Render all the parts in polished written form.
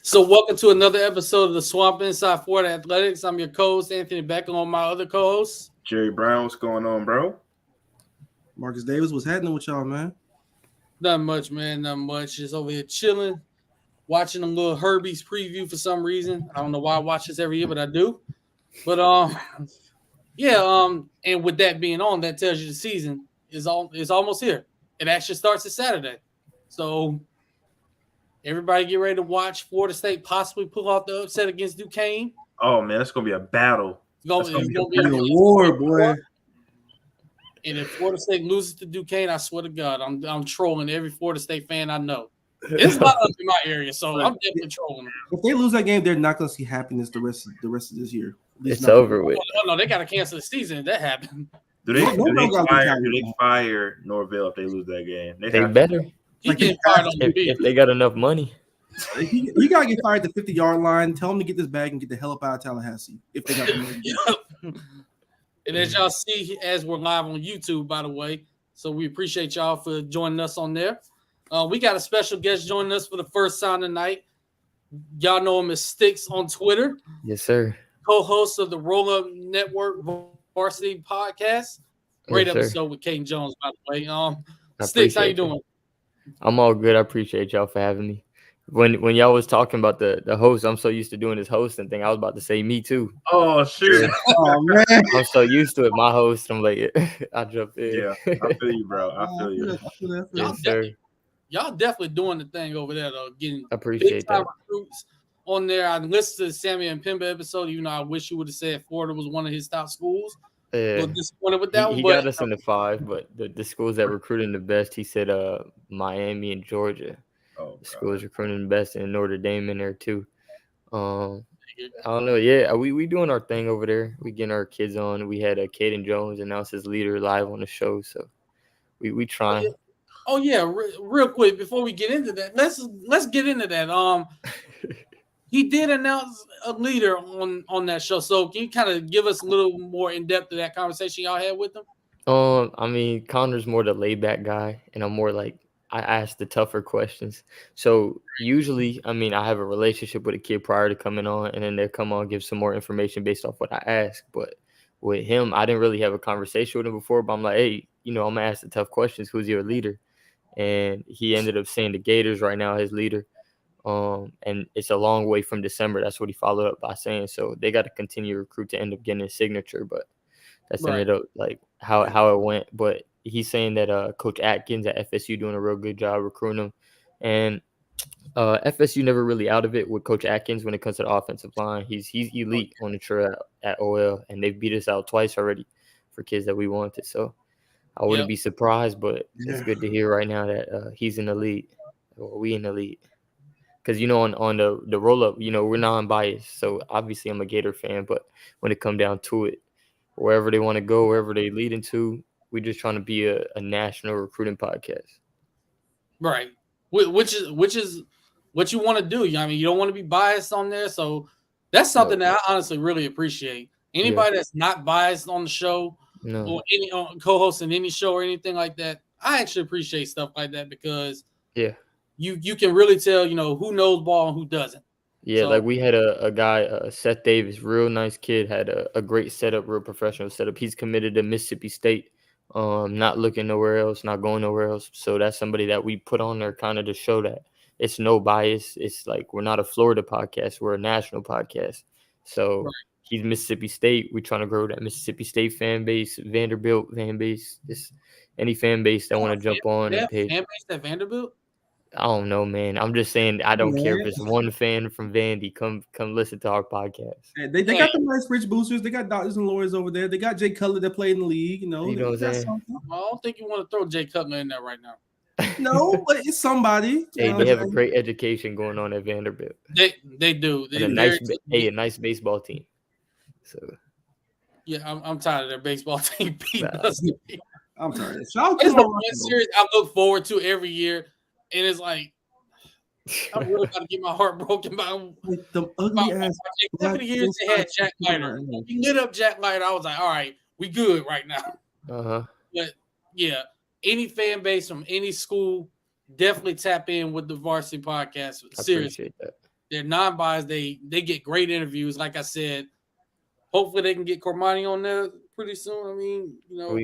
So, welcome to another episode of the Swamp Inside Florida Athletics. I'm your co-host Anthony Becker, on my other co-host Jerry Brown, what's going on, bro? Marcus Davis, what's happening with y'all, man? Not much, man. Not much. Just over here chilling, watching a little Herbie's preview for some reason. I don't know why I watch this every year, but I do. But and with that being on, that tells you the season is almost here. It actually starts this Saturday, so everybody get ready to watch Florida State possibly pull off the upset against Duquesne. Oh man, it's gonna be a battle. It's gonna be a war, boy. And if Florida State loses to Duquesne, I swear to God, I'm trolling every Florida State fan I know. It's not up in my area, so I'm definitely trolling them. If they lose that game, they're not going to see happiness the rest of this year. It's over with. Oh, no, they got to cancel the season if that happened. Do they fire Norvell if they lose that game? They better. He getting fired on if they got enough money. He got to get fired at the 50-yard line. Tell him to get this bag and get the hell up out of Tallahassee if they got the money. And as y'all see, as we're live on YouTube, by the way, so we appreciate y'all for joining us on there. We got a special guest joining us for the first time tonight. Y'all know him as Sticks on Twitter. Yes, sir. Co-host of the Roll Up Network Varsity Podcast. Great episode with Caden Jones, by the way. Sticks, how you doing? I'm all good. I appreciate y'all for having me. When y'all was talking about the host, I'm so used to doing this hosting thing. I was about to say me too. Oh shoot! Oh man, I'm so used to it. My host, I'm like, I jump in. Yeah, I feel you, bro. I feel you. Yes, sir. Y'all definitely doing the thing over there, though. Getting appreciate that. Recruits on there. I listened to the Sammy and Pimba episode, even though I wish you would have said Florida was one of his top schools. Yeah. Disappointed with that one. He got us in the 5, but the schools that recruiting the best, he said Miami and Georgia. Schools recruiting the best, and Notre Dame in there too. I don't know. Yeah, we doing our thing over there. We getting our kids on. We had Caden Jones announce his leader live on the show, so we trying. Oh yeah, real quick before we get into that, let's get into that. He did announce a leader on that show, so can you kind of give us a little more in depth of that conversation y'all had with him? I mean, Connor's more the laid back guy, and I'm more like, I ask the tougher questions. So usually, I mean, I have a relationship with a kid prior to coming on, and then they come on, give some more information based off what I ask. But with him, I didn't really have a conversation with him before, but I'm like, hey, I'm going to ask the tough questions. Who's your leader? And he ended up saying the Gators right now, his leader. And it's a long way from December. That's what he followed up by saying. So they got to continue to recruit to end up getting his signature, but that's ended up like how it went. But he's saying that Coach Atkins at FSU doing a real good job recruiting him. And FSU never really out of it with Coach Atkins when it comes to the offensive line. He's elite on the trail at OL, and they've beat us out twice already for kids that we wanted. So I wouldn't be surprised, but it's good to hear right now that he's in the lead, or we in the lead. Because, on the roll-up, we're non-biased. So, obviously, I'm a Gator fan. But when it come down to it, wherever they want to go, wherever they lead into, we're just trying to be a national recruiting podcast. Right. Which is what you want to do. I mean, you don't want to be biased on there. So, that's something that I honestly really appreciate. Anybody that's not biased on the show or any co-hosting any show or anything like that, I actually appreciate stuff like that because you can really tell, who knows ball and who doesn't. Yeah, so, like we had a guy, Seth Davis, real nice kid, had a great setup, real professional setup. He's committed to Mississippi State, not looking nowhere else, not going nowhere else. So that's somebody that we put on there kind of to show that it's no bias. It's like we're not a Florida podcast, we're a national podcast. So he's Mississippi State. We're trying to grow that Mississippi State fan base, Vanderbilt fan base, just any fan base that want to jump on. Fan base at Vanderbilt? I don't know, man. I'm just saying I don't care if it's one fan from Vandy. Come listen to our podcast. They got the nice rich boosters. They got doctors and lawyers over there. They got Jay Cutler that played in the league. You know what I'm saying? I don't think you want to throw Jay Cutler in there right now. No, but it's somebody. Hey, they have a great education going on at Vanderbilt. They do. A nice baseball team. So yeah, I'm tired of their baseball team. I'm tired. It's the one series I look forward to every year. And it's like, I'm really about to get my heart broken by the ugly ass. Except for the years they had Jack Leiter. He lit up Jack Leiter. I was like, all right, we good right now. But yeah, any fan base from any school, definitely tap in with the Varsity Podcast. Seriously. They're non-biased. They get great interviews. Like I said, hopefully they can get Cormani on there pretty soon. I mean,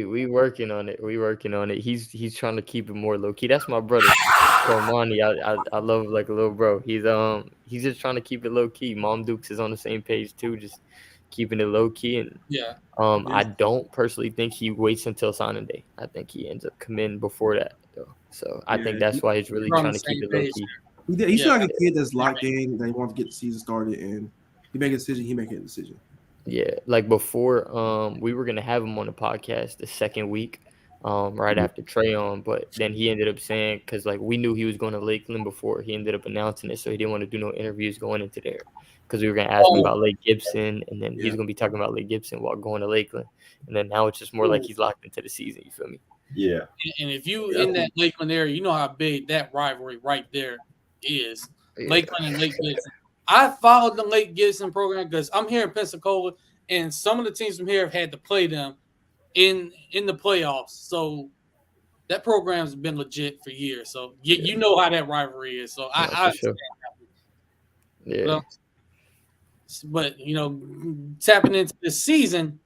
we working on it. We working on it. He's trying to keep it more low key. That's my brother, Cormani. I love him like a little bro. He's just trying to keep it low key. Mom Dukes is on the same page too, just keeping it low key. And I don't personally think he waits until signing day. I think he ends up coming before that though. So I think that's why he's really trying to keep it low key. He's like a kid that's locked in. They want to get the season started, and he make a decision. He make a decision. Yeah, like before, we were gonna have him on the podcast the second week, right after Trey on, but then he ended up saying, because like we knew he was going to Lakeland before, he ended up announcing it, so he didn't want to do no interviews going into there, because we were gonna ask him about Lake Gibson, and then he's gonna be talking about Lake Gibson while going to Lakeland, and then now it's just more like he's locked into the season. You feel me? Yeah. And if you in that Lakeland area, you know how big that rivalry right there is. Yeah. Lakeland and Lake Gibson. I followed the Lake Gibson program because I'm here in Pensacola, and some of the teams from here have had to play them in the playoffs. So that program's been legit for years. So you know how that rivalry is. So I sure. Yeah. But tapping into this season,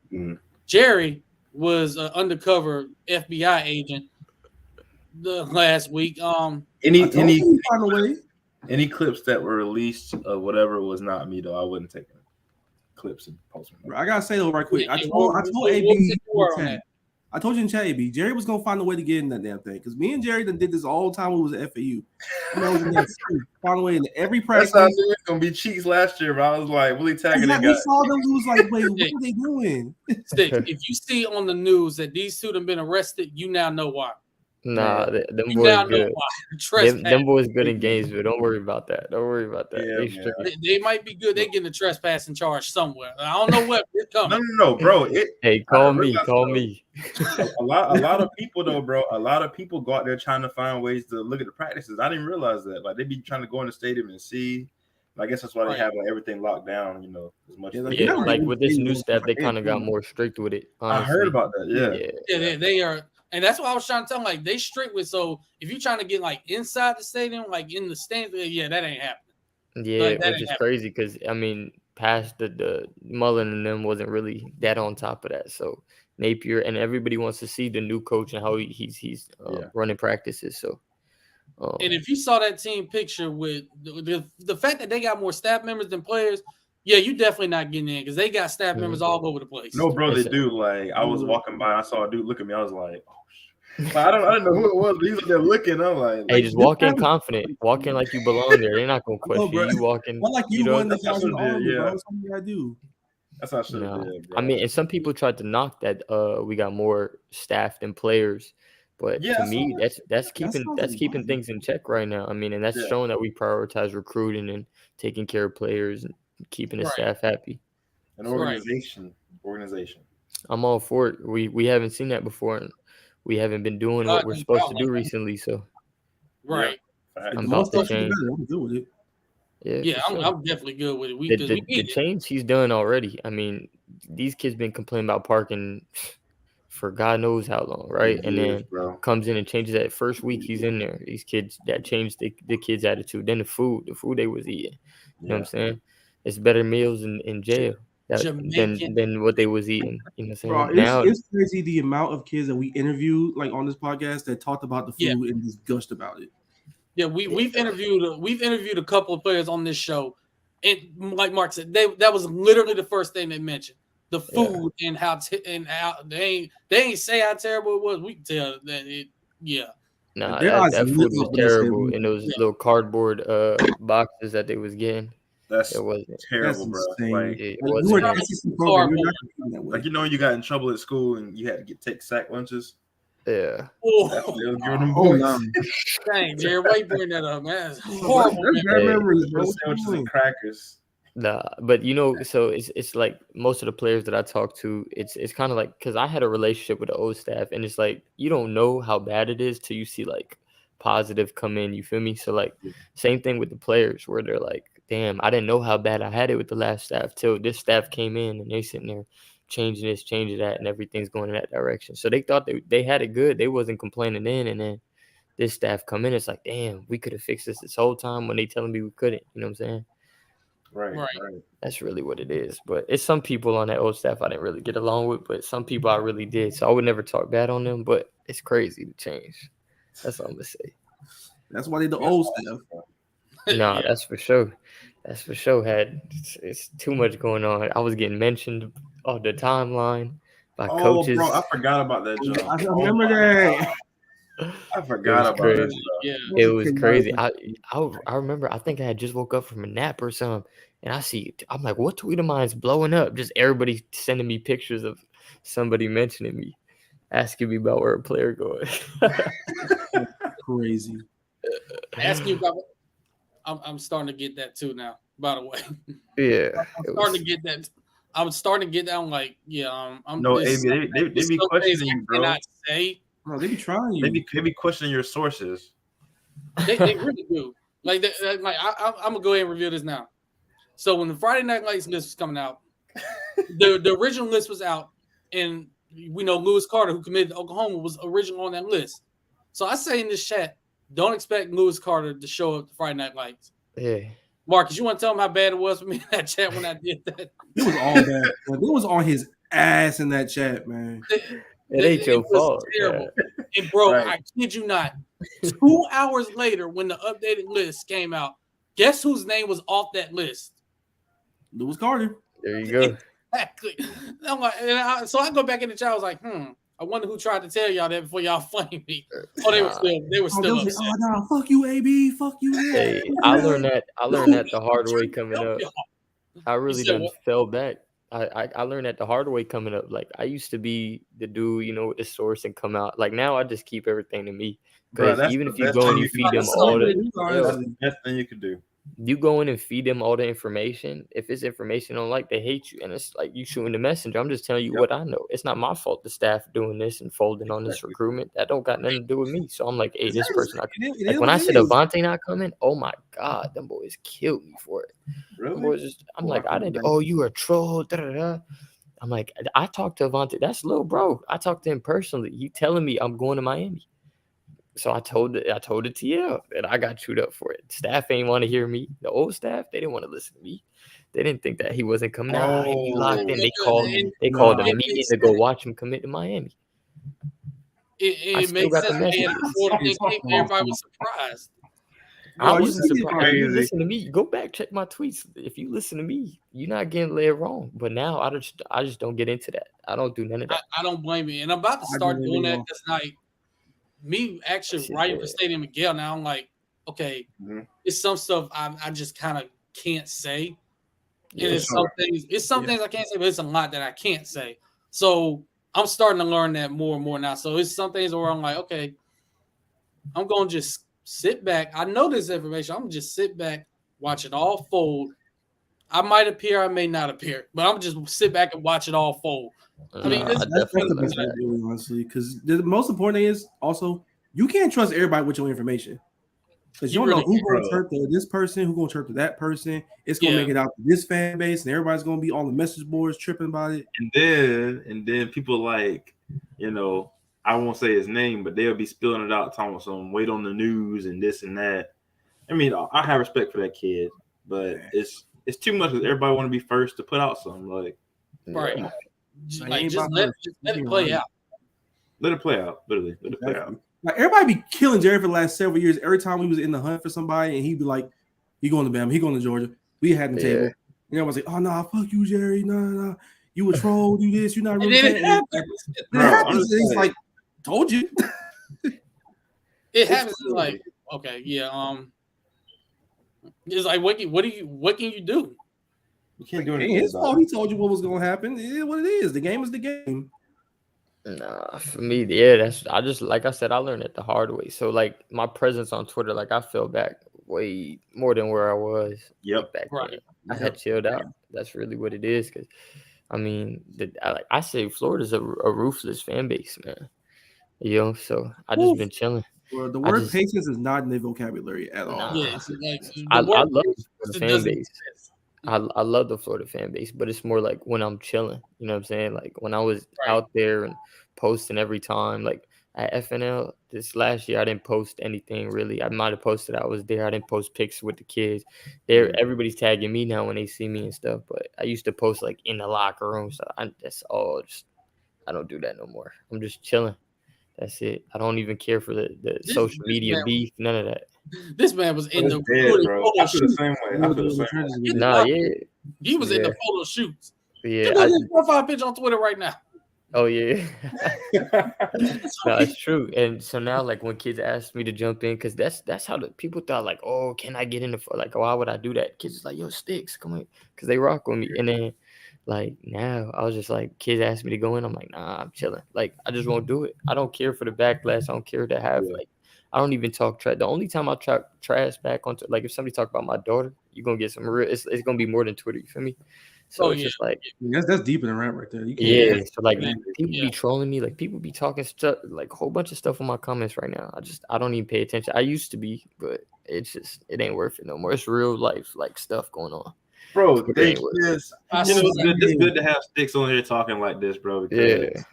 Jerry was an undercover FBI agent the last week. Any clips that were released or whatever was not me though. I wouldn't take them clips and post them. I gotta say though, right quick. I told you in chat, AB, Jerry was gonna find a way to get in that damn thing because me and Jerry done did this all the time. We was at FAU. Find a way in every practice. That's how it was gonna be cheeks last year, but I was like, really tagging that guy. We saw them lose. Like, wait, what are they doing? If you see on the news that these two have been arrested, you now know why. Nah, them boys good. Them boys good in games, but don't worry about that. Don't worry about that. Yeah, they might be good. They getting a trespassing charge somewhere. I don't know what. No, bro. Hey, call me. A lot of people though, bro. A lot of people go out there trying to find ways to look at the practices. I didn't realize that. Like they be trying to go in the stadium and see. I guess that's why they have everything locked down. As much. Yeah, like with this new staff, they kind of got more strict with it. Honestly. I heard about that. Yeah, they are. And that's what I was trying to tell them. Like, they strict with, so if you're trying to get, like, inside the stadium, like, in the stands, that ain't happening. Yeah, which is crazy because, I mean, past the Mullen and them wasn't really that on top of that. So, Napier and everybody wants to see the new coach and how he's running practices. So, and if you saw that team picture with the fact that they got more staff members than players, you definitely not getting in because they got staff members all over the place. No, bro, they do. Like, I was walking by, I saw a dude look at me. I was like, oh, shit. I don't know who it was, but he's up there looking. I'm like, hey, just walk in confident. Walk in like you belong there. They're not going to question you. You walk in. Well, like you won the guys in the army, bro. That's something I do. That's how shit did, bro. I mean, and some people tried to knock that we got more staff than players. But to me, that's keeping things in check right now. I mean, and that's showing that we prioritize recruiting and taking care of players and keeping the staff happy. An organization. I'm all for it. We haven't seen that before, and we haven't been doing what we're supposed to do recently. So, I'm about to change. I'm definitely good with it. The change he's done already. I mean, these kids been complaining about parking for God knows how long, right? And then comes in and changes that first week he's in there. These kids that changed the kids' attitude. Then the food they was eating. You know what I'm saying? It's better meals in jail than what they was eating. You know what I'm saying? It's crazy the amount of kids that we interviewed like on this podcast that talked about the food and just gushed about it. Yeah, we've interviewed a couple of players on this show, and like Mark said, that was literally the first thing they mentioned. The food and how they ain't say how terrible it was. We can tell that it. Nah, that food was terrible in those little cardboard boxes that they was getting. It wasn't terrible, bro. Like, you got in trouble at school and you had to take sack lunches. Yeah. Dang, Jerry, why you bring that up, man? That's horrible. Sandwiches and crackers. Nah, but so it's like most of the players that I talk to, it's kind of like because I had a relationship with the old staff, and it's like you don't know how bad it is till you see like positive come in. You feel me? So like same thing with the players where they're like, damn, I didn't know how bad I had it with the last staff till this staff came in and they sitting there changing this, changing that, and everything's going in that direction. So they thought they had it good. They wasn't complaining then, and then this staff come in. It's like, damn, we could have fixed this whole time when they telling me we couldn't. You know what I'm saying? Right. That's really what it is. But it's some people on that old staff I didn't really get along with, but some people I really did. So I would never talk bad on them, but it's crazy to change. That's all I'm going to say. That's why they the old stuff. No, that's for sure. That's for sure. It's too much going on. I was getting mentioned on the timeline by coaches. Bro, I forgot about that job. I remember that. I forgot about that. Yeah, it was crazy. I remember. I think I had just woke up from a nap or something, and I'm like, what tweet of mine's blowing up? Just everybody sending me pictures of somebody mentioning me, asking me about where a player going. Crazy. Ask you about. I'm starting to get that too now. By the way, yeah, I'm starting to get that. I was starting to get down like, I'm no, AB, they be questioning you, bro. Cannot say. No, they be trying you. They be questioning your sources. They really do. Like, I'm gonna go ahead and review this now. So when the Friday Night Lights list was coming out, the original list was out, and we know Lewis Carter, who committed to Oklahoma, was original on that list. So I say in this chat, don't expect Lewis Carter to show up to Friday Night Lights. Yeah. Marcus, you want to tell him how bad it was for me in that chat when I did that? It was all bad. It was on his ass in that chat, man. It ain't your fault. Terrible. And bro, I kid you not. 2 hours later, when the updated list came out, guess whose name was off that list? Lewis Carter. There you go. Exactly. I'm like, so I go back in the chat. I was like, I wonder who tried to tell y'all that before y'all flame me. Oh, they were still upset. Oh no, fuck you, AB, fuck you. Hey, I learned that the hard way coming up. I really done fell back. I learned that the hard way coming up. Like, I used to be the dude, with the source and come out. Like, now I just keep everything to me. Because even if you go and you feed them all that's the best thing you could do. You go in and feed them all the information. If it's information they don't like, they hate you. And it's like you shooting the messenger. I'm just telling you what I know. It's not my fault the staff doing this and folding on this recruitment. That don't got nothing to do with me. So I'm like, hey, this person. When I said Avante not coming, oh my God, them boys killed me for it. Really? I'm like, I didn't. Oh, you a troll. Da, da, da. I'm like, I talked to Avante. That's little bro. I talked to him personally. He telling me I'm going to Miami. So I told the TL that I got chewed up for it. Staff ain't want to hear me. The old staff, they didn't want to listen to me. They didn't think that he wasn't coming out. He locked in. They called a meeting to go watch him commit to Miami. It makes sense. Everybody was surprised. I wasn't surprised. If you listen to me, go back, check my tweets. If you listen to me, you're not getting led wrong. But now I just don't get into that. I don't do none of that. I don't blame you. And I'm about to start doing that this night. Me actually writing for Stadium Miguel now, I'm like, okay, it's some stuff I just kind of can't say. It's some things I can't say, but it's a lot that I can't say. So I'm starting to learn that more and more now. So it's some things where I'm like, okay, I'm going to just sit back. I know this information. I'm going to just sit back, watch it all fold. I might appear, I may not appear, but I'm just sit back and watch it all fold. I mean, that's the best way to do it, honestly, because the most important thing is also you can't trust everybody with your information because you don't know who's going to chirp to this person, who's going to chirp to that person. It's going to make it out to this fan base, and everybody's going to be on the message boards tripping about it. And then people like, I won't say his name, but they'll be spilling it out, talking about some wait on the news and this and that. I mean, I have respect for that kid, but it's too much because everybody want to be first to put out something. Like, right. Just let it play out. Let it play out. Literally, let it play out. Like, everybody be killing Jerry for the last several years. Every time we was in the hunt for somebody, and he'd be like, "He going to Bama. He going to Georgia." We had the table. And everyone's like, "Oh no, fuck you, Jerry. No. You a troll. Do this. You're not really." It happens. He's like, "Told you." It happens. It's like, okay, yeah. It's like, what can you do? You can't do anything. His fault. He told you what was going to happen. It is what it is. The game is the game. Nah, for me, I just, like I said, I learned it the hard way. So, like, my presence on Twitter, like, I fell back way more than where I was. Back then. I had chilled out. That's really what it is. Because, I mean, I say Florida's a ruthless fan base, man. So I just been chilling. Well, the word patience is not in the vocabulary at all. Nah. I love the fan base. I love the Florida fan base, but it's more like when I'm chilling. You know what I'm saying? Like when I was out there and posting every time, like at FNL this last year, I didn't post anything really. I might have posted I was there. I didn't post pics with the kids. Everybody's tagging me now when they see me and stuff. But I used to post like in the locker room. So that's all. I don't do that no more. I'm just chilling. That's it. I don't even care for the social media beef. None of that. This man was in the dead, bro. I feel the same way. I feel the same way. Nah, yeah. He was in the photo shoots. Yeah. Look at his profile picture on Twitter right now. Oh yeah. No, it's true. And so now, like when kids ask me to jump in, because that's how the people thought, like, oh, can I get in the like, why would I do that? Kids is like, yo, Sticks, come on, because they rock with me. And then like now, I was just like, kids ask me to go in, I'm like, nah, I'm chilling. Like I just won't do it. I don't care for the backlash. I don't care to have like. I don't even talk trash. The only time I talk trash back onto, like, if somebody talk about my daughter, you're gonna get some real. It's gonna be more than Twitter. You feel me? So it's just like that's deeper than rap right there. You can't so like people be trolling me, like people be talking stuff, like a whole bunch of stuff on my comments right now. I don't even pay attention. I used to be, but it ain't worth it no more. It's real life like stuff going on. Bro, it's good to have Sticks on here talking like this, bro. Because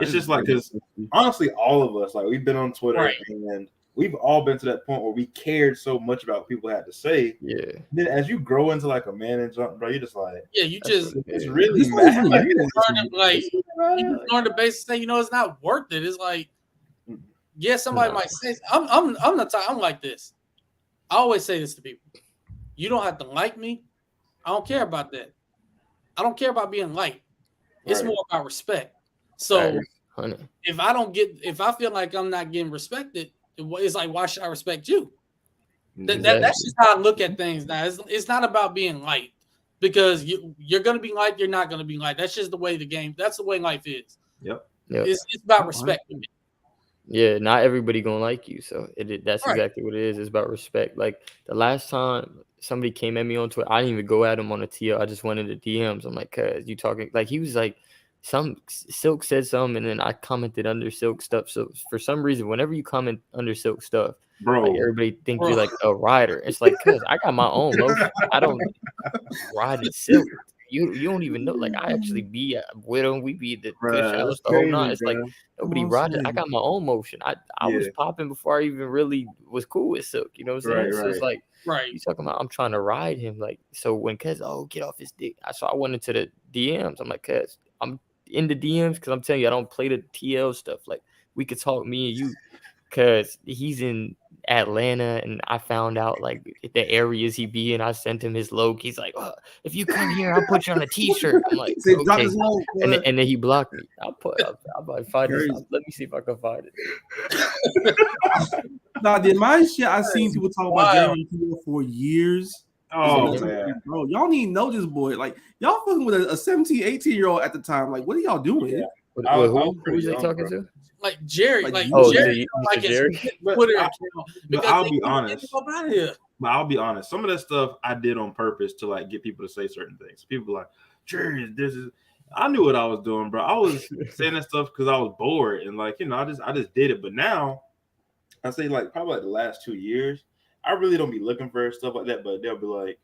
it's just like, because honestly, all of us, like, we've been on Twitter and we've all been to that point where we cared so much about what people had to say. Yeah. Then as you grow into like a man and jump, bro, you're just like, it's really mad. Like you learn to basically say, you know, it's not worth it. It's like, somebody might say, I'm the type, I'm like this. I always say this to people. You don't have to like me. I don't care about that. I don't care about being liked. It's more about respect. So if I feel like I'm not getting respected, it's like, why should I respect you? That's just how I look at things now. It's not about being liked, because you're going to be liked, you're not going to be liked. That's just the way the game. That's the way life is. Yep. It's about respect. Yeah, not everybody gonna like you, so that's exactly what it is. It's about respect. Like the last time somebody came at me on Twitter, I didn't even go at him on a TL. I just went into DMs. I'm like, "Cuz you talking?" Like he was like, Silk said something, and then I commented under Silk stuff. So for some reason, whenever you comment under Silk stuff, bro, like everybody think you're like a rider. It's like, cuz I got my own motion. I don't ride with Silk. You don't even know. Like I actually be with him. We be the good shows the whole night. It's like nobody riding. I got my own motion. I was popping before I even really was cool with Silk. You know what I'm saying? So it's like, you talking about I'm trying to ride him. Like, so when cuz get off his dick. So I went into the DMs. I'm like, cuz I'm in the DMs because I'm telling you, I don't play the TL stuff. Like we could talk, me and you, cuz he's in Atlanta, and I found out like the areas he be in. I sent him his logo. He's like, oh, if you come here, I'll put you on a t-shirt. I'm like, okay. And then he blocked me. I'll find this. Let me see if I can find it. Nah, did my shit? I seen people talk about Jeremy for years. Oh man, bro, y'all need to know this boy. Like y'all fucking with a 17, 18-year-old at the time. Like, what are y'all doing? Yeah. Who was they talking to? Like Jerry, like Jerry, like Jerry. Twitter account. But I'll be honest. But I'll be honest. Some of that stuff I did on purpose to like get people to say certain things. People like, Jerry, this is. I knew what I was doing, bro. I was saying that stuff because I was bored and like, you know, I just did it. But now, I say like probably like the last 2 years, I really don't be looking for stuff like that. But they'll be like,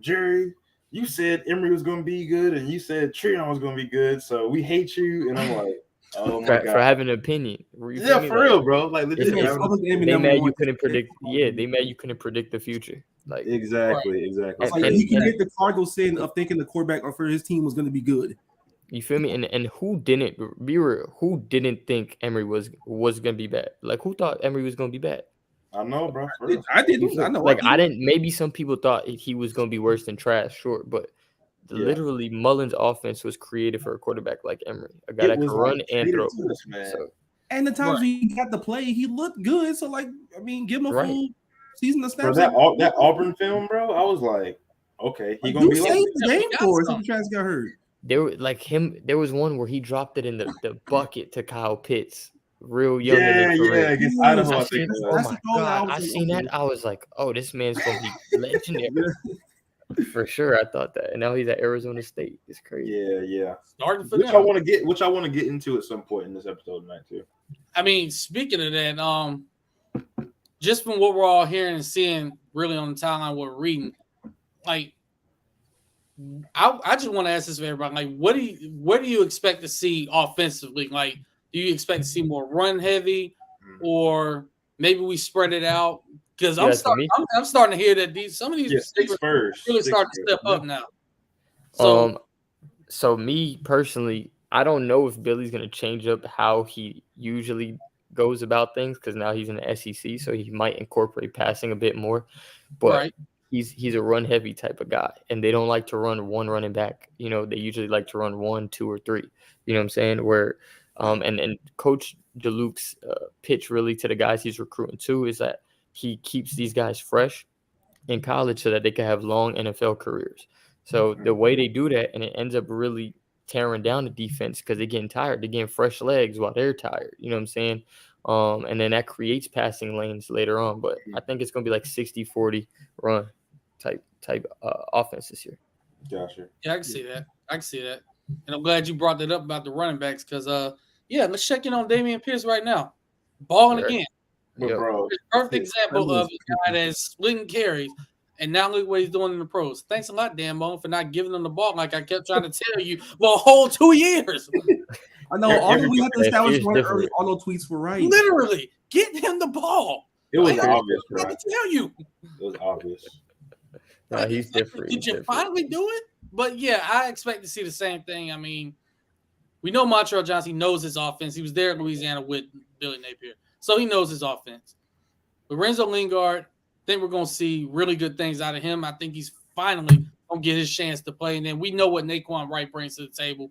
Jerry, you said Emory was going to be good, and you said Trion was going to be good, so we hate you. And I'm like, oh my god, for having an opinion. Yeah, for real, bro. Like legit. They mad you couldn't predict. Yeah, they mad you couldn't predict the future. Like exactly. It's like he can get the Cardinals sin of thinking the quarterback for his team was going to be good. You feel me? And who didn't be real? Who didn't think Emory was going to be bad? Like who thought Emory was going to be bad? I know, bro. I didn't. I know. Like I didn't. Maybe some people thought he was going to be worse than trash. Short, but literally Mullins' offense was created for a quarterback like Emory, a guy that can run and throw. So, and the times he got to play, he looked good. So like, I mean, give him a full season of snaps. That Auburn film, bro. I was like, okay, he gonna be like the game for us. If Travis got hurt. There were like him. There was one where he dropped it in the bucket to Kyle Pitts. Real young. Yeah. Against Idaho. Oh my god! I seen that. I was like, oh, this man's gonna be legendary. For sure, I thought that, and now he's at Arizona State. It's crazy. Yeah. Starting for which I want to get into at some point in this episode tonight too. I mean, speaking of that, just from what we're all hearing and seeing, really on the timeline, what we're reading, like, I just want to ask this for everybody: like, what do you expect to see offensively? Like, Do you expect to see more run heavy, or maybe we spread it out? Because I'm starting to hear that some of these receivers really starting to step up now. So me personally, I don't know if Billy's gonna change up how he usually goes about things because now he's in the SEC, so he might incorporate passing a bit more. But he's a run heavy type of guy, and they don't like to run one running back. You know, they usually like to run 1, 2, or 3. You know what I'm saying? Where and Coach DeLuke's pitch really to the guys he's recruiting to is that he keeps these guys fresh in college so that they can have long NFL careers. So the way they do that, and it ends up really tearing down the defense because they're getting tired. They're getting fresh legs while they're tired. You know what I'm saying? And then that creates passing lanes later on. But I think it's going to be like 60-40 run type offense this year. Gotcha. Yeah, I can see that. And I'm glad you brought that up about the running backs because, let's check in on Dameon Pierce right now. Balling again. But bro, perfect example of a guy that's splitting carries. And now look what he's doing in the pros. Thanks a lot, Dan Bone, for not giving him the ball like I kept trying to tell you for a whole 2 years. I know. Although we had to establish one early, all those tweets were right. Literally, get him the ball. It was obvious, bro. I tell you. It was obvious. No, he's different. Did you finally do it? But yeah, I expect to see the same thing. I mean, we know Montreal Johnson knows his offense. He was there in Louisiana with Billy Napier, so he knows his offense. Lorenzo Lingard, I think we're going to see really good things out of him. I think he's finally going to get his chance to play. And then we know what Naquan Wright brings to the table.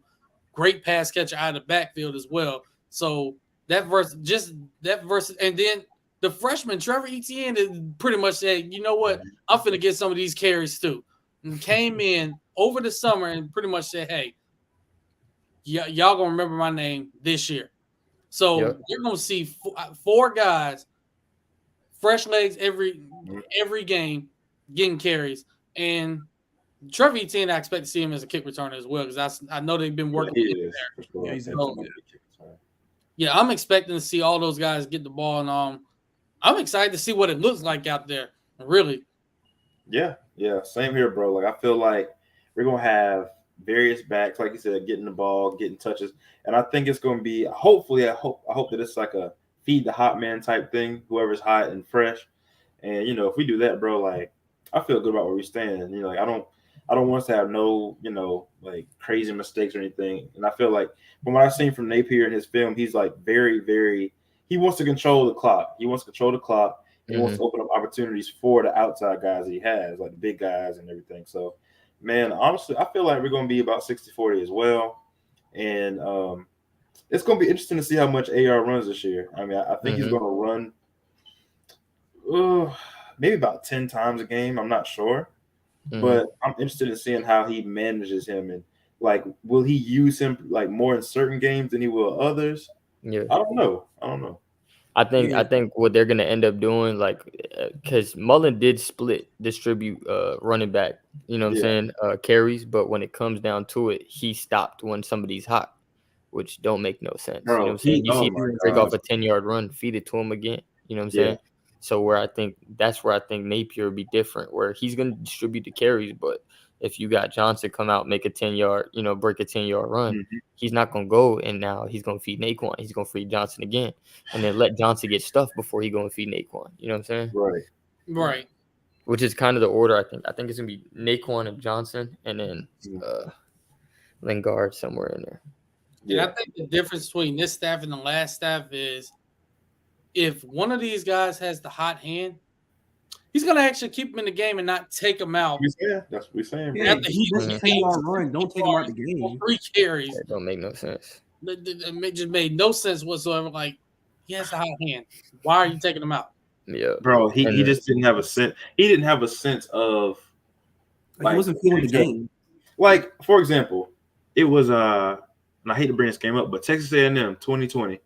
Great pass catcher out of the backfield as well. So that verse, and then the freshman, Trevor Etienne, pretty much said, you know what, I'm finna get some of these carries too. And came in over the summer and pretty much said, hey, y'all going to remember my name this year. So you're going to see 4 guys, fresh legs every game, getting carries. And Trevor Etienne, I expect to see him as a kick returner as well because I know they've been working with him there. I'm expecting to see all those guys get the ball, and I'm excited to see what it looks like out there. Really. Yeah, same here, bro. Like I feel like we're gonna have various backs, like you said, getting the ball, getting touches, and I think it's gonna be. Hopefully, I hope that it's like a feed the hot man type thing. Whoever's hot and fresh, and if we do that, bro, like I feel good about where we stand. Like I don't want us to have no, like crazy mistakes or anything. And I feel like from what I've seen from Napier in his film, he's like very, very. He wants to control the clock. He wants to wants to open up opportunities for the outside guys he has, like the big guys and everything. So, man, honestly, I feel like we're going to be about 60-40 as well. And it's going to be interesting to see how much AR runs this year. I mean, I think he's going to run maybe about 10 times a game. I'm not sure. But I'm interested in seeing how he manages him. And, like, will he use him, like, more in certain games than he will others? Yeah. I don't know. I think what they're gonna end up doing, like, because Mullen did distribute running back, you know what I'm saying, carries, but when it comes down to it, he stopped when somebody's hot, which don't make no sense. Bro, you know what I'm saying? You see him break off a 10-yard run, feed it to him again. You know what I'm saying? So that's where I think Napier would be different, where he's gonna distribute the carries, but if you got Johnson come out, make a 10-yard, break a 10-yard run, he's not going to go, and now he's going to feed Naquan. He's going to feed Johnson again, and then let Johnson get stuffed before he go and feed Naquan. You know what I'm saying? Right. Which is kind of the order, I think. I think it's going to be Naquan and Johnson, and then Lingard somewhere in there. Yeah, I think the difference between this staff and the last staff is if one of these guys has the hot hand, he's going to actually keep him in the game and not take him out. That's what we're saying. Yeah, don't take him out the game. 3 carries. That don't make no sense. It just made no sense whatsoever. Like, he has a hot hand. Why are you taking him out? Yeah, bro. He just didn't have a sense. He didn't have a sense of. Like, he wasn't feeling the game. Like, for example, it was and I hate to bring this game up, but Texas A&M 2020.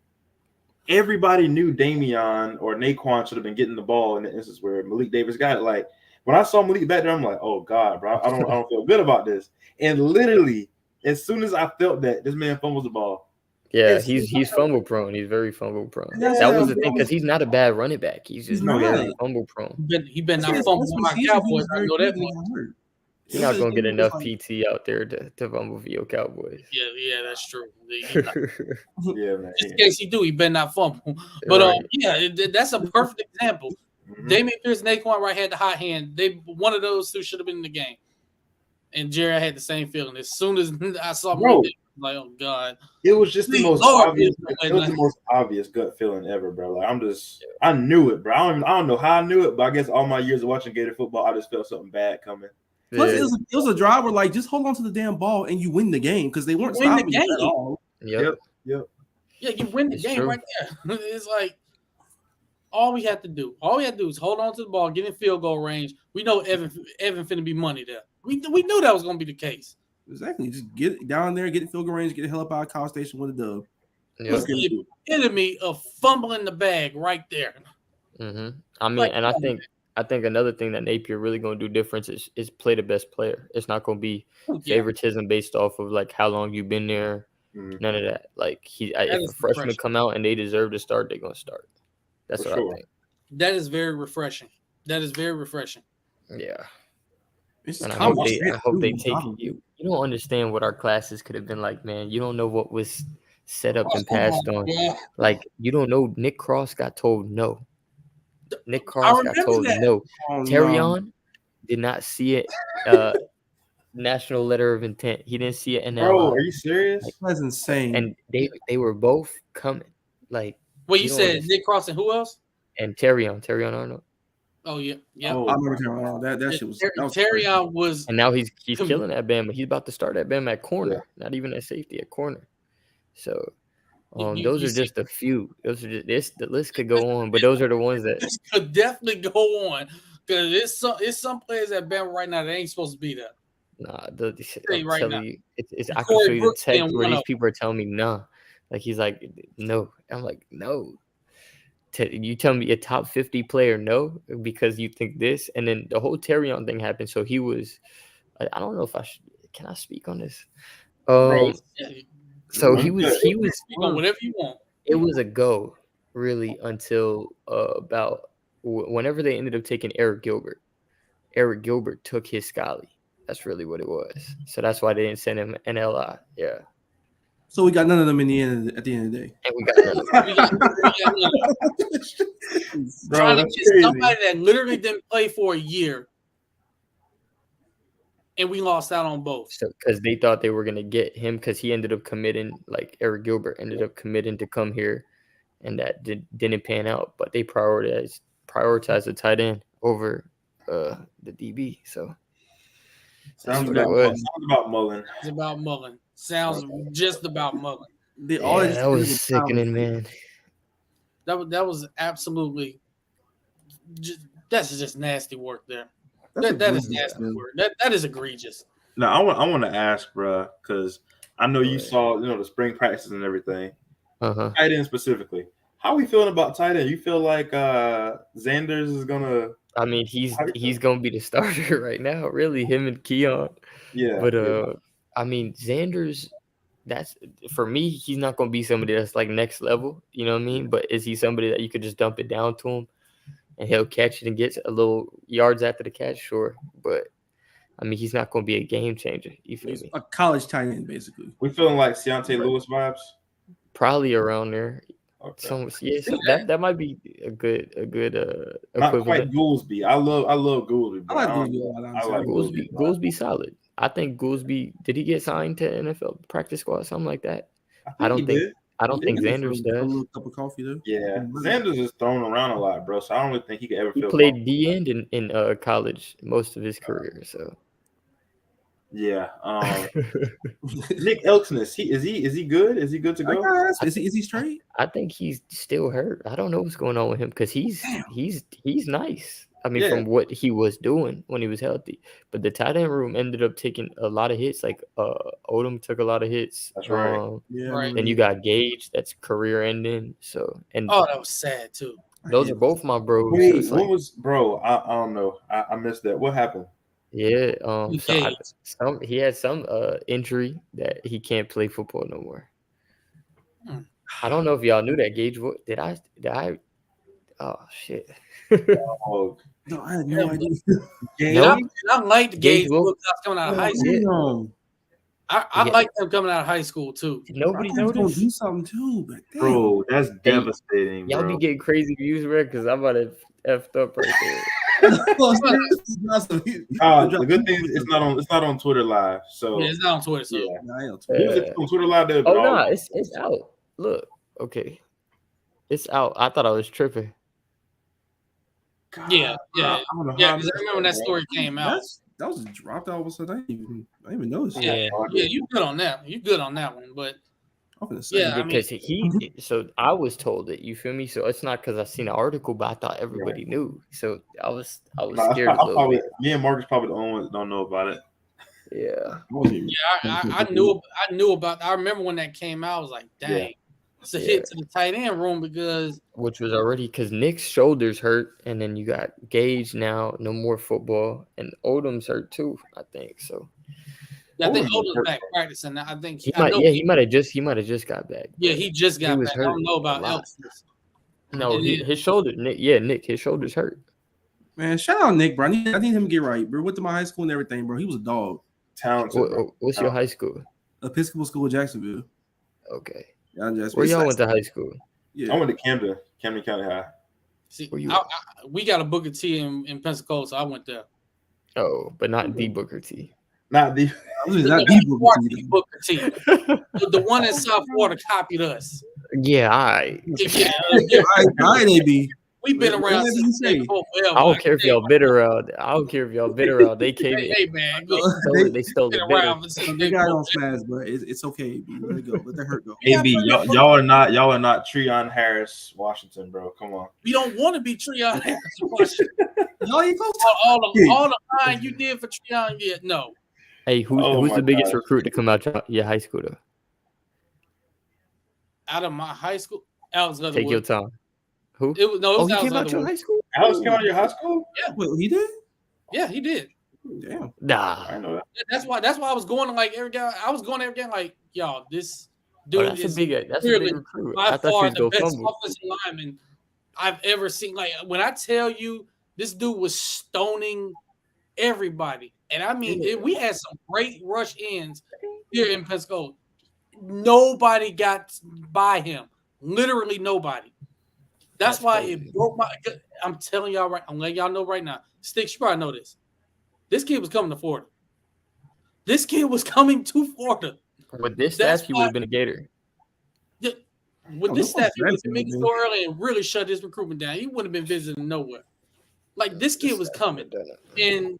Everybody knew Damian or Naquan should have been getting the ball in the instance where Malik Davis got it. Like, when I saw Malik back there, I'm like, oh God, bro, I don't feel good about this. And literally, as soon as I felt that, this man fumbles the ball. Yeah, he's fumble prone. He's very fumble prone. That was the thing, because he's not a bad running back. He's just very fumble prone. He been not fumble by Cowboys. I know that much. You're not gonna get enough PT out there to fumble for your Cowboys. Yeah, that's true. Yeah, man. Just in case he do, he better not fumble. But that's a perfect example. Damian Pierce, Naquan Wright had the hot hand. One of those two should have been in the game. And Jerry had the same feeling. As soon as I saw him, like, oh God. It was just the most obvious. It was the most obvious gut feeling ever, bro. Like I knew it, bro. I don't know how I knew it, but I guess all my years of watching Gator football, I just felt something bad coming. Plus, it was a drive where, like, just hold on to the damn ball and you win the game because they weren't stopping you at all. Yep. Yeah, you win the game right there. It's like all we had to do is hold on to the ball, get in field goal range. We know Evan finna be money there. We knew that was gonna be the case. Exactly. Just get down there, get in field goal range, get the hell up out of College Station with a dub. It's the epitome of fumbling the bag right there. Mm-hmm. I mean, and I think another thing that Napier really going to do difference is play the best player. It's not going to be favoritism based off of like how long you've been there. None of that. Like if a freshman come out and they deserve to start, they're going to start. That's what I think. That is very refreshing. Yeah. And I hope they take you. You don't understand what our classes could have been like, man. You don't know what was set up and passed on. Like you don't know. Nick Cross got told no. Nick Cross got told no. Terrion did not see it. National letter of intent. He didn't see it in Bro, are you serious? Like, that's insane. And they were both coming. Like you said Nick Cross and who else? And Terrion Arnold. Oh yeah. I remember Terrion. That shit was. Terrion was. And now he's killing that Bama. He's about to start at Bama at corner, not even at safety, at corner. So. Those are just a few. Those are just the list could go on, but those are the ones that this could definitely go on because it's some players at Bama right now that ain't supposed to be there. Nah, I'm telling you, I can show you the text where these people are telling me nah. Like he's like no. I'm like no. You tell me a top 50 player no because you think this, and then the whole Terrion thing happened. So he was. I don't know if I should. Can I speak on this? So he was whatever you want. It was a go really until about whenever they ended up taking Eric Gilbert. Eric Gilbert took his Scully. That's really what it was. So that's why they didn't send him NLI. Yeah. So we got none of them at the end of the day. And we got none of them. Trying to get somebody that literally didn't play for a year. And we lost out on both. So because they thought they were going to get him because he ended up committing, like Eric Gilbert ended up committing to come here, and that didn't pan out. But they prioritized the tight end over the DB. So sounds about Mullen. It's about Mullen. Sounds just about Mullen. That was sickening, man. That was absolutely that's just nasty work there. That is nasty word. That is egregious. Now I want to ask, bro, because I know you saw the spring practices and everything. Tight end specifically. How are we feeling about tight end? You feel like Xanders is gonna? I mean, he's gonna be the starter right now. Really, him and Keon. Yeah. But I mean, Xanders. That's for me. He's not gonna be somebody that's like next level. You know what I mean? But is he somebody that you could just dump it down to him? And he'll catch it and get a little yards after the catch, sure. But, I mean, he's not going to be a game changer. You feel me? A college tight end, basically. We feeling like Keontae Lewis vibes? Probably around there. Okay. That might be a good not quite Goolsby. I love Goolsby. I like Goolsby. Goolsby solid. I think Goolsby, did he get signed to NFL practice squad, something like that? I don't think Xanders does. A cup of coffee though. Yeah, Xanders is thrown around a lot, bro. So I don't really think he could ever. He played D end in college most of his career. So yeah, Nick Elksness. Is he good? Is he good to go? Is he straight? I think he's still hurt. I don't know what's going on with him because he's nice. I mean, from what he was doing when he was healthy, but the tight end room ended up taking a lot of hits. Like Odom took a lot of hits. That's right. Right. Then you got Gage, that's career ending. So that was sad too. Those are both my bros. Wait, so what was bro? I don't know. I missed that. What happened? Yeah. He had some injury that he can't play football no more. I don't know if y'all knew that. Gage, did I? Oh shit. No, I had no idea. I liked Gage Wilcox coming out of high school. I like them coming out of high school too. Nobody gonna noticed. do something too, but damn. Bro, that's devastating. Y'all bro. be getting crazy views, right? Because I'm about to effed up right there. The good thing is it's not on Twitter Live. So yeah, it's not on Twitter. So yeah. Nah, I ain't on If it was on Twitter Live, Oh no, it's out. Look, okay, it's out. I thought I was tripping. God, yeah. I don't know Yeah, how because I remember when that story came out. That was dropped all of a sudden. I didn't even notice. Yeah. Yeah, you good on that. You good on that one, but yeah, I mean, because so I was told it. You feel me? So it's not because I seen an article, but I thought everybody knew. So I was scared a little bit. Me and Marcus probably the only ones that don't know about it. Yeah. I knew about. I remember when that came out. I was like, dang, it's a hit to the tight end room because which was already because Nick's shoulders hurt, and then you got Gage now, no more football, and Odom's hurt too. I think so. I think Odom's back practicing. I think he might have just got back. Yeah, he just got back. I don't know about else. No, his shoulder. Nick, his shoulders hurt. Man, shout out Nick, bro. I need him to get right, bro. Went to my high school and everything, bro. He was a dog. Talented. What's your high school? Episcopal School of Jacksonville. Okay. Where y'all went to high school? Yeah, I went to Camden County High. See, we got a Booker T in Pensacola, so I went there. Oh, but not the Booker T. Not the Booker T. The one in South Florida copied us. Yeah, I AB. We've been around since I don't care if y'all been around. They came in. Hey man, they stole the around. They got on smash, but it's okay, AB. Let it go. Let that hurt go. AB, y'all are not Treon Harris, Washington, bro. Come on. We don't want to be Treon Harris, Washington. No, you go. All the line you did for Treon, no. Hey, who's the biggest recruit to come out your high school though? Out of my high school, Alex Leatherwood. Take your time. Who? It was Alex came out your high school. Alex came out of your high school? Yeah. Wait, he did? Yeah, he did. Damn. Nah. I know that. That's why I was going to like every guy. I was going to every game like, y'all, this dude that's is a big recruit. by far the best offensive lineman I've ever seen. Like when I tell you, this dude was stoning everybody, and I mean, we had some great rush ends here in Pensacola. Nobody got by him. Literally nobody. That's why crazy. It broke my. I'm telling y'all right. I'm letting y'all know right now. Sticks, you probably know this. This kid was coming to Florida. This kid was coming to Florida. With this staff, he would have been a Gator. Yeah, with this staff, he would have been so early and really shut his recruitment down. He wouldn't have been visiting nowhere. Like this kid was coming, and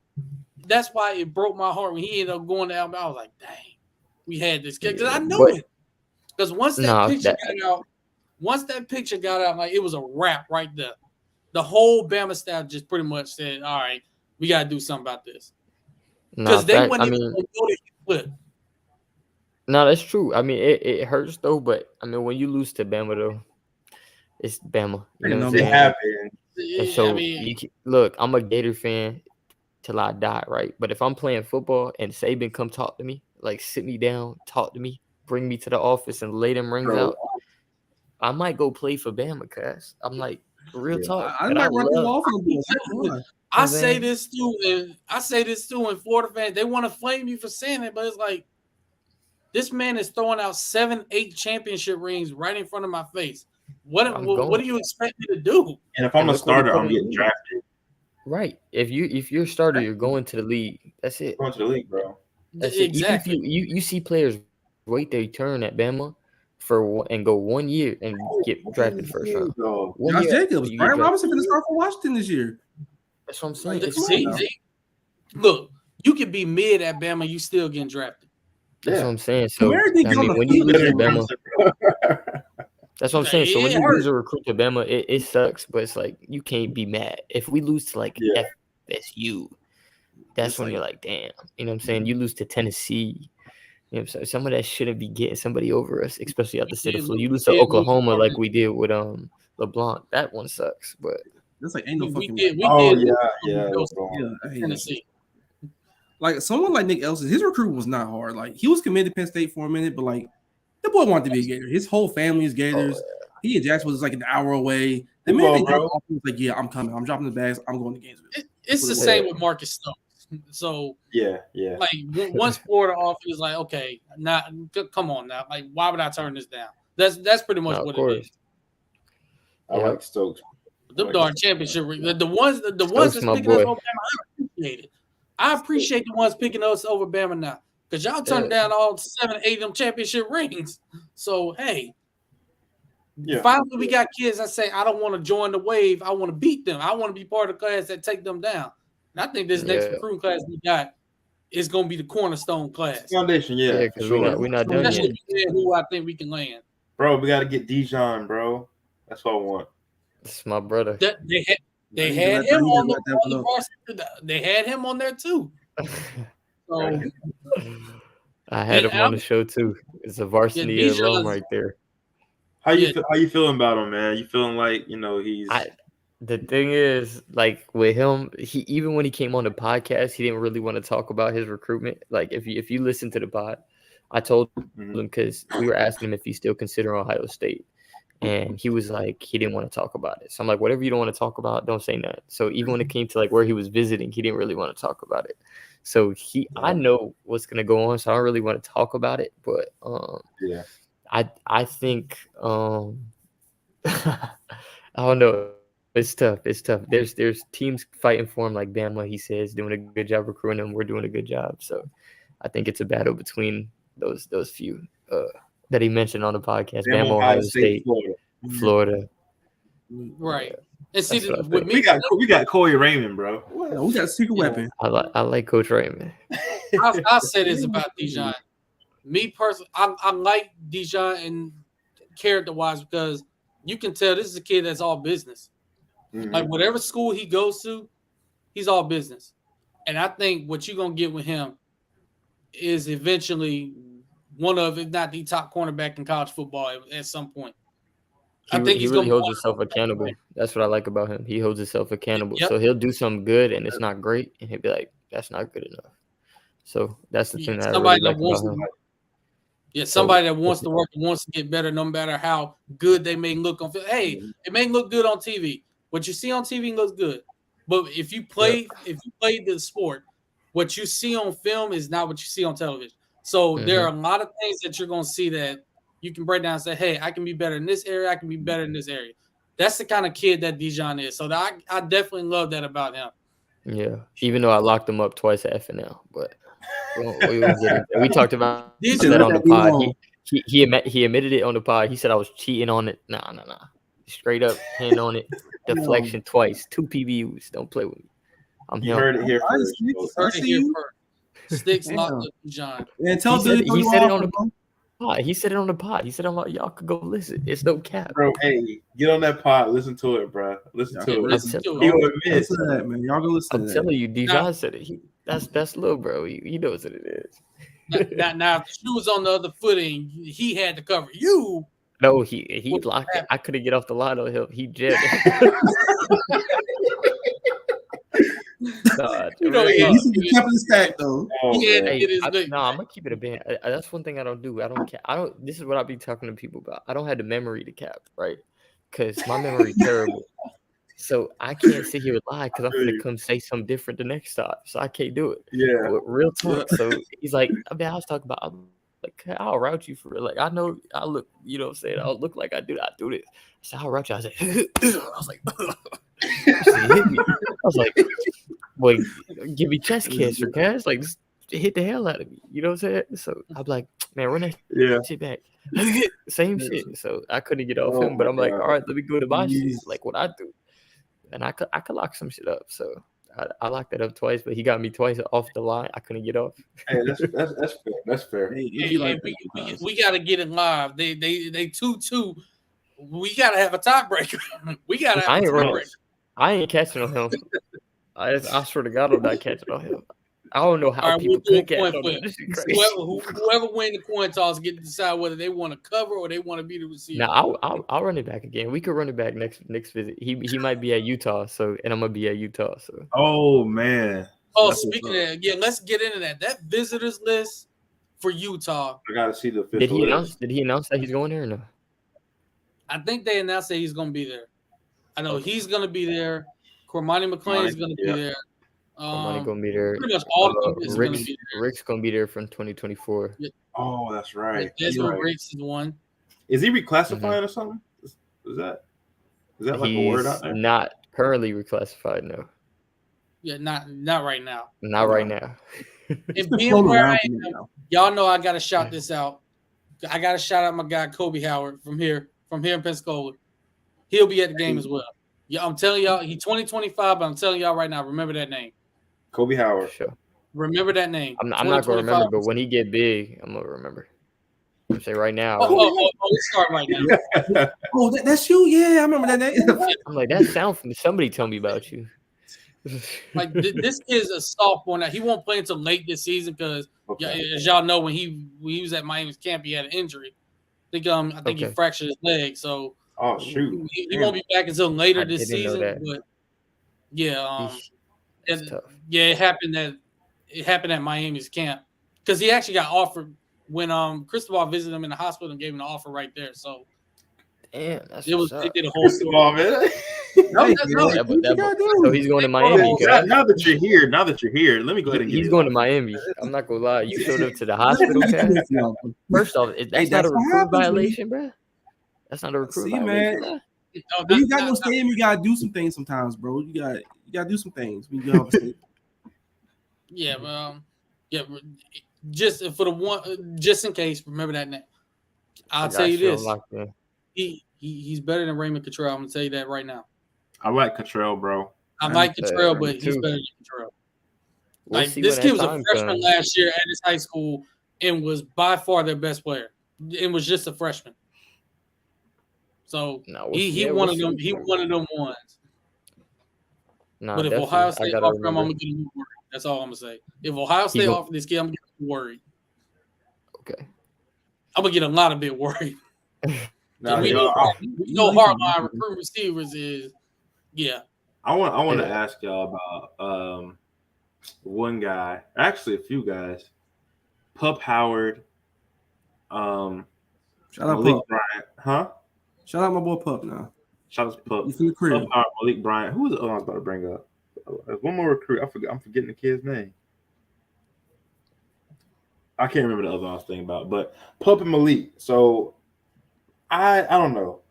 that's why it broke my heart when he ended up going to Alabama. I was like, dang, we had this kid because I know it. Because once that picture got out, like it was a wrap right there. The whole Bama staff just pretty much said, "All right, we got to do something about this." Because they wouldn't even go to flip. No, that's true. I mean, it hurts though, but I mean, when you lose to Bama though, it's Bama. You know what I'm saying? And so, look, I'm a Gator fan till I die, right? But if I'm playing football and Saban come talk to me, like sit me down, talk to me, bring me to the office and lay them rings out, I might go play for Bama, cuz I'm like, real talk. I might run the wall for the I say this too, and Florida fans, they want to flame you for saying it, but it's like this man is throwing out 7-8 championship rings right in front of my face. What do you expect me to do? And if I'm a starter, I'm getting drafted. Right. If you're a starter, you're going to the league. That's it. Going to the league, bro. That's exactly. Even if you see players wait their turn at Bama and go 1 year and get drafted first round. Josh Jacobs, Brian Robinson going to start for Washington this year. That's what I'm saying. Look, you could be mid at Bama, you still getting drafted. That's what I'm saying. So when you lose to Bama, that's what I'm saying. So when you lose a recruit to Bama, it sucks, but it's like you can't be mad. If we lose to like FSU, that's when you're like, damn. You know what I'm saying? You lose to Tennessee. You know what I'm saying? Some of that shouldn't be getting somebody over us, especially out the state of Florida. You lose to Oklahoma like we did with LeBlanc. That one sucks, but that's like ain't no fucking. Tennessee. Like someone like Nick Elson, his recruitment was not hard. Like he was committed to Penn State for a minute, but like the boy wanted to be a Gator. His whole family is Gators. He in Jacksonville is like an hour away. The minute they drop off, he's like, yeah, I'm coming. I'm dropping the bags. I'm going to Gainesville. It's the same with Marcus Stokes. So yeah. Like once Florida offer is like, okay, come on now. Like, why would I turn this down? That's pretty much what it is. I like Stokes. Them darn championship. The ones that's picking us over Bama, I appreciate it. I appreciate the ones picking us over Bama now. Because y'all turned down all 7, 8 of them championship rings. So hey. Finally, we got kids that say, I don't want to join the wave. I want to beat them. I want to be part of the class that take them down. And I think this next recruiting class we got is going to be the cornerstone class. Foundation, for sure. We're not done yet. Who I think we can land. Bro, we got to get Dijon, bro. That's what I want. It's my brother. They had him on the varsity. They had him on there too. So I had him on the show too. It's a varsity alum right there. How you feeling about him, man? You feeling like he's? The thing is, like with him, he even when he came on the podcast, he didn't really want to talk about his recruitment. Like if you listen to the pod, I told him because we were asking him if he's still considering Ohio State, and he was like he didn't want to talk about it. So I'm like, whatever you don't want to talk about, don't say nothing. So even when it came to like where he was visiting, he didn't really want to talk about it. So I know what's gonna go on, so I don't really want to talk about it. But I think I don't know. It's tough. There's teams fighting for him like Bama. He says doing a good job recruiting him. We're doing a good job. So I think it's a battle between those few that he mentioned on the podcast. Bama, Ohio State, Florida. Right. And see, with me, we got Corey Raymond, bro. Well, we got a secret weapon. I like Coach Raymond. I'll say this about Dijon. Me personally, I like Dijon and character-wise because you can tell this is a kid that's all business. Mm-hmm. Like whatever school he goes to, he's all business. And I think what you're going to get with him is eventually one of, if not the top cornerback in college football at some point. I think he really holds himself accountable. That's what I like about him. He holds himself accountable. Yep. So he'll do something good and it's not great. And he'll be like, that's not good enough. So that's the thing that I really like about him. Yeah, somebody that wants to work, wants to get better, no matter how good they may look on film. Hey, it may look good on TV. What you see on TV looks good, but if you play the sport, what you see on film is not what you see on television. So there are a lot of things that you're going to see that you can break down and say, "Hey, I can be better in this area. I can be better in this area." That's the kind of kid that Dijon is. So I definitely love that about him. Yeah, even though I locked him up twice at FNL, but. We talked about that on the pod. He admitted it on the pod. He said I was cheating on it. Nah. Straight up hand on it. Deflection twice. 2 PBUs. Don't play with me. You heard it here first. Sticks locked up, John. And tell he said it on the pod. He said it on the pod. He said, y'all could go listen. It's no cap. Bro, hey, get on that pod. Listen to it, bro. Listen to it. Man. Y'all go listen I'm telling you, Dijon said it. That's little bro. He knows what it is. Now, if the shoe was on the other foot and he had to cover you. No, he locked it. I couldn't get off the line on him. He jabbed. He's the top of the stack though. I'm gonna keep it a band. That's one thing I don't do. I don't cap. This is what I be talking to people about. I don't have the memory to cap, right? Because my memory terrible. So I can't sit here and lie because I'm gonna come say something different the next time. So I can't do it. Yeah. But real talk. So he's like, I was talking about. Like, I'll route you for it. Like, I know I look, you know what I'm saying? I'll look like I do this. So I'll route you. I was like, hit me. I was like, boy, give me chest cancer, guys. Like, just hit the hell out of me. You know what I'm saying? So I'm like, man, run that shit back. Same shit. So I couldn't get off him, but I'm like, all right, let me go to my shit, like what I do. And I could lock some shit up. So I locked that up twice, but he got me twice off the line. I couldn't get off. Hey, that's fair. That's fair. We got to get it live. They 2-2. We got to have a tiebreaker. We got to have a tiebreaker. I ain't catching on him. I swear to God, I'm not catching on him. I don't know how people could catch on him. Whoever wins the coin toss get to decide whether they want to cover or they want to be the receiver. Now I'll run it back again. We could run it back next visit. He might be at Utah, and I'm gonna be at Utah. So. Oh man. Oh, speaking of that, let's get into that. That visitors list for Utah. I gotta see the official Did he announce that he's going there or no? I think they announced that he's going to be there. I know he's going to be there. Cormani McClain is going to be there. Cormani going to be there. Pretty much all of them is going to be there. Rick's going to be there from 2024. Yeah. Oh, that's right. Desmond Ricks is one. Is he reclassifying or something? Is that like a word out there? Not currently reclassified, no. Yeah, not right now. Not right now. And being where I am, y'all know I got to shout this out. I got to shout out my guy Kobe Howard from here in Pensacola. He'll be at the game as well. Yeah, I'm telling y'all, he's 2025, but I'm telling y'all right now, remember that name. Kobe Howard. Sure. Remember that name. I'm not going to remember, but when he get big, I'm going to remember. I'm say right now. Let's start right now. That's you? Yeah, I remember that name. I'm like, that sound from somebody tell me about you. Like this kid's a sophomore now. He won't play until late this season because, as y'all know, when he was at Miami's camp, he had an injury. I think he fractured his leg. So shoot, he won't be back until later this season. But it happened at Miami's camp because he actually got offered when Cristobal visited him in the hospital and gave him the offer right there. So damn, they did a whole Cristobal, man. So he's going to Miami. Now that you're here, let me go ahead and he's going to Miami. I'm not gonna lie. You showed up to the hospital, man. First off, that's not a recruit violation, bro. That's not a recruit violation, man. You got no stadium. You gotta do some things sometimes, bro. You gotta do some things. When you have a stadium. Just for the one, just in case, remember that name. I'll tell you this: he's better than Raymond Cottrell. I'm gonna tell you that right now. I like Cottrell, bro. I like Cottrell, but he's better than Cottrell. Like this kid was a freshman last year at his high school and was by far their best player. It was just a freshman. So he one of them. He one of them ones. But if Ohio State offer him, I'm gonna get him worried. That's all I'm gonna say. If Ohio State offer this kid, I'm gonna get worried. Okay. I'm gonna get a lot of bit worried. We know hardline recruit receivers is. Yeah. I want to ask y'all about one guy, actually a few guys. Pup Howard. Shout out Malik Pup. Bryant. Huh? Shout out my boy Pup now. Shout out to Pup. He's in the crib. Pup Howard, Malik Bryant. Who was the other one I was about to bring up? One more recruit. I'm forgetting the kid's name. I can't remember the other one I was thinking about, but Pup and Malik. So I don't know.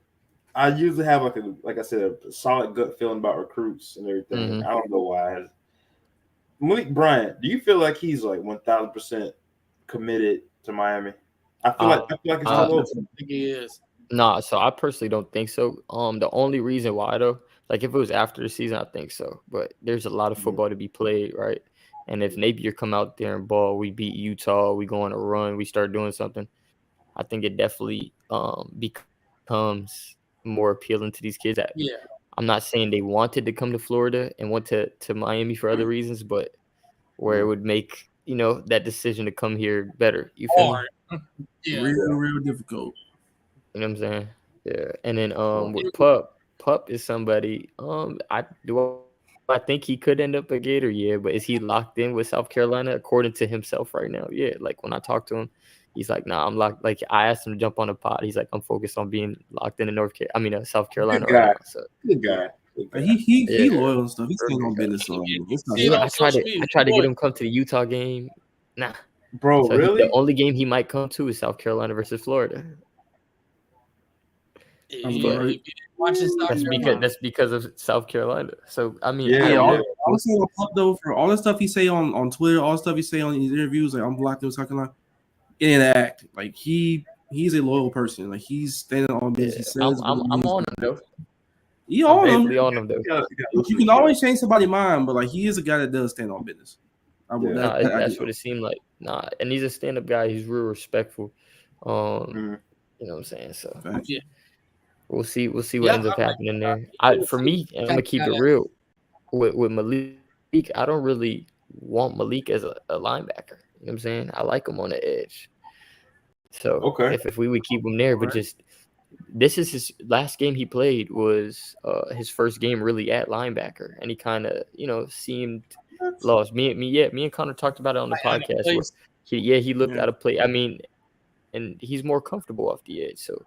I usually have like I said, a solid gut feeling about recruits and everything. Mm-hmm. I don't know why. Malik Bryant, do you feel like he's like 1,000% committed to Miami? I feel like it's all over. I think he is. Nah, so I personally don't think so. The only reason why though, like if it was after the season, I think so. But there's a lot of football to be played, right? And if Napier come out there and ball, we beat Utah, we go on a run, we start doing something, I think it definitely becomes more appealing to these kids. I'm not saying they wanted to come to Florida and went to Miami for other reasons, but where it would make that decision to come here better. You feel me? Yeah. Real difficult. You know what I'm saying? Yeah. And then with Pup is somebody. I think he could end up a Gator, yeah, but is he locked in with South Carolina according to himself right now? Yeah, like when I talk to him, he's like, nah, I'm locked. Like I asked him to jump on a pod. He's like, I'm focused on being locked in South Carolina right now. So. Good guy. He loyal and stuff. He's staying on business. I tried to get him come to the Utah game. Nah, bro, so really? The only game he might come to is South Carolina versus Florida. That's because of South Carolina. So I mean, I was saying Pup though, for all the stuff he say on Twitter, all the stuff he say on these interviews, like I'm locked in South Carolina. In act, like he's a loyal person. Like he's standing on business. I'm on him though. You on him though. You can always change somebody's mind, but like he is a guy that does stand on business. That's what it seemed like. Nah, and he's a stand-up guy. He's real respectful. You know what I'm saying? So we'll see what ends up happening there. For me, and I'm gonna keep it real with Malik. I don't really want Malik as a linebacker. You know what I'm saying? I like him on the edge. So if we would keep him there, but just this is his last game he played was his first game really at linebacker, and he kind of seemed lost. Me and Connor talked about it on the podcast. Where he looked out of place. I mean, and he's more comfortable off the edge. So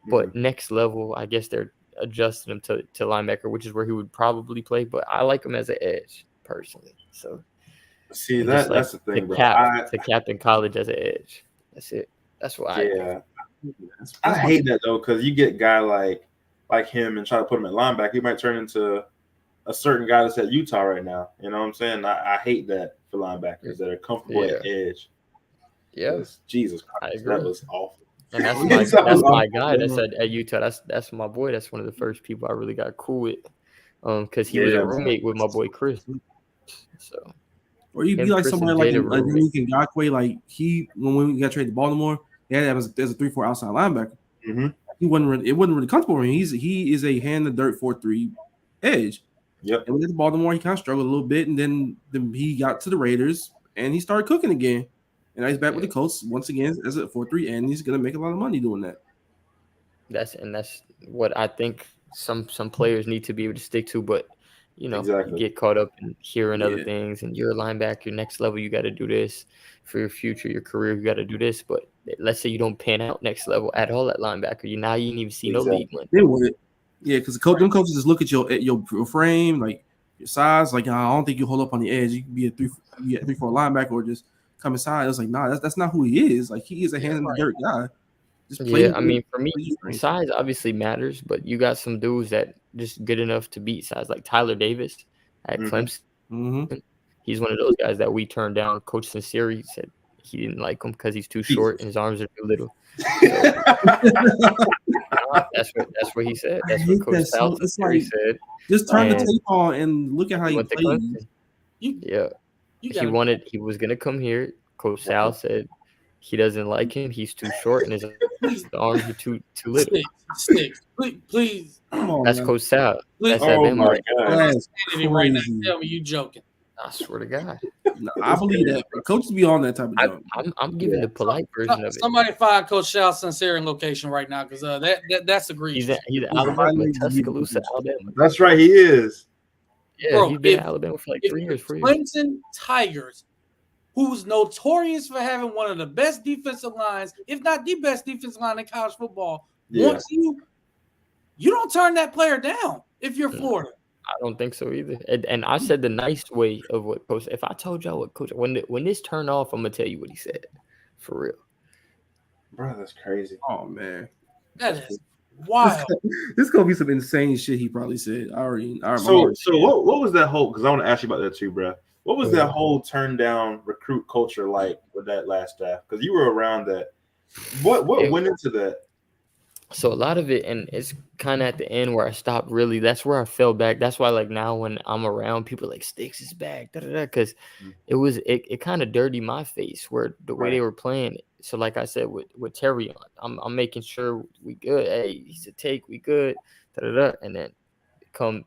But next level, I guess they're adjusting him to linebacker, which is where he would probably play. But I like him as an edge personally. So see that's the thing, bro. to cap in college as an edge. That's it. That's what I think. I hate that though, because you get a guy like him and try to put him at linebacker, he might turn into a certain guy that's at Utah right now. You know what I'm saying? I hate that for linebackers that are comfortable at edge. Yeah, Jesus Christ, that was awful. And that's my guy. That's at Utah. That's my boy. That's one of the first people I really got cool with, because he was a roommate with my boy Chris. So, or you'd be like somebody like Yannick Ngakoue, like when we got traded to Baltimore, yeah, that was there's a 3-4 outside linebacker. It wasn't really comfortable for him. He is a hand the dirt 4-3 edge. Yep. And with Baltimore, he kind of struggled a little bit, and then he got to the Raiders and he started cooking again. And now he's back with the Colts once again as a 4-3, and he's gonna make a lot of money doing that. That's what I think some players need to be able to stick to, but you get caught up in hearing other things, and you're a linebacker, next level, you got to do this for your future, your career, you got to do this. But let's say you don't pan out next level at all at linebacker, you ain't even see no league win. They would, because them coaches just look at your frame, like your size, like I don't think you hold up on the edge. You can be a 3-4 linebacker or just come inside. It's like, nah, that's not who he is. Like he is a hand in the dirt guy. I mean, for me, size obviously matters, but you got some dudes that just good enough to beat size, like Tyler Davis at Clemson. He's one of those guys that we turned down. Coach Sinceri said he didn't like him because he's too short and his arms are too little. So, that's what he said. That's what Coach Sinceri said. Just turn the tape on and look at how he plays. He was gonna come here. Coach Sal said he doesn't like him. He's too short and his arms are too little. Sticks. Please. Come on, that's man. Coach Sal. That's Alabama right now. That's right now. Tell me you joking. I swear to God. No, I believe that. Coaches be on that type of job. I'm giving the polite version of it. Somebody find Coach Sal Sinceri location right now, because that's egregious. He's Alabama, Tuscaloosa, Alabama. That's right, he is. Yeah, bro, he's been in Alabama for like 3 years. Clemson Tigers, who's notorious for having one of the best defensive lines, if not the best defensive line in college football, wants you don't turn that player down if you're Florida. I don't think so either. And I said the nice way of what Coach. If I told y'all what Coach, when this turned off, I'm gonna tell you what he said, for real. Bro, that's crazy. Oh man, that is wild. This gonna be some insane shit he probably said. So what was that whole? Because I want to ask you about that too, bro. What was that whole turn down recruit culture like with that last staff? Because you were around that. What went into that? So a lot of it, and it's kind of at the end where I stopped really. That's where I fell back. That's why, like, now when I'm around, people are like, Sticks is back, because it kind of dirtied my face where the way they were playing. So like I said with Terry on, I'm making sure we good. Hey, he's a take, we good, and then come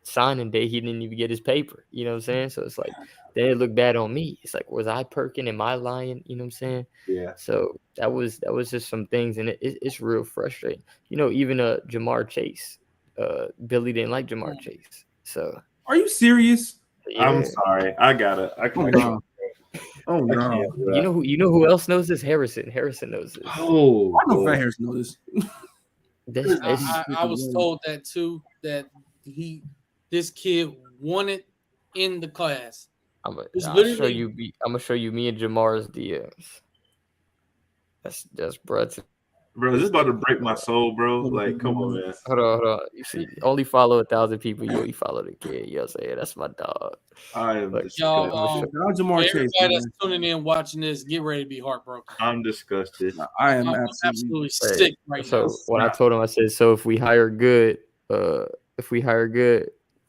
signing day, he didn't even get his paper. You know what I'm saying? So it's like, then it looked bad on me. It's like, was I perking? Am I lying? You know what I'm saying? Yeah. So that was just some things, and it's real frustrating. You know, even Jamar Chase, Billy didn't like Jamar Chase. So are you serious? Yeah. I'm sorry. I got it. Oh no. You know who else knows this? Harrison. Harrison knows this. Oh, I know Harrison knows this. I was told that too. That this kid won it in the class. I'm gonna show you me and Jamar's DMs. That's bro. Bro, this is about to break my soul, bro. Like, come on, man. Hold on. You see, only follow 1,000 people. You only follow the kid. You know what I'm saying? That's my dog. I am y'all. Everybody that's tuning in, watching this, get ready to be heartbroken. I'm disgusted. I am absolutely sick right now. So when I told him, I said, so if we hire good,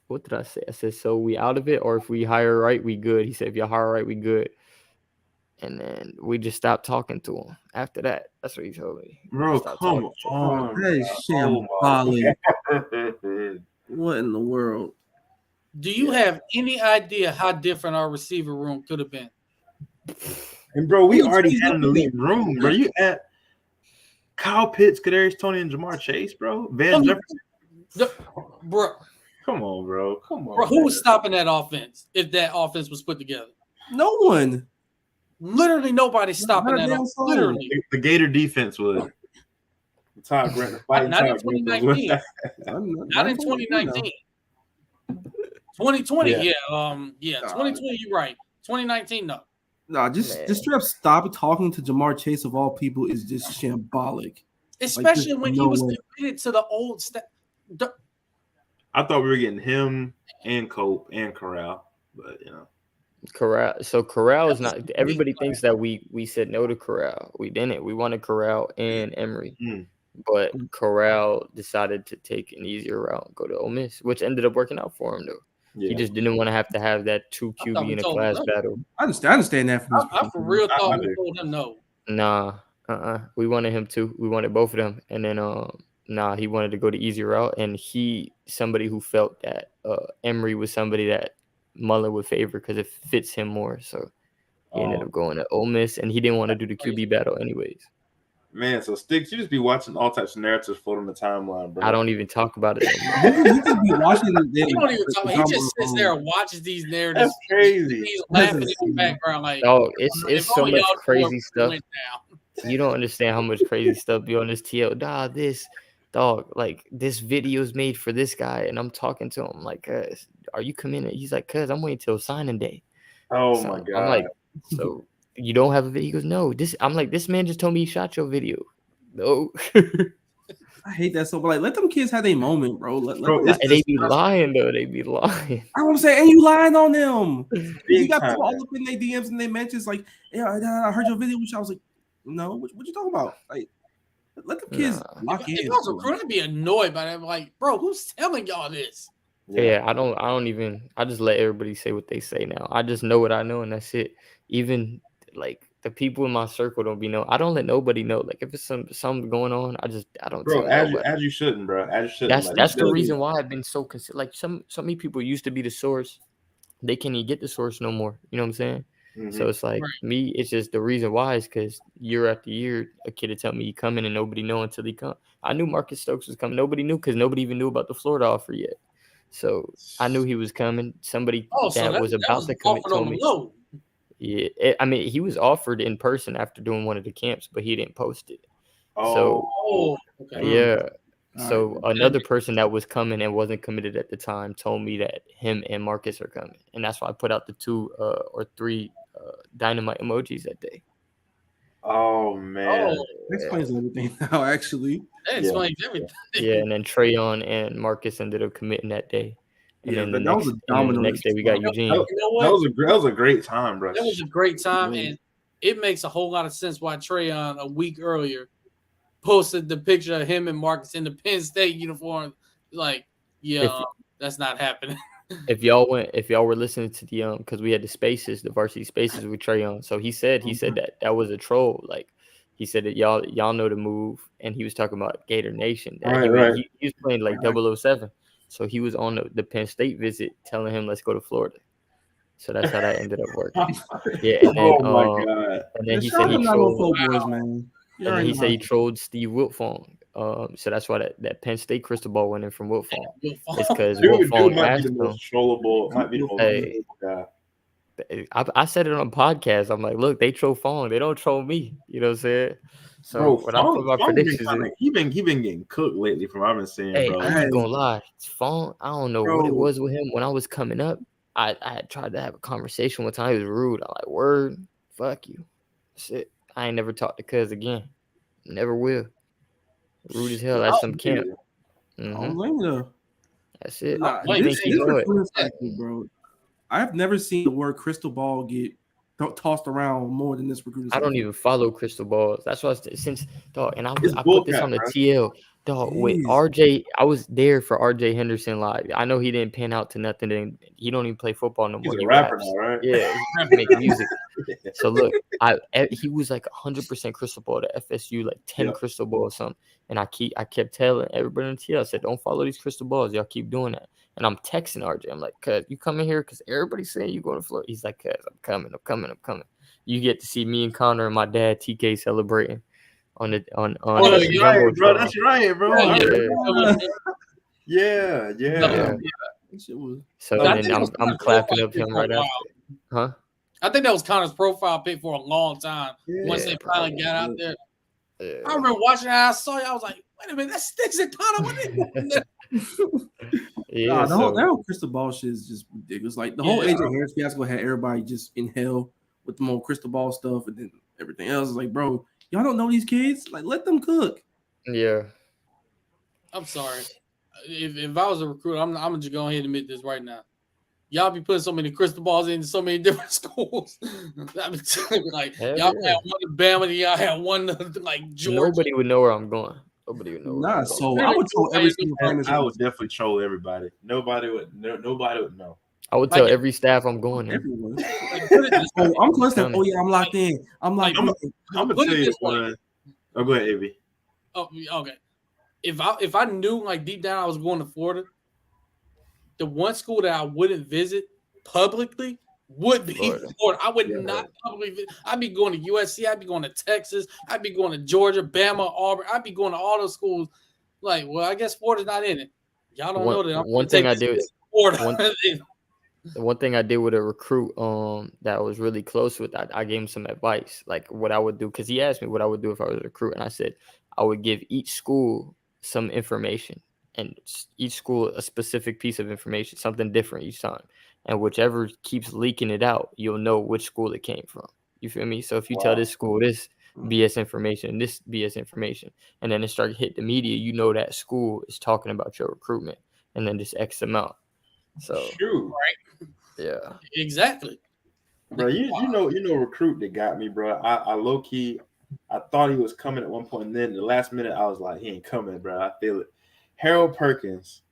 what did I say? I said, so we out of it, or if we hire right, we good. He said, if you hire right, we good. And then we just stopped talking to him after that. That's what he told me. Bro, come on. That is shambolic. What in the world? Do you have any idea how different our receiver room could have been? And bro, we already had an elite room, bro. You at Kyle Pitts, Kadarius Toney, and Jamar Chase, bro. Van Jefferson. Bro. Come on, bro. Bro, who was stopping that offense if that offense was put together? No one. Literally nobody's stopping that offense. Literally. The Gator defense would. Top Rank, fighting Not in Top 2019. Not in 2019. 2020, yeah. 2020, you're right. 2019, no. Nah, just straight up stop talking to Jamar Chase of all people is just shambolic. Especially when he was committed to the old stuff. I thought we were getting him and Cope and Corral, but Corral. So Corral is not. Everybody thinks that we said no to Corral. We didn't. We wanted Corral and Emory, but Corral decided to take an easier route, go to Ole Miss, which ended up working out for him though. Yeah. He just didn't want to have that 2 QB in a class battle. I understand that. I for real thought we told him no. Nah, we wanted him to. We wanted both of them, and then he wanted to go the easier route, and somebody who felt that Emory was somebody that Mullen would favor because it fits him more. So he ended up going to Ole Miss, and he didn't want to do the QB battle anyways. Man, so Sticks, you just be watching all types of narratives float on the timeline, bro. I don't even talk about it. You just be watching he don't even talk. He just sits there and watches these narratives. That's crazy. He's laughing in the background like, oh, it's so much crazy stuff. You don't understand how much crazy stuff be on this TL. Like this video's made for this guy, and I'm talking to him like, are you coming? He's like, I'm waiting till signing day. Oh my god! I'm like, so you don't have a video? He goes, no. I'm like, this man just told me he shot your video. No. I hate that so. But like, let them kids have their moment, bro. They be lying though. They be lying. I'm saying, and you lying on them. You got people all up in their DMs and they mentions like, yeah, I heard your video. I was like, no, what you talking about? Like, let the kids lock in. If I was a recruiter, I'd be annoyed by that. Like, bro, who's telling y'all this? Yeah, I don't even. I just let everybody say what they say now. I just know what I know, and that's it. Even like the people in my circle don't be know. I don't let nobody know. Like if it's something going on, I don't. Bro, as you shouldn't, bro. As you shouldn't. That's the reason why I've been so consistent. Like so many people used to be the source. They can't even get the source no more. You know what I'm saying? Mm-hmm. So it's like me. It's just the reason why is because year after year, a kid would tell me he coming and nobody know until he come. I knew Marcus Stokes was coming. Nobody knew because nobody even knew about the Florida offer yet. So I knew he was coming. Somebody that was about to commit told me. Yeah, I mean, he was offered in person after doing one of the camps, but he didn't post it. Yeah. So another person that was coming and wasn't committed at the time told me that him and Marcus are coming, and that's why I put out the 2 or 3 dynamite emojis that day. Oh man, that explains everything now. Actually, that explains everything. Yeah, and then Trayon and Marcus ended up committing that day. And then the next day we got Eugene. You know what? That was a great time, bro. That was a great time, and it makes a whole lot of sense why Trayon a week earlier posted the picture of him and Marcus in the Penn State uniform. Like, that's not happening. If y'all were listening to the because we had the varsity spaces with Trayon. So he said that was a troll. Like he said that y'all know the move, and he was talking about Gator Nation. He was playing like 007. So he was on the Penn State visit, telling him let's go to Florida. So that's how that ended up working. Yeah, and then my god! And then he said he trolled. And he said he trolled Steve Wiltfong. So that's why that Penn State crystal ball went in from Wiltfong. It's because Wiltfong asked him. Might be the most trollable guy. I said it on a podcast. I'm like, look, they troll Fong. They don't troll me. You know what I'm saying? So bro, when I put my predictions in, he been getting cooked lately from what I've been seeing. Hey, bro. I ain't gonna lie. Fong, I don't know what it was with him. When I was coming up, I had tried to have a conversation one time. He was rude. I like, word, fuck you. Shit. I ain't never talked to Cuz again. Never will. Rude as hell at some camp. That's it. Bro. I've never seen the word crystal ball get tossed around more than this recruiter. I don't even follow crystal balls. That's why I put this on the TL. Dog, with RJ, I was there for RJ Henderson live. I know he didn't pan out to nothing. And he don't even play football no more. He's a rapper now, right? Yeah, he's making music. So look, he was like 100% crystal ball to FSU, like 10 crystal ball or something. And I kept telling everybody on the TL, I said, don't follow these crystal balls. Y'all keep doing that. And I'm texting RJ. I'm like, cuz you coming here? Because everybody's saying you going to Florida. He's like, cuz I'm coming. You get to see me and Connor and my dad TK celebrating. On you're right, bro. That's right, bro. Yeah. So then I'm clapping up him right after. Huh? I think that was Connor's profile pic for a long time. Once they finally got out there. I remember watching it. I saw you. I was like, wait a minute, that's Sticks and Connor. What are they doing there? Yeah, that whole crystal ball shit is just ridiculous. Like the whole AJ Harris fiasco had everybody just in hell with the more crystal ball stuff, and then everything else is like, bro, y'all don't know these kids. Like, let them cook. Yeah. I'm sorry. If I was a recruiter, I'm gonna just go ahead and admit this right now. Y'all be putting so many crystal balls into so many different schools. Like y'all had one in Bama, y'all had one like Georgia. Nobody would know where I'm going. Nobody would know. Nah, so I would troll every single famous. I would definitely troll everybody. Nobody would know. I would tell every staff I'm going there. I'm constant. Oh yeah, I'm locked in. I'm locked in. I'm gonna tell you one. Oh, go ahead, Av. Oh, okay. If I knew like deep down I was going to Florida, the one school that I wouldn't visit publicly would be Florida. I would not publicly visit. I'd be going to USC. I'd be going to Texas. I'd be going to Georgia, Bama, Auburn. I'd be going to all those schools. Like, well, I guess Florida's not in it. Y'all don't know that. One thing I did. Florida. The one thing I did with a recruit that I was really close with, I gave him some advice, like what I would do, because he asked me what I would do if I was a recruit, and I said I would give each school some information, and each school a specific piece of information, something different each time, and whichever keeps leaking it out, you'll know which school it came from. You feel me? So if you tell this school this BS information and this BS information, and then it started to hit the media, you know that school is talking about your recruitment, and then just X them out. So true, right? Yeah, exactly. Bro, you know, recruit that got me, bro. I low key, I thought he was coming at one point, and then the last minute, I was like, he ain't coming, bro. I feel it. Harold Perkins,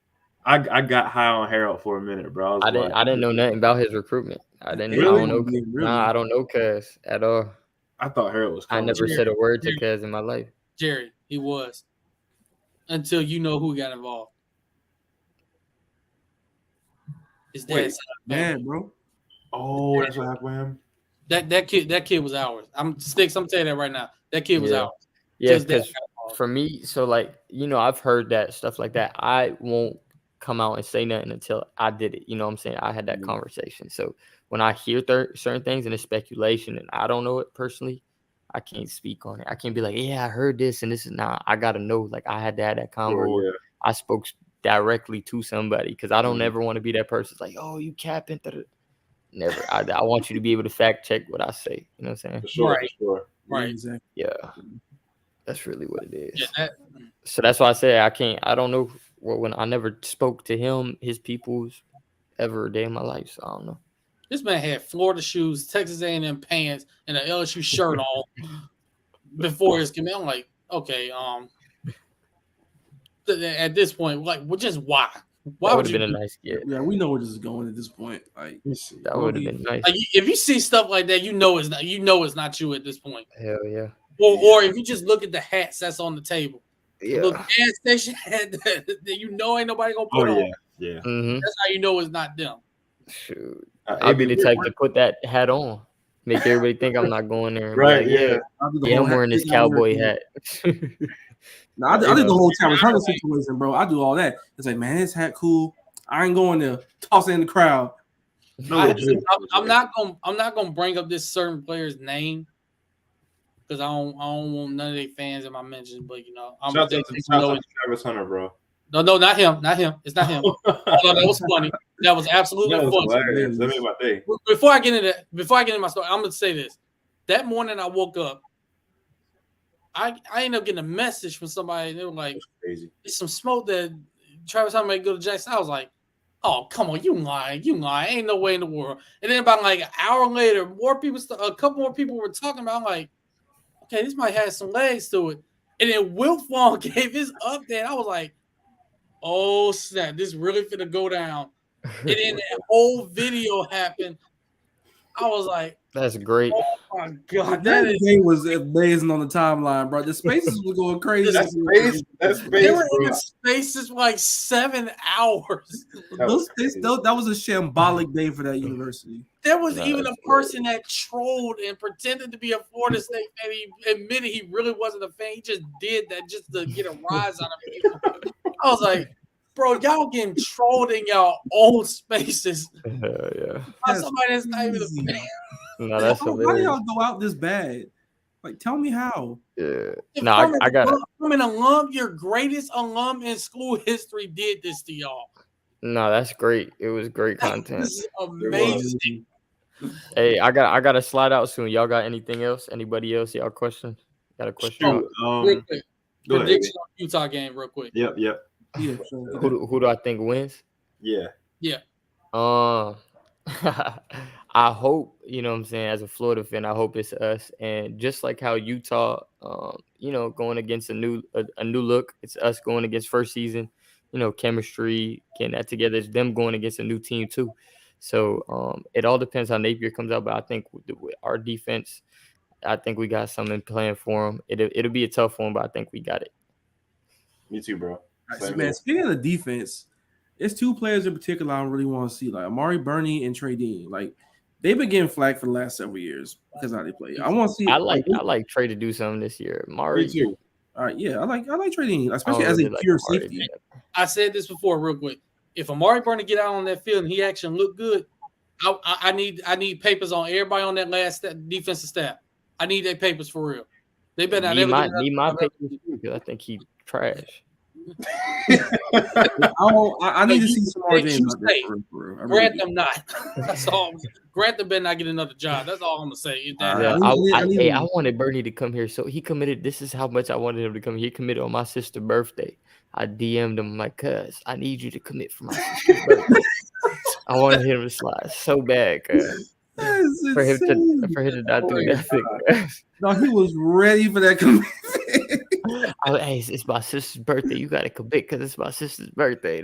I got high on Harold for a minute, bro. I didn't know nothing about his recruitment. I don't know. Nah, I don't know Cuz at all. I thought Harold was coming. I never said a word to Cuz in my life. Jerry, he was. Until you know who got involved. His dad's man, bro. Oh, that's what happened with him. That kid was ours. I'm telling you that right now. That kid was ours. Yeah, because for me, so like, you know, I've heard that stuff like that. I won't come out and say nothing until I did it. You know what I'm saying? I had that conversation. So when I hear certain things and it's speculation and I don't know it personally, I can't speak on it. I can't be like, yeah, I heard this and this is not. I gotta know. Like I had to have that convo. I spoke directly to somebody because I don't ever want to be that person. It's like, oh, you capping. Never. I want you to be able to fact check what I say. You know what I'm saying? For sure, for sure. Right. Exactly. Yeah. That's really what it is. Yeah, so that's why I say I don't know when I never spoke to him, his peoples ever a day in my life. So I don't know. This man had Florida shoes, Texas A&M pants, and an LSU shirt on before his command. I'm like, okay, at this point, like, well, just why? Why would have been a nice get? Yeah, we know where this is going at this point. Like that would have been nice. Like, if you see stuff like that, you know it's not you at this point. Hell yeah. Or if you just look at the hats that's on the table, yeah, the gas station hat that you know ain't nobody gonna put on. Yeah. Mm-hmm. That's how you know it's not them. Shoot, I'd be the type to put that hat on, make everybody think I'm not going there. Right? Like, I'm wearing this cowboy hat. No, I did the whole Travis Hunter situation, bro. I do all that. It's like, man, this hat cool. I ain't going there. Toss it in the crowd. No, I'm not gonna bring up this certain player's name because I don't want none of their fans in my mentions. But you know, I'm shout out to Travis Hunter, bro. No, not him. It's not him. No, that was funny. That was absolutely funny. Let me my day. Before I get into my story, I'm gonna say this. That morning I woke up. I ended up getting a message from somebody. And they were like, crazy. It's some smoke that Travis Hunter may go to Jackson. I was like, oh, come on, you lying. Ain't no way in the world. And then about like an hour later, a couple more people were talking about. I'm like, okay, this might have some legs to it. And then Will Fong gave his update. I was like, oh snap, this really finna go down. And then that whole video happened. I was like, that's great. Oh my god, that game was amazing on the timeline, bro. The spaces were going crazy. That space, they were in spaces for like 7 hours. That was a shambolic day for that university. There was even a person that trolled and pretended to be a Florida State fan. He admitted he really wasn't a fan. He just did that just to get a rise out of people. I was like, bro, y'all getting trolled in y'all own spaces. Yeah. By somebody that's not even a fan. No, that's why do y'all go out this bad? Like, tell me how. Yeah. If No, I got it. from an alum, your greatest alum in school history did this to y'all. No, that's great. It was great content. This is amazing. Hey, I got to slide out soon. Y'all got anything else? Anybody else? Y'all question? Got a question? Shoot, Real quick. go ahead. Prediction on Utah game, real quick. Yep. Yeah, sure. Who do I think wins? Yeah. I hope, you know what I'm saying, as a Florida fan, I hope it's us. And just like how Utah, going against a new look, it's us going against first season, chemistry, getting that together. It's them going against a new team too. So it all depends how Napier comes out. But I think with our defense, I think we got something planned for them. It'll be a tough one, but I think we got it. Me too, bro. Right, man, speaking of the defense, there's two players in particular I really want to see, like Amari Burney and Trey Dean. Like, they've been getting flack for the last several years because of how they play. I want to see. I like Trey to do something this year. Amari. Me too. All right, yeah, I like Trey Dean, especially as a pure safety. I said this before, real quick. If Amari Burney get out on that field and he actually look good, I need papers on everybody on that last defensive staff. I need their papers for real. They better not need my papers because I think he trash. I need to see some more games. Grant them not. That's all. Grant them better not get another job. That's all I'm gonna say. I wanted Bernie to come here, so he committed. This is how much I wanted him to come here. He committed on my sister's birthday. I DM'd him like, "Cuz, I need you to commit for my sister's birthday." I wanted him to slide so bad, cuz. For him to not do nothing. No, he was ready for that commitment. Hey, it's my sister's birthday. You gotta commit because it's my sister's birthday.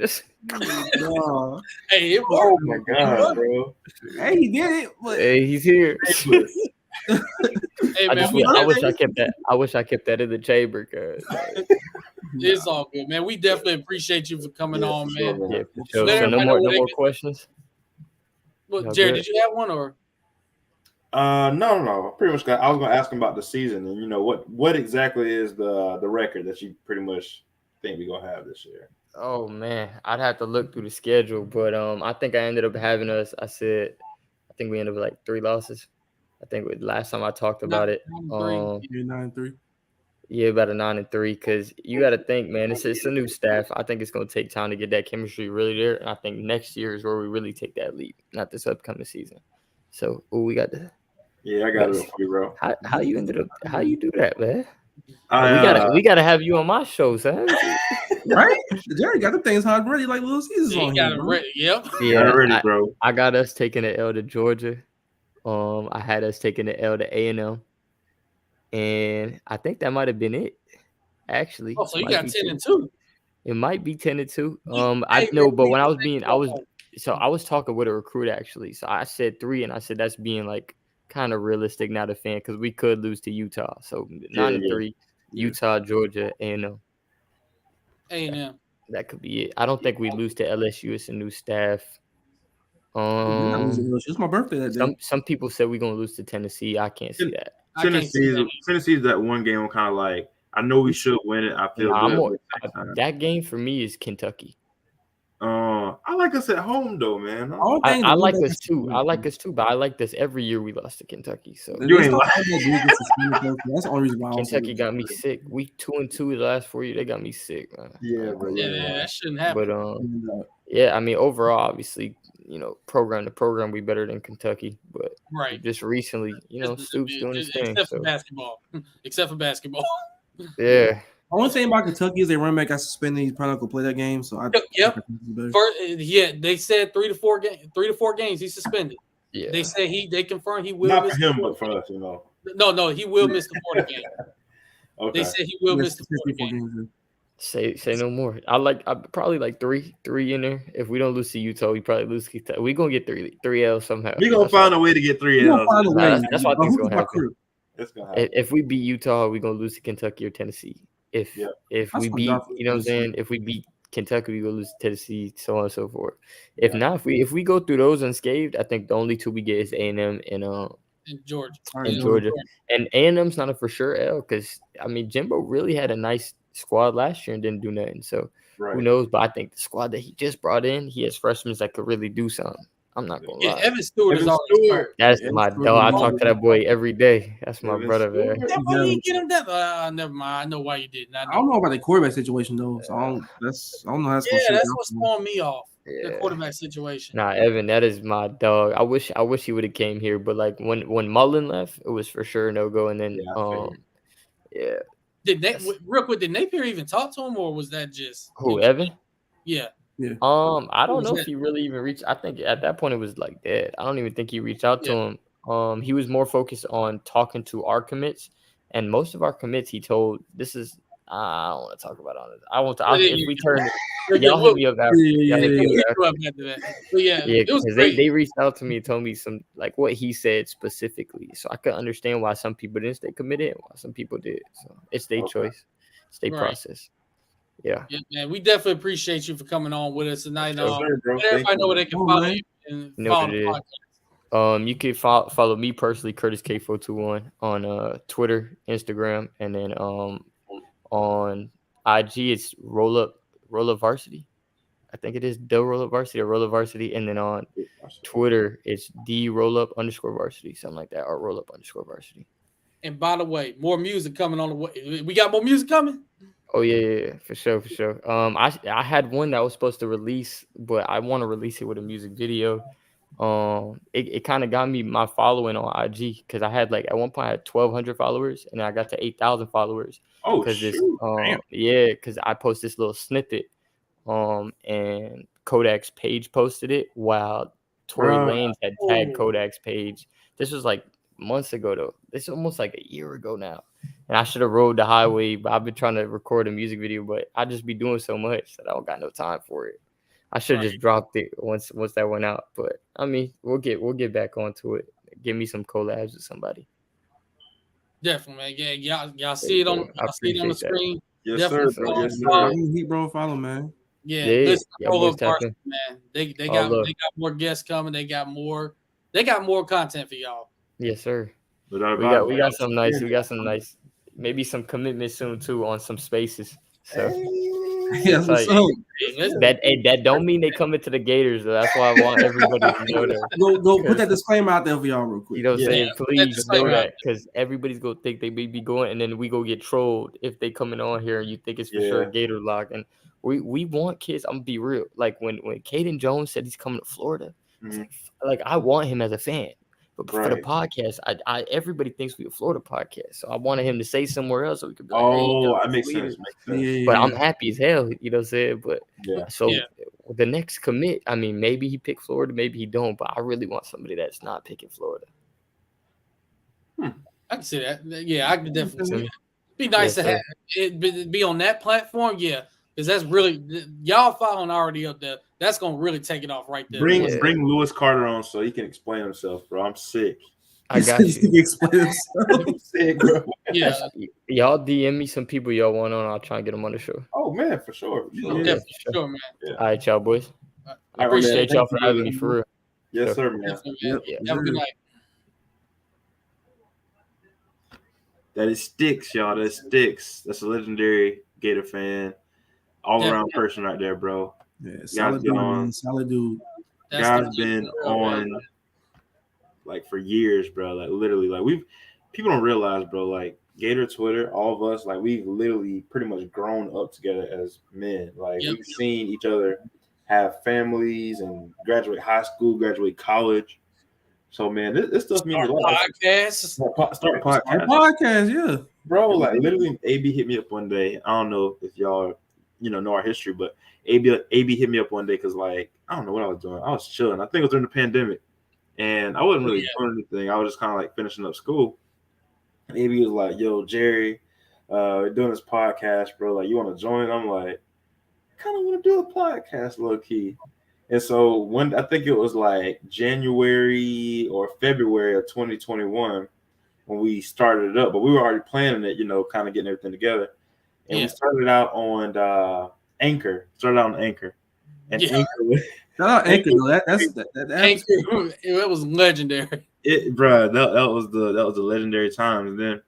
No. Hey, it worked. Oh my god, bro. Hey, he did it. But... Hey, he's here. Hey, man, I wish I kept that. I wish I kept that in the chamber, cuz. It's all good, man. We definitely appreciate you for coming on, man. Yeah, for sure. So no more questions. Well, Jared, did you have one or? No. Pretty much. I was going to ask him about the season, and what exactly is the record that you pretty much think we're gonna have this year? Oh man, I'd have to look through the schedule, but I think I ended up having us. I think we ended up with like 3 losses. I think last time I talked about it, 9-3. Yeah, about a 9-3. Because you got to think, man, it's a new staff. I think it's going to take time to get that chemistry really there, and I think next year is where we really take that leap, not this upcoming season. So, we got the. Yeah, I got it for you, bro. How you ended up? How you do that, man? We gotta have you on my show, son. Right? Jerry got the things hard ready like Little Caesars on got it ready. Yep. Yeah, ready, bro. I got us taking the L to Georgia. I had us taking the L to A&M, and I think that might have been it. Actually. Oh, so you got 10-2. It might be 10-2. I know, but when I was talking with a recruiter actually. So I said 3, and I said that's being like kind of realistic, not a fan, because we could lose to Utah. So 9-3, Utah, Georgia, A&M. That could be it. I don't think we lose to LSU. It's a new staff. It's my birthday that day. Some people said we're gonna lose to Tennessee. I can't see that. Tennessee's that one game. I'm kind of like, I know we should win it. I feel good. That game for me is Kentucky. I like us at home though, man. I like us too. I like us too, but I like this every year we lost to Kentucky. So you ain't like that's the only reason why Kentucky got me sick. We 2-2 the last 4 years. They got me sick, man. Yeah, bro. Yeah, that shouldn't happen. But yeah, I mean overall, obviously, program to program, we better than Kentucky. But just recently, Stoops doing his thing. Except for basketball. Yeah. The only thing about Kentucky is they run back got suspended. He's probably not gonna play that game. So they said 3 to 4 games. He's suspended. Yeah. They said they confirmed he will. Not for him, but for us, No, he will miss the 4th game. Okay. They said he will miss the 4th game. Say no more. I probably like three in there. If we don't lose to Utah, we probably lose Kentucky. We gonna get 3 L's somehow. We gonna find a way to get 3 L's. That's what I think's gonna happen. If we beat Utah, we gonna lose to Kentucky or Tennessee. If we beat, what I'm saying? If we beat Kentucky, we go lose to Tennessee, so on and so forth. If not, if we go through those unscathed, I think the only 2 we get is A&M and Georgia. And A&M's not a for sure L because Jimbo really had a nice squad last year and didn't do nothing. So who knows? But I think the squad that he just brought in, he has freshmen that could really do something. I'm not gonna Yeah, lie. Evan Stewart is Evan always Stewart. That's Yeah, my Stewart dog. I is talk to that boy every day. That's my Evan brother, man. Stewart. Yeah, why you didn't get him that? Never mind. I know why you didn't. I don't know about the quarterback situation though, so I don't know how that's gonna Yeah, shake that's out. what's throwing me off. The Yeah. quarterback situation. Nah, Evan, that is my dog. I wish he would have came here, but like when Mullen left, it was for sure no go. And then Yeah, I figured. yeah. Did real quick? Did Napier even talk to him, or was that just Who, Evan? Yeah. I don't was know that? if he really even reached. I think at that point it was like dead. I don't even think he reached out to Yeah. him. He was more focused on talking to our commits, and most of our commits he told this is. I don't want to talk about it on this. I want to. If we turn it, y'all hit me up after. Y'all hit me up after. But yeah, Yeah, it was because great. they reached out to me and told me some like what he said specifically, so I could understand why some people didn't stay committed and why some people did. So it's their choice, it's their process. Yeah, man, we definitely appreciate you for coming on with us tonight. Yes, sir, bro. Let everybody know where they can follow you and you know follow what the it is. podcast. You can follow me personally, Curtis K421 on Twitter, Instagram, and then on IG it's roll up varsity. I think it is the roll up varsity or roll up varsity, and then on Twitter it's the _varsity, something like that, or roll_up_varsity. And by the way, more music coming on the way. We got more music coming. Oh yeah, for sure. I had one that was supposed to release, but I want to release it with a music video. It kind of got me my following on IG because I had like at one point I had 1,200 followers and I got to 8,000 followers. Oh, because this, damn. because I posted this little snippet, and Kodak's page posted it while Tory Lanez had tagged Kodak's page. This was like months ago though. This is almost like a year ago now. And I should have rode the highway, but I've been trying to record a music video, but I just be doing so much that I don't got no time for it. I should have just dropped it once that went out. But I mean, we'll get back onto it. Give me some collabs with somebody. Definitely, man. Yeah, y'all see it on the screen. Yes, sir, bro. Yes, sir. Heat bro, follow, man. Yeah, listen, man. They got more guests coming. They got more content for y'all. Yes, sir. We got some nice. We got some nice. Maybe some commitment soon too on some spaces. So that don't mean they come into the Gators though. That's why I want everybody to know that. Go put that disclaimer out there for y'all real quick. You know what I'm saying? Please know that because everybody's gonna think they may be going, and then we go get trolled if they coming on here and you think it's for sure Gator lock. And we want kids. I'm gonna be real. Like when Caden Jones said he's coming to Florida, like I want him as a fan. But for the podcast, I everybody thinks we a Florida podcast, so I wanted him to say somewhere else so we could be like, that makes sense. But I'm happy as hell, you know what I'm saying? But the next commit, I mean, maybe he picked Florida, maybe he don't, but I really want somebody that's not picking Florida. I can see that. Yeah, I can definitely see that. Be nice to have it be on that platform, because that's really y'all following already up there. That's gonna really take it off right there. Bring Lewis Carter on so he can explain himself, bro. I'm sick. I got you. Explain himself. I'm sick, bro. Yeah, y'all DM me some people y'all want on. I'll try and get them on the show. Oh man, for sure. For sure, man. Yeah. All right, y'all boys. I appreciate y'all for having me for real. Yes, sir, man. Have a good night. That is Sticks, y'all. That's Sticks. That's a legendary Gator fan. All around person right there, bro. Yeah, solid dude, man. Solid dude. Guy's been on like for years, bro. Like literally, like people don't realize, bro, like Gator Twitter, all of us, like we've literally pretty much grown up together as men. Like we've seen each other have families and graduate high school, graduate college. So man, this stuff means a lot. Start podcast, yeah. Bro, like literally AB hit me up one day. I don't know if y'all know our history, but AB hit me up one day because like I don't know what I was doing. I was chilling. I think it was during the pandemic, and I wasn't really doing anything. I was just kind of like finishing up school. And AB was like, "Yo, Jerry, we're doing this podcast, bro. Like, you want to join?" I'm like, "I kind of want to do a podcast, low key." And so when I think it was like January or February of 2021 when we started it up, but we were already planning it, kind of getting everything together. And we started out on Anchor. And Anchor, Anchor, it was legendary. Bro, that was the legendary time. And then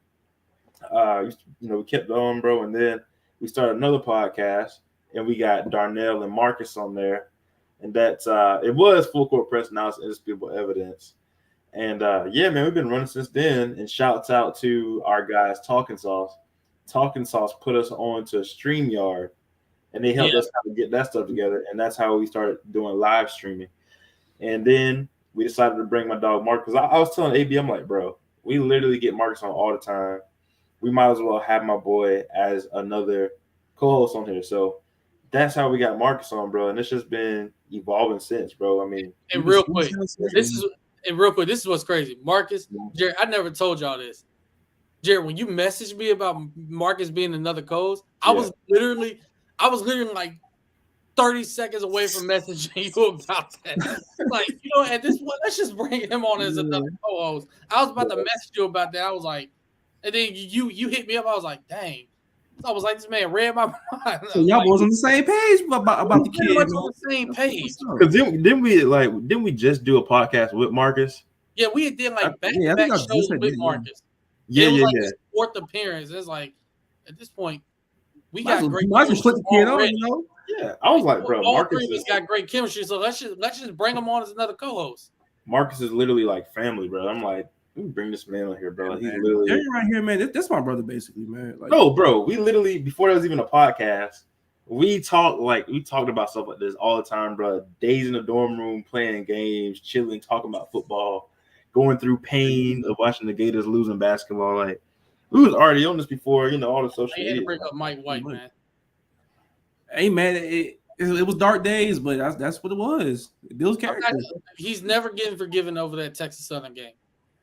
we kept going, bro. And then we started another podcast, and we got Darnell and Marcus on there. and that's it was full court press. Now it's indisputable evidence. And yeah, man, we've been running since then. And shouts out to our guys, Talking Sauce. Talking Sauce put us on to StreamYard, and they helped us kind of get that stuff together. And that's how we started doing live streaming. And then we decided to bring my dog Mark, because I was telling AB, I'm like, bro, we literally get Marcus on all the time. We might as well have my boy as another co-host on here. So that's how we got Marcus on, bro. And it's just been evolving since, bro. I mean, and real quick, this is what's crazy. Marcus, Jared, I never told y'all this. Jared, when you messaged me about Marcus being another co-host, I was literally like 30 seconds away from messaging you about that. Like, at this point, let's just bring him on as another co-host. I was about to message you about that. I was like, and then you hit me up. I was like, dang. I was like, this man read my mind. So y'all was on the same page about the kid. On the same page. Because didn't we just do a podcast with Marcus? Yeah, we did like back-to-back shows with Marcus. Yeah. His fourth appearance. It's like at this point, we got great chemistry already. Yeah, I was like, bro, Marcus has got great chemistry. So let's just bring him on as another co-host. Marcus is literally like family, bro. I'm like, let me bring this man on here, bro. He's literally right here, man. That's my brother, basically, man. Like, no, bro. We literally, before there was even a podcast, we talked about stuff like this all the time, bro. Days in the dorm room, playing games, chilling, talking about football, going through pain of watching the Gators losing basketball. Like, we was already on this before, all the social media. I had to bring up Mike White, man. Hey, man, it was dark days, but that's what it was. It builds character. He's never getting forgiven over that Texas Southern game.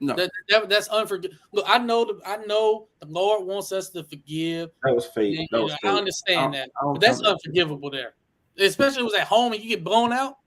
No, that's unforgivable. Look, I know the Lord wants us to forgive. That was fake. I understand that, but that's unforgivable there. Especially if it was at home and you get blown out.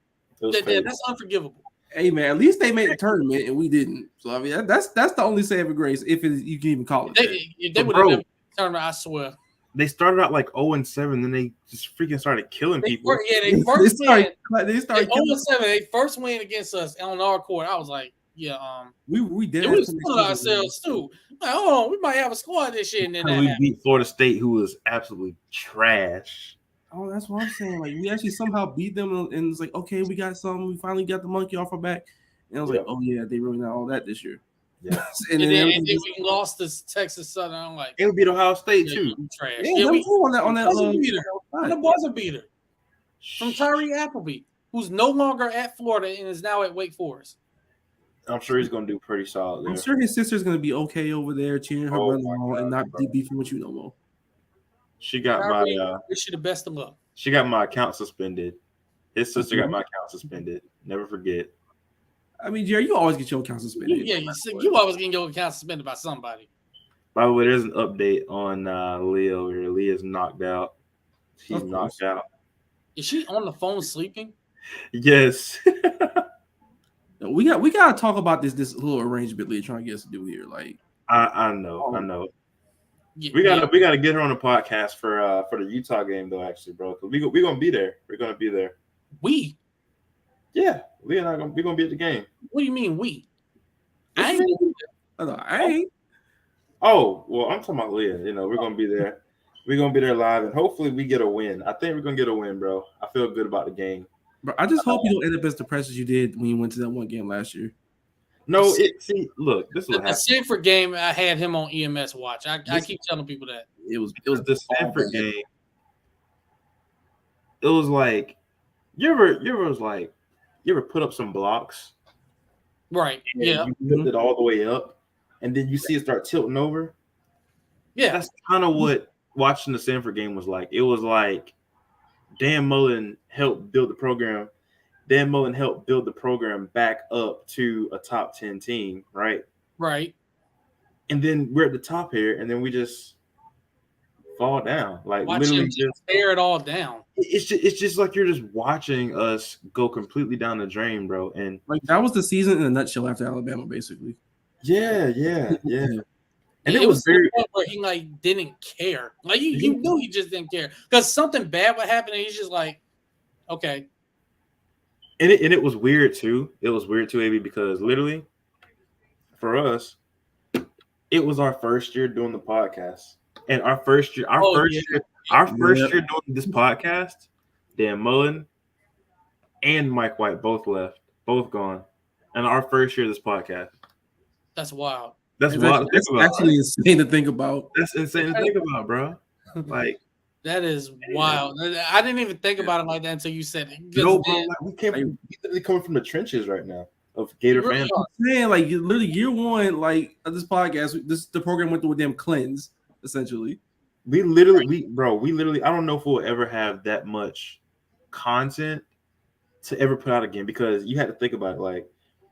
That's unforgivable. Hey man, at least they made the tournament and we didn't. So I mean, that's the only saving grace, if you can even call it. They would have never tournament. I swear. They started out like 0-7, then they just freaking started killing people. They first started 0-7. They first win against us on our court. I was like, yeah, we did. We was ourselves too. Like, hold on, we might have a squad this year. And then we beat Florida State, who was absolutely trash. Oh, that's what I'm saying. Like, we actually somehow beat them, and it's like, okay, we got something. We finally got the monkey off our back. And I was like, oh yeah, they really not all that this year. Yeah. and then we lost to Texas Southern. I'm like, it would beat Ohio State too. Trash. Yeah, we on the buzzer beater from Tyree Appleby, who's no longer at Florida and is now at Wake Forest. I'm sure he's going to do pretty solid there. I'm sure his sister's going to be okay over there, cheering her brother on and not beefing with you no more. She got my wish you the best of luck. She got my account suspended. His sister got my account suspended. Never forget. I mean, Jerry, you always get your account suspended. Yeah, you always get your account suspended by somebody. By the way, there's an update on Leah over here. Leah's knocked out. She's knocked out. Is she on the phone sleeping? Yes. We gotta talk about this little arrangement Leah trying to get us to do here. Like, I know. Yeah, we gotta get her on the podcast for the Utah game though, actually, bro. Because we're gonna be there. We're gonna be there. Yeah, Leah and I we're gonna be at the game. What do you mean we? I ain't. Oh, well, I'm talking about Leah. We're gonna be there. We're gonna be there live, and hopefully we get a win. I think we're gonna get a win, bro. I feel good about the game. But I just hope you don't end up as depressed as you did when you went to that one game last year. No, look, this is what happened. The Sanford game, I had him on EMS watch. I keep telling people that. It was the Sanford game. It was like you ever put up some blocks? Right. Yeah. You lift it all the way up, and then you see it start tilting over. Yeah. That's kind of what watching the Sanford game was like. It was like Dan Mullen helped build the program. Dan Mullen helped build the program back up to a top 10 team, right? Right. And then we're at the top here, and then we just fall down. Like watch literally just tear it all down. It's just like you're just watching us go completely down the drain, bro. And like that was the season in a nutshell after Alabama, basically. Yeah. And it was very where he didn't care. Like you knew he just didn't care because something bad would happen, and he's just like, okay. And it was weird too. It was weird too, AB, because literally for us, it was our first year doing the podcast. And our first year doing this podcast, Dan Mullen, and Mike White both left, both gone, and our first year of this podcast. That's wild. That's wild to think about. Actually insane to think about. That's insane to think about, bro. Like that is wild. I didn't even think about it like that until you said it. No, bro, like, we coming from the trenches right now of Gator fans. Man, like literally year one, like of this podcast, the program went through a damn cleanse, essentially. We literally, I don't know if we'll ever have that much content to ever put out again, because you had to think about it. Like,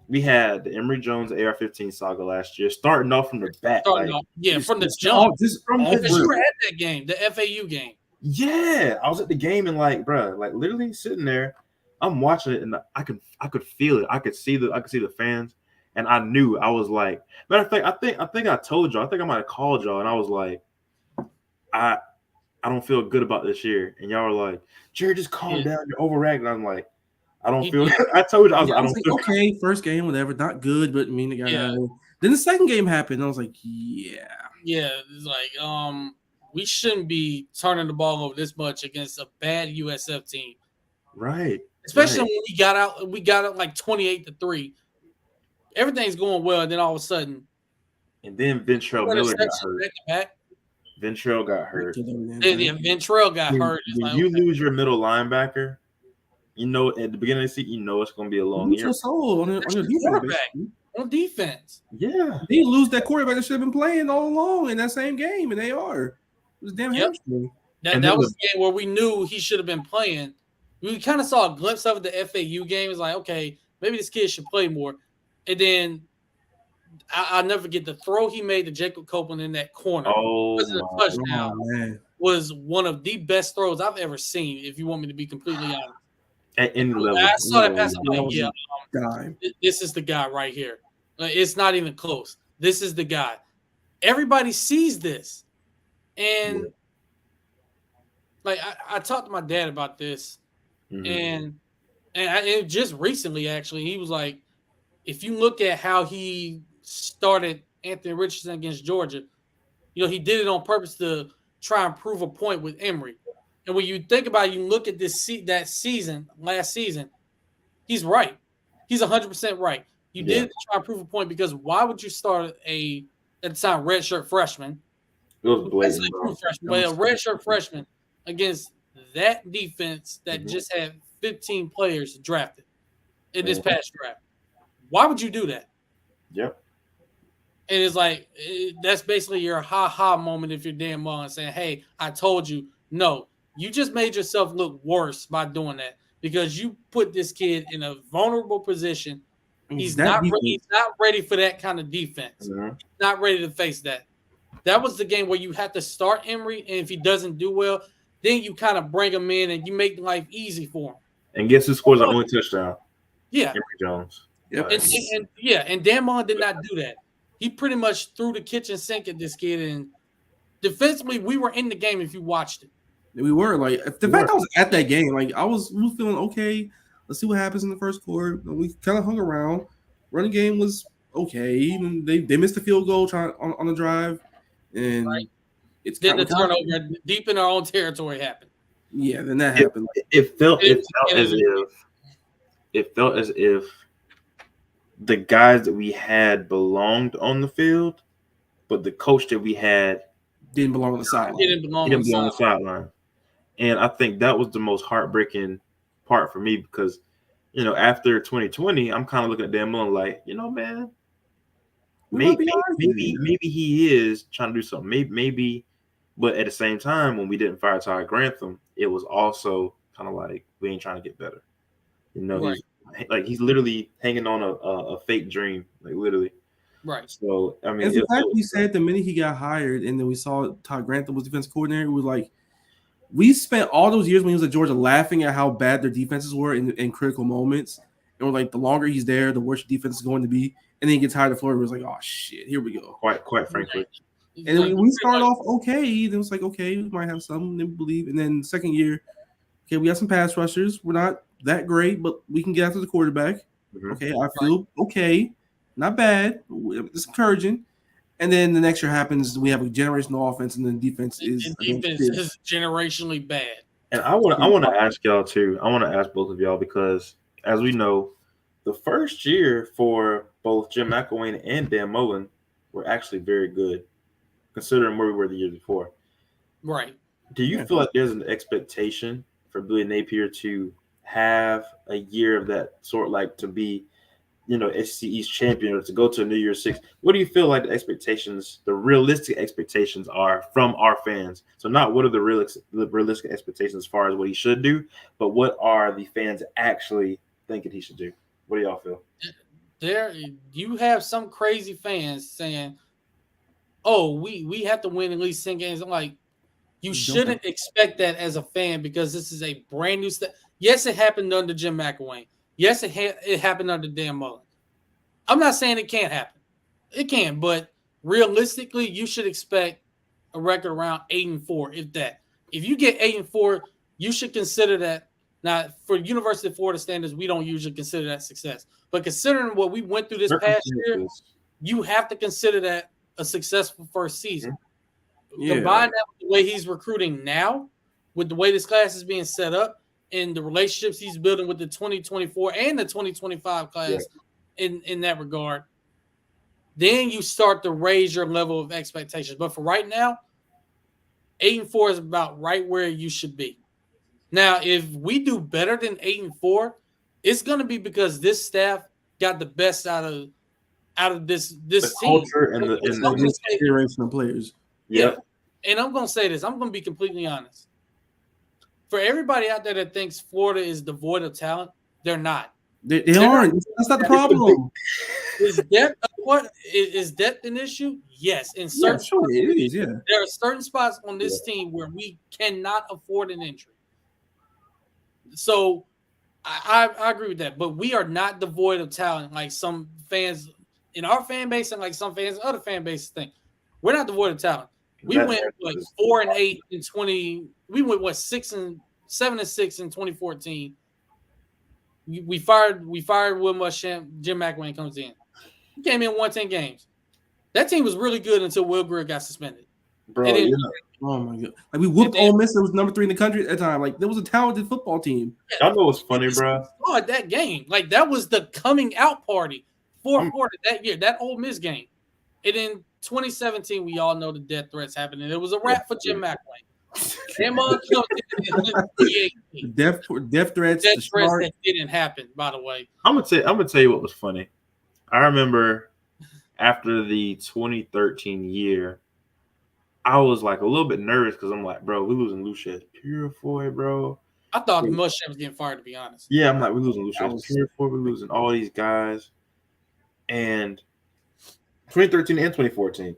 we had the Emory Jones AR-15 saga last year, starting off from the back. From the jump. Because you were at that game, the FAU game. Yeah, I was at the game and literally sitting there, I'm watching it and I could feel it. I could see the fans, and I knew. I was like, matter of fact, I think I told y'all. I think I might have called y'all, and I was like, I don't feel good about this year. And y'all were like, Jerry, just calm down. You're overreacting. I'm like, I don't feel. I told you I don't feel. Okay, first game, whatever, not good, but I mean, then the second game happened. I was like, yeah, it's like we shouldn't be turning the ball over this much against a bad USF team, right? Especially when we got out like 28-3. Everything's going well, and then all of a sudden, and then Ventrell Miller got hurt. Ventrell got hurt. Ventrell got hurt. When you lose your middle linebacker, you know at the beginning of the season, you know it's going to be a long year. On defense. Yeah. They lose that quarterback that should have been playing all along in that same game, and they are. It was damn hamstring. That was the game where we knew he should have been playing. We kind of saw a glimpse of it, the FAU game. It's like, okay, maybe this kid should play more. And then I'll never forget the throw he made to Jacob Copeland in that corner. Touchdown was one of the best throws I've ever seen, if you want me to be completely honest. At any level. I saw that pass. I'm like, this is the guy right here. It's not even close. This is the guy. Everybody sees this. And I talked to my dad about this. And just recently, actually, he was like, if you look at how he started Anthony Richardson against Georgia, he did it on purpose to try and prove a point with Emory. And when you think about it, you look at last season, he's right. He's 100% right. You did it to try and prove a point, because why would you start at the time redshirt freshman? It was blatant, a redshirt freshman against that defense that just had 15 players drafted in this past draft. Why would you do that? Yep. And it's like, that's basically your ha-ha moment if you're Dan Mullen, saying, hey, I told you. No, you just made yourself look worse by doing that, because you put this kid in a vulnerable position. He's not ready for that kind of defense. He's not ready to face that. That was the game where you have to start Emory, and if he doesn't do well, then you kind of bring him in and you make life easy for him. And guess who scores the only touchdown? Yeah. Emory Jones. Yep. And Dan Mullen did not do that. He pretty much threw the kitchen sink at this kid, and defensively, we were in the game if you watched it. We were. Like, the fact I was at that game, like, we were feeling okay. Let's see what happens in the first quarter. And we kind of hung around. Running game was okay. And they missed the field goal on the drive. And it's then the turnover deep in our own territory happened. Yeah, then that happened. It felt as if the guys that we had belonged on the field, but the coach that we had didn't belong on the sideline. He didn't belong on the sideline. And I think that was the most heartbreaking part for me, because, after 2020, I'm kind of looking at Dan Mullen like, man, maybe he is trying to do something. Maybe, but at the same time, when we didn't fire Todd Grantham, it was also kind of like, we ain't trying to get better. He's literally hanging on a fake dream, like literally. Right. So, I mean, and the fact we said the minute he got hired and then we saw Todd Grantham was defense coordinator, it was like, we spent all those years when he was at Georgia laughing at how bad their defenses were in critical moments. And we're like, the longer he's there, the worse the defense is going to be. And then he gets hired at Florida. It was like, oh, shit, here we go. Quite frankly. And then we started off okay. Then it was like, okay, we might have some. Then we believe. And then second year, okay, we got some pass rushers. We're not that great, but we can get after the quarterback. Mm-hmm. Okay, I feel okay. Not bad. It's encouraging. And then the next year happens, we have a generational offense, and then defense is generationally bad. And I want to ask y'all too. I want to ask both of y'all, because as we know, the first year for both Jim McElwain and Dan Mullen were actually very good, considering where we were the year before. Right. Do you feel like there's an expectation for Billy Napier to have a year of that sort, like to be, SEC East champion or to go to a New Year's Six? What do you feel like the expectations, the realistic expectations are from our fans? So not what are the realistic expectations as far as what he should do, but what are the fans actually thinking he should do? What do y'all feel? There, you have some crazy fans saying, "Oh, we have to win at least 10 games." I'm like, you shouldn't expect that as a fan because this is a brand new step. Yes, it happened under Jim McElwain. Yes, it happened under Dan Mullen. I'm not saying it can't happen. It can, but realistically, you should expect a record around 8-4, if that. If you get 8-4, you should consider that. Now, for University of Florida standards, we don't usually consider that success. But considering what we went through this past year, you have to consider that a successful first season. Yeah. Combine that with the way he's recruiting now, with the way this class is being set up, and the relationships he's building with the 2024 and the 2025 class in that regard, then you start to raise your level of expectations. But for right now, 8-4 is about right where you should be. Now, if we do better than 8-4, it's going to be because this staff got the best out of this team. Culture and the generation of players. Yeah. And I'm going to say this. I'm going to be completely honest. For everybody out there that thinks Florida is devoid of talent, they're not. They aren't. That's not the problem. Is depth an issue? Yes. In certain spots, it is. Yeah. There are certain spots on this team where we cannot afford an injury. So I agree with that. But we are not devoid of talent like some fans in our fan base and like some fans in other fan bases think. We're not devoid of talent. We went 4-8 in 20. We went 7-6 in 2014. We fired Will Muschamp. Jim McElwain comes in. He came in, won 10 games. That team was really good until Will Greer got suspended. Bro, oh my god! Like we whooped Ole Miss. It was number 3 in the country at that time. Like there was a talented football team. Y'all know what's funny, bro? Oh, that game, like that was the coming out party for Florida that year. That Ole Miss game, and in 2017, we all know the death threats happened, and it was a wrap for Jim McElwain. Death threats that didn't happen, by the way. I'm gonna tell you what was funny. I remember after the 2013 year, I was like a little bit nervous because I'm like, bro, we losing Lucius Purifoy, bro. I thought Muschamp was getting fired, to be honest. Yeah, I'm like, we're losing Lucius Purifoy, we're losing all these guys. And 2013 and 2014,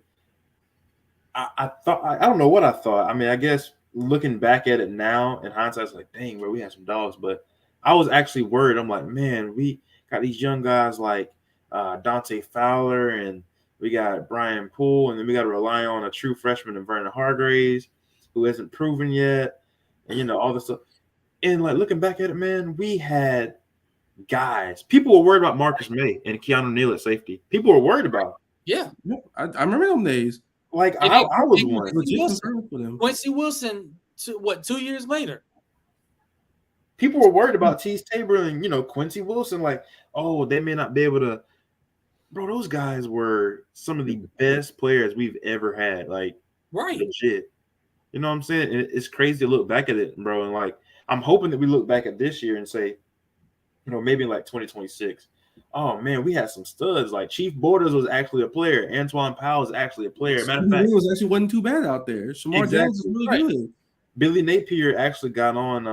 I thought, I don't know what I thought. I mean, I guess looking back at it now in hindsight, it's like, dang, bro, we had some dogs. But I was actually worried. I'm like, man, we got these young guys like Dante Fowler, and we got Brian Poole, and then we got to rely on a true freshman in Vernon Hargraves, who hasn't proven yet, and all this stuff. And like looking back at it, man, we had guys. People were worried about Marcus May and Keanu Neal at safety. People were worried about. Yeah, I remember them days. Like I was one. Quincy Wilson, 2 years later. People were worried about Tease Tabor and Quincy Wilson. Like, oh, they may not be able to. Bro, those guys were some of the best players we've ever had. Like, right, legit. You know what I'm saying? And it's crazy to look back at it, bro. And like, I'm hoping that we look back at this year and say, maybe in like 2026. Oh man, we had some studs. Like Chief Borders was actually a player. Antoine Powell was actually a player. Matter of fact, wasn't too bad out there. Shamar Jones was really good. Billy Napier actually got on.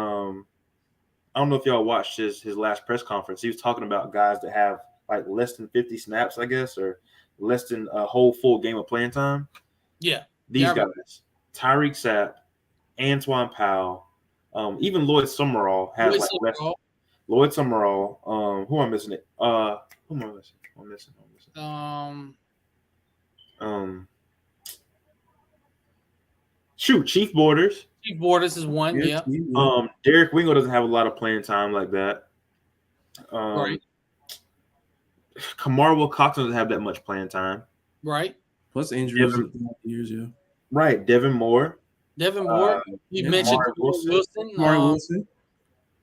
I don't know if y'all watched his last press conference. He was talking about guys that have like less than 50 snaps, I guess, or less than a whole full game of playing time. Yeah, these guys: Tyreek Sapp, Antoine Powell, even Lloyd Summerall has Lloyd Summerall. Who am I missing? Who am I missing? Chief Borders. Chief Borders is one. Yeah. Derek Wingo doesn't have a lot of playing time like that. Right. Kamar Wilcox doesn't have that much playing time. Right. Plus injuries years, yeah. Right. Devin Moore. You mentioned Wilson.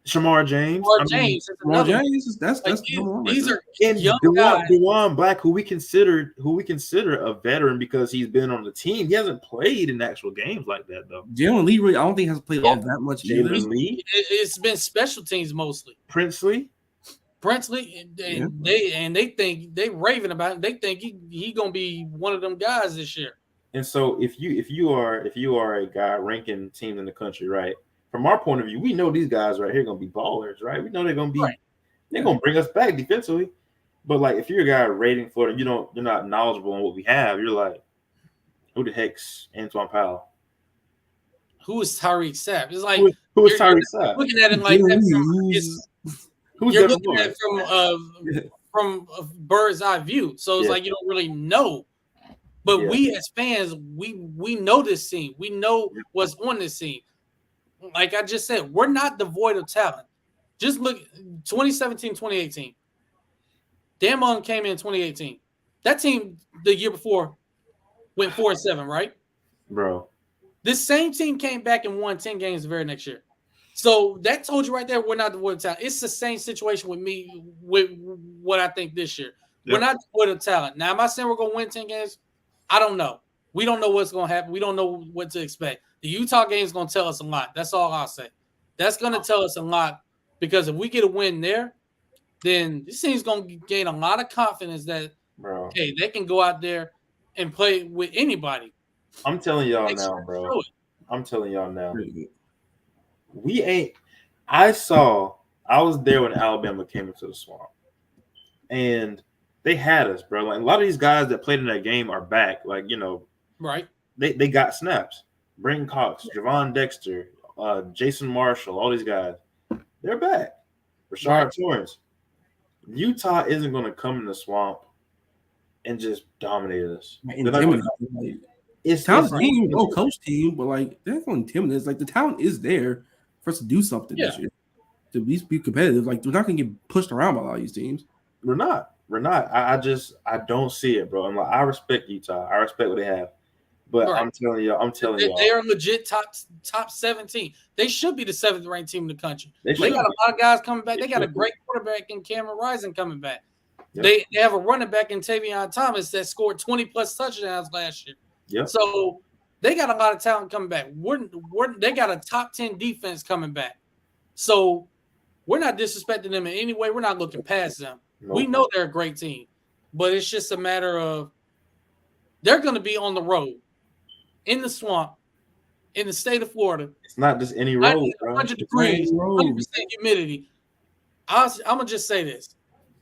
Shamar James. Or James. Ron James, that's like, number one. these are and young guys. Dewan Black, who we consider a veteran because he's been on the team. He hasn't played in actual games like that though. Jalen Lee, really, I don't think has played all that much either. Jalen Lee, It's been special teams mostly. Princely, and they raving about him. They think he gonna be one of them guys this year. And so if you are a guy ranking teams in the country, right? From our point of view, we know these guys right here gonna be ballers, right? We know they're gonna be they're gonna bring us back defensively. But like if you're a guy rating Florida, you're not knowledgeable on what we have, you're like, who the heck's Antoine Powell? Who is Tyreek Sapp? It's like who is Tyreek Sapp? Looking at it like that you're looking at it from a bird's eye view. So it's like you don't really know. But we as fans, we know this team. We know what's on this team. Like I just said, we're not devoid of talent. Just look 2017, 2018. Damon came in 2018. That team the year before went 4-7, right? Bro. This same team came back and won 10 games the very next year. So that told you right there, we're not devoid of talent. It's the same situation with me with what I think this year. Yep. We're not devoid of talent. Now, am I saying we're going to win 10 games? I don't know. We don't know what's going to happen. We don't know what to expect. The Utah game is going to tell us a lot. That's all I'll say. That's going to tell us a lot because if we get a win there, then this team's going to gain a lot of confidence that, hey, they can go out there and play with anybody. I'm telling y'all now, bro. I'm telling y'all now. We ain't – I was there when Alabama came into the Swamp. And they had us, bro. Like a lot of these guys that played in that game are back. Like, right. They got snaps. Brenton Cox, Javon Dexter, Jason Marshall, all these guys. They're back. Rashard Torrance. Utah isn't going to come in the Swamp and just dominate us. It's talent team, coach team, but like they're going to intimidate us. Like the talent is there for us to do something this year. To at least be competitive. Like we're not going to get pushed around by a lot of these teams. We're not. I don't see it, bro. I'm like, I respect Utah. I respect what they have. But I'm telling you, they are legit top 17. They should be the 7th ranked team in the country. They got a lot of guys coming back. They got a great quarterback in Cameron Rising coming back. Yep. They have a running back in Tavion Thomas that scored 20+ touchdowns last year. Yep. So they got a lot of talent coming back. They got a top 10 defense coming back. So we're not disrespecting them in any way. We're not looking past them. Nope. We know they're a great team, but it's just a matter of they're going to be on the road in the Swamp in the state of Florida. It's not just any road, 100 degrees, 100% humidity. I'm going to just say this.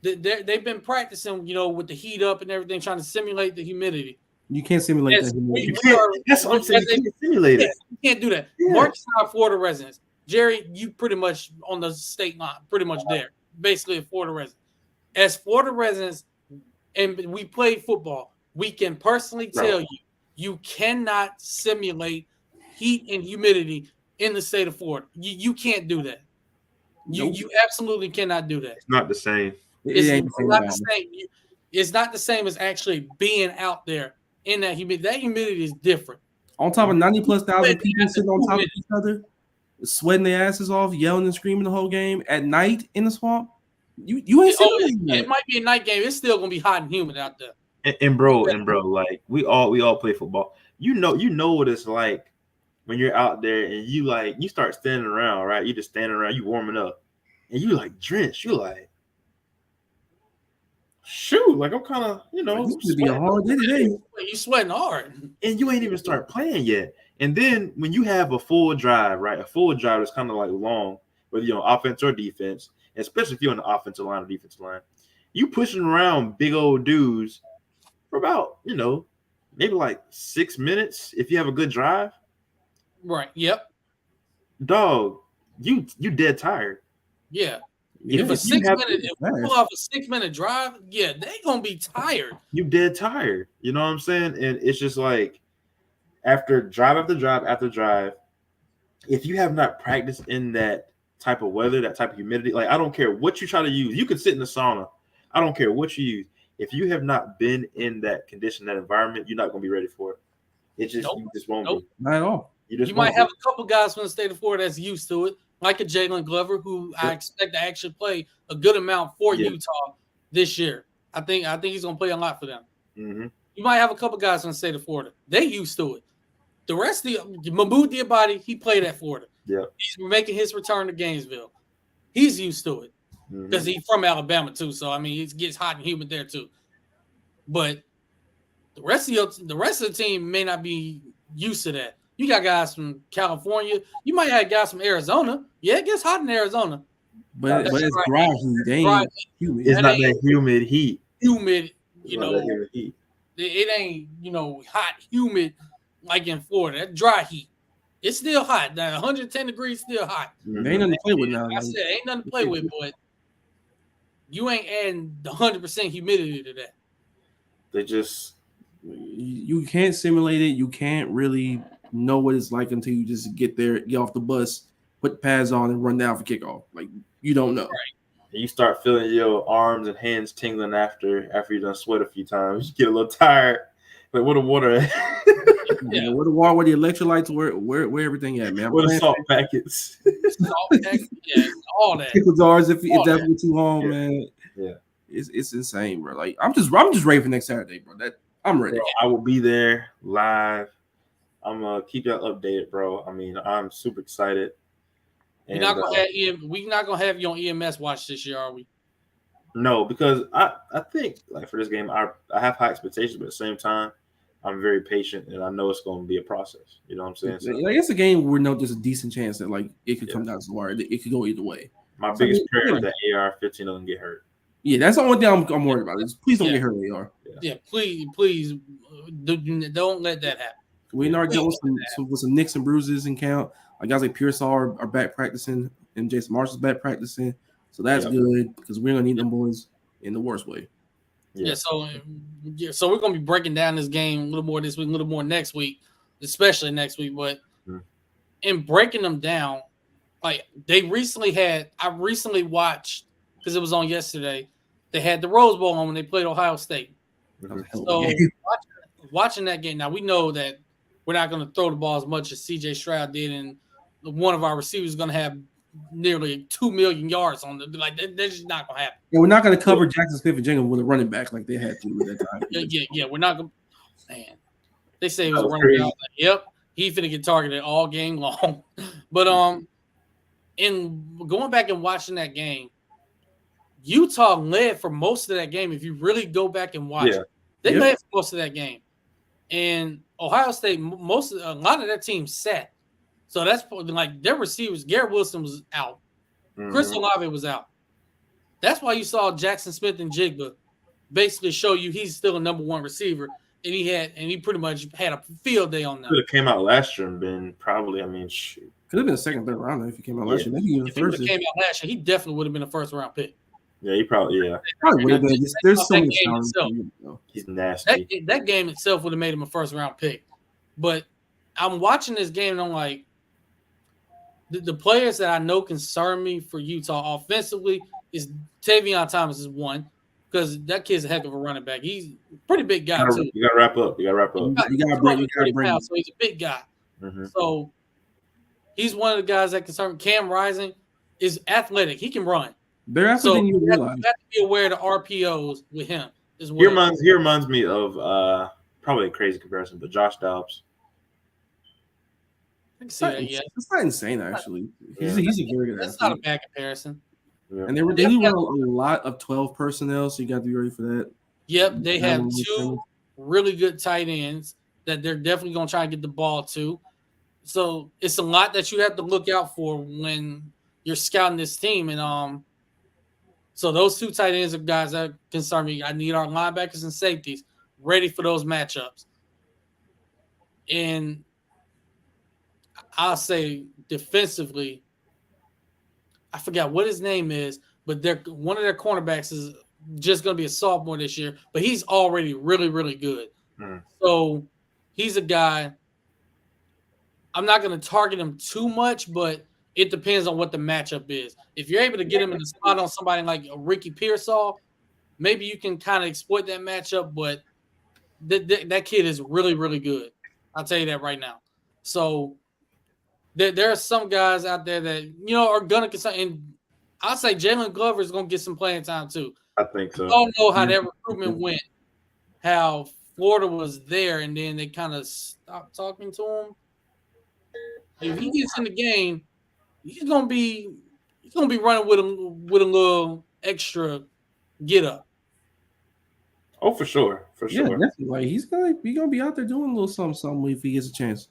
They've been practicing, with the heat up and everything, trying to simulate the humidity. You can't simulate that humidity. That's what I'm saying. You can't simulate it. You can't do that. Yeah. Marcus and I are Florida residents. Jerry, you pretty much on the state line, pretty much there. Basically a Florida resident. As Florida residents, and we played football, we can personally tell you cannot simulate heat and humidity in the state of Florida. You can't do that. You absolutely cannot do that. It's not the same. It's not the same. It's not the same as actually being out there in that humidity. That humidity is different. On top of 90,000+ people sitting on top of each other, sweating their asses off, yelling and screaming the whole game at night in the Swamp. You ain't simulating that. It might be a night game. It's still gonna be hot and humid out there. And bro, like we all play football. You know what it's like when you're out there and you start standing around, right? You just standing around, you warming up, and you like drenched. You like, shoot, like I'm kind of this could be a hard day today. You sweating hard, and you ain't even start playing yet. And then when you have a full drive, right? A full drive is kind of like long, whether you're on offense or defense, especially if you're on the offensive line or defensive line. You pushing around big old dudes for about, maybe like 6 minutes if you have a good drive. Right. Yep. Dog, you dead tired. Yeah. If we pull off a 6-minute drive, they gonna be tired. You dead tired. You know what I'm saying? And it's just like after drive after drive after drive, if you have not practiced in that type of weather, that type of humidity, like I don't care what you try to use. You could sit in the sauna. I don't care what you use. If you have not been in that condition, that environment, you're not going to be ready for it. It just you just won't be. Not at all. You might have a couple guys from the state of Florida that's used to it. like a Jalen Glover, who I expect to actually play a good amount for Utah this year. I think he's going to play a lot for them. Mm-hmm. You might have a couple guys from the state of Florida. They used to it. The rest of Mahmoud Diabate, he played at Florida. Yeah. He's making his return to Gainesville. He's used to it because he's from Alabama too. So I mean, it gets hot and humid there too. But the rest of the team may not be used to that. You got guys from California. You might have guys from Arizona. Yeah, it gets hot in Arizona. But it's dry heat. They ain't humid. It's not that humid heat. Humid, Humid heat. It ain't, hot, humid like in Florida. That dry heat. It's still hot. Now 110 degrees still hot. There ain't nothing to play with now. I said ain't nothing to play with, but you ain't adding the 100% humidity to that. They just you can't simulate it. You can't really know what it's like until you just get there, get off the bus, put pads on, and run down for kickoff. Like you don't know. Right. And you start feeling your arms and hands tingling after you done sweat a few times. You get a little tired. Like where the water at? Yeah, where the water, where the electrolytes, where everything at, man. Where the salt packets? Salt packets, all that. Pickle jars if that's what you want, man. Yeah. It's insane, bro. Like I'm just ready for next Saturday, bro. I'm ready. Bro, I will be there live. I'm gonna keep y'all updated, bro. I mean, I'm super excited. We're not gonna have you on EMS watch this year, are we? No, because I think like for this game, I have high expectations, but at the same time, I'm very patient and I know it's going to be a process. You know what I'm saying? So, like it's a game where there's a decent chance that like it could come down to the wire. It could go either way. My biggest prayer is that AR-15 doesn't get hurt. Yeah, that's the only thing I'm worried about. Please don't get hurt, AR. Yeah, please don't let that happen. We already dealt with some nicks and bruises in camp. Like guys like Pearsall are back practicing, and Jason Marshall's back practicing. So that's good because we're gonna need them boys in the worst way. Yeah. So we're gonna be breaking down this game a little more this week, a little more next week, especially next week. But in breaking them down, like I recently watched because it was on yesterday. They had the Rose Bowl on when they played Ohio State. So watching that game, now we know that we're not going to throw the ball as much as C.J. Stroud did, and one of our receivers is going to have nearly 2 million yards on them. Like that's just not going to happen. Yeah, we're not going to cover Jackson Smith-Njigba with a running back like they had to at that time. Yeah, we're not going to. Man, they say it was a running back. Like, yep, he's finna get targeted all game long. But in going back and watching that game, Utah led for most of that game. If you really go back and watch it, they led for most of that game. And Ohio State, a lot of that team sat. So that's like their receivers. Garrett Wilson was out. Chris Olave was out. That's why you saw Jackson Smith-Njigba basically show you he's still a number one receiver. And he pretty much had a field day on that. Could have came out last year and been probably, shoot. Could have been a second, third round if he came out last year. Maybe even if he came out last year, he definitely would have been a first round pick. Yeah, he probably would have been. There's so many He's nasty. That game itself would have made him a first round pick. But I'm watching this game and I'm like, the players that I know concern me for Utah offensively is Tavion Thomas is one because that kid's a heck of a running back. He's a pretty big guy too. You got to wrap up. You got to bring. So he's a big guy. So he's one of the guys that concern. Cam Rising is athletic. He can run. They're athletic. You have to be aware of the RPOs with him as well. He reminds me of probably a crazy comparison, but Josh Dobbs. I can see that, yeah. It's not insane, actually. He's a very good That's not a bad comparison. Yeah. And they do run a lot of 12 personnel, so you got to be ready for that. Yep, they have two really good tight ends that they're definitely going to try and get the ball to. So it's a lot that you have to look out for when you're scouting this team. And so those two tight ends are guys that concern me. I need our linebackers and safeties ready for those matchups. And I'll say defensively, I forgot what his name is, but one of their cornerbacks is just going to be a sophomore this year, but he's already really, really good. So he's a guy. I'm not going to target him too much, but it depends on what the matchup is. If you're able to get him in the spot on somebody like a Ricky Pearsall, maybe you can kind of exploit that matchup, but that kid is really, really good. I'll tell you that right now. So there are some guys out there that are gonna get some. And I'll say Jalen Glover is gonna get some playing time too. I think so. We all know how that recruitment went. How Florida was there, and then they kind of stopped talking to him. If he gets in the game, he's gonna be running with a little extra get up. Oh, for sure, for Yeah, sure. definitely. Like he's gonna be out there doing a little something if he gets a chance.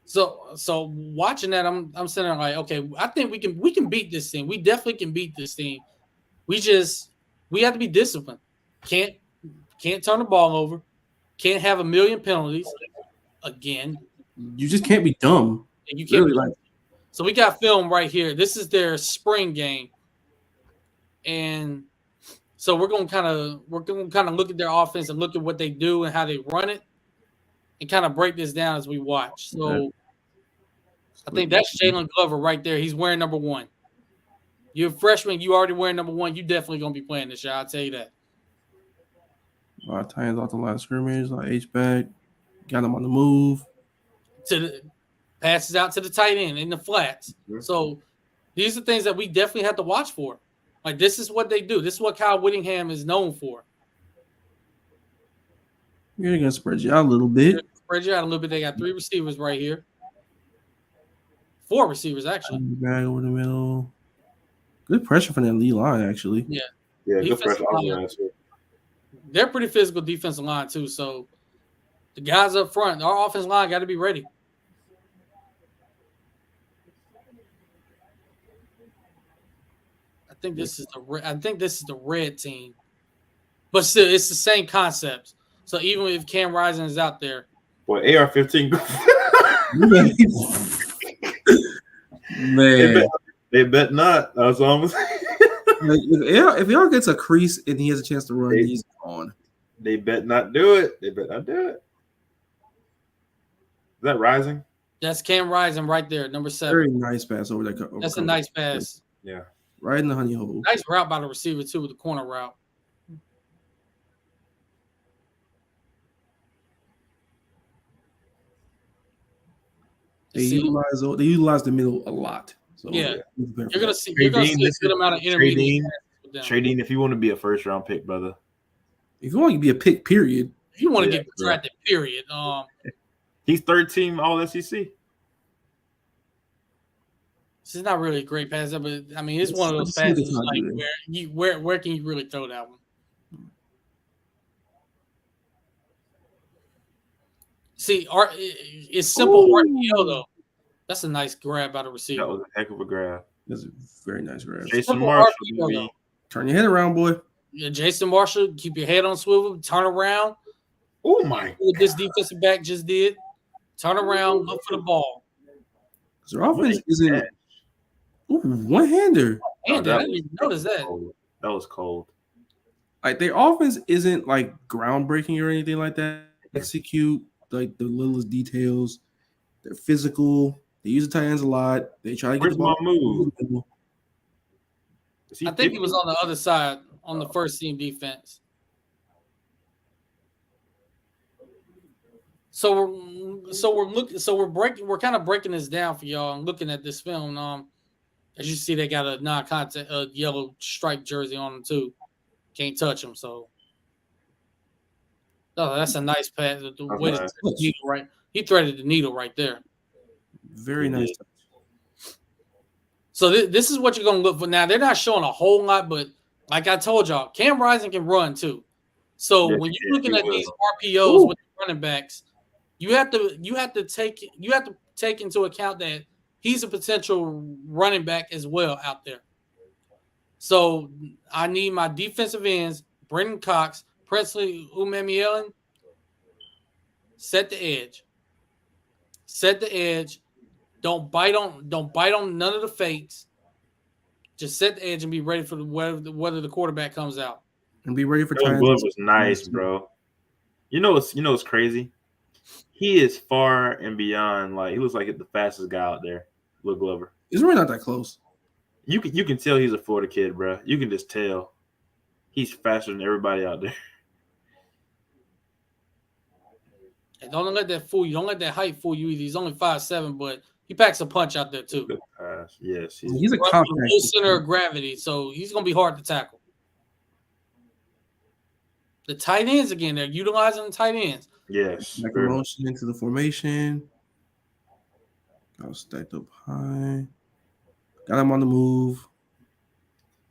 So watching that, I'm sitting there like, okay, I think we can beat this team. We definitely can beat this team. We have to be disciplined. Can't turn the ball over. Can't have a million penalties again. You just can't be dumb. And you can't. Really, So we got film right here. This is their spring game, and so we're gonna kind of look at their offense and look at what they do and how they run it, and kind of break this down as we watch. So I think that's Jalen Glover right there. He's wearing number 1. You're a freshman. You already wearing number 1. You definitely gonna be playing this year. I'll tell you that. Tight ends off the line of scrimmage, like H-back, got him on the move. Passes out to the tight end in the flats. So these are things that we definitely have to watch for. Like this is what they do. This is what Kyle Whittingham is known for. You're gonna spread you out a little bit. Spread you out a little bit. They got 3 receivers right here. 4 receivers actually. Back over the middle. Good pressure from that lead line, actually. Yeah, good pressure. They're pretty physical defensive line too. So the guys up front, our offensive line got to be ready. I think this is the red team, but still, it's the same concepts. So even if Cam Rising is out there, boy, AR-15. Man, they bet not. That's almost. If y'all gets a crease and he has a chance to run, he's on. They bet not do it. Is that Rising? That's Cam Rising right there, number 7. Very nice pass over that. That's a nice pass. Yeah. Right in the honey hole. Nice route by the receiver too, with the corner route. They utilize the middle a lot. So yeah, you're gonna see a good amount of intermediate. Trading if you want to be a first round pick, brother. If you want to be a pick, period. If you want to get drafted, period. He's 3rd team All SEC. This is not really a great pass, but I mean, it's one of those passes like where can you really throw that one? See, it's simple RPO though. That's a nice grab by the receiver. That was a heck of a grab. That's a very nice grab. Jason Marshall, turn your head around, boy. Yeah, Jason Marshall, keep your head on swivel, turn around. Oh my! What this defensive back just did. Turn around, look for the ball. Their offense isn't. Ooh, one-hander. I didn't even notice that. That was cold. Like their offense isn't like groundbreaking or anything like that. Execute like the littlest details. They're physical. They use the tight ends a lot. They try to get the ball. Move? I think he was on the other side on the first team defense. So we're kind of breaking this down for y'all and looking at this film. As you see, they got a non-contact yellow striped jersey on them too. Can't touch them. So, that's a nice pass. The way to the needle, right? He threaded the needle right there. Very nice. So this is what you're gonna look for. Now they're not showing a whole lot, but like I told y'all, Cam Rising can run too. So when you're looking at these RPOs with the running backs, you have to take into account that he's a potential running back as well out there. So I need my defensive ends, Brendan Cox, Presley Umemielen, set the edge. Set the edge. Don't bite on none of the fakes. Just set the edge and be ready for whether the quarterback comes out. And be ready for time. Glove was nice, bro. You know what's crazy? He is far and beyond. Like he looks like the fastest guy out there. Will Glover. He's really not that close. You can tell he's a Florida kid, bro. You can just tell. He's faster than everybody out there. And don't let that fool you. Don't let that height fool you either. He's only 5'7", but he packs a punch out there too. Good pass. Yes, He's a Low compact. center of gravity, so he's gonna be hard to tackle. The tight ends again, they're utilizing the tight ends. Yes. Back in motion into the formation. I was stacked up high. Got him on the move.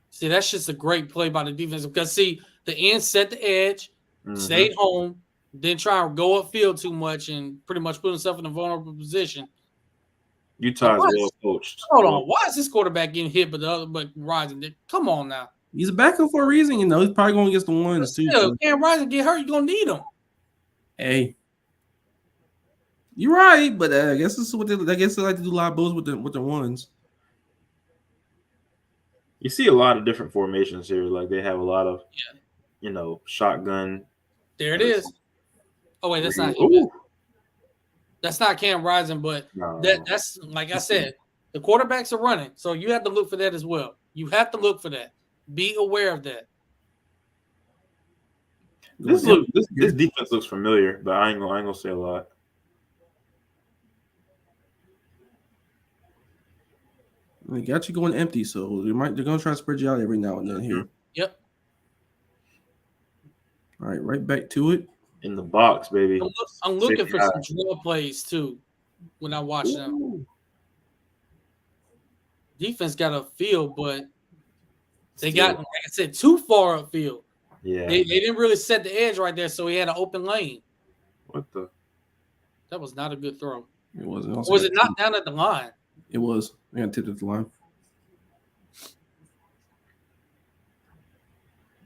See, that's just a great play by the defense because see, the end set the edge, stayed home, didn't try and go upfield too much and pretty much put himself in a vulnerable position. Utah is well coached. Hold on, why is this quarterback getting hit but Rising? Come on now. He's a backup for a reason, you know. He's probably going against the ones too. If Cam Rising get hurt, you're gonna need him. Hey, you're right, but I guess this is what they like to do a lot of bulls with the ones. You see a lot of different formations here. Like they have a lot of, shotgun. There it is. Oh wait, that's not him. That's not Cam Rising, but that's like I said, the quarterbacks are running, so you have to look for that as well. You have to look for that. Be aware of that. This defense looks familiar, but I ain't gonna say a lot. They got you going empty, so they're gonna try to spread you out every now and then here. Yep. All right, right back to it. In the box, baby. I'm looking for some draw plays too when I watch them. Defense got a field, but they got, like I said, too far upfield. Yeah. They didn't really set the edge right there, so he had an open lane. What the? That was not a good throw. It wasn't. Or was it not down at the line? It was. I got tipped at the line.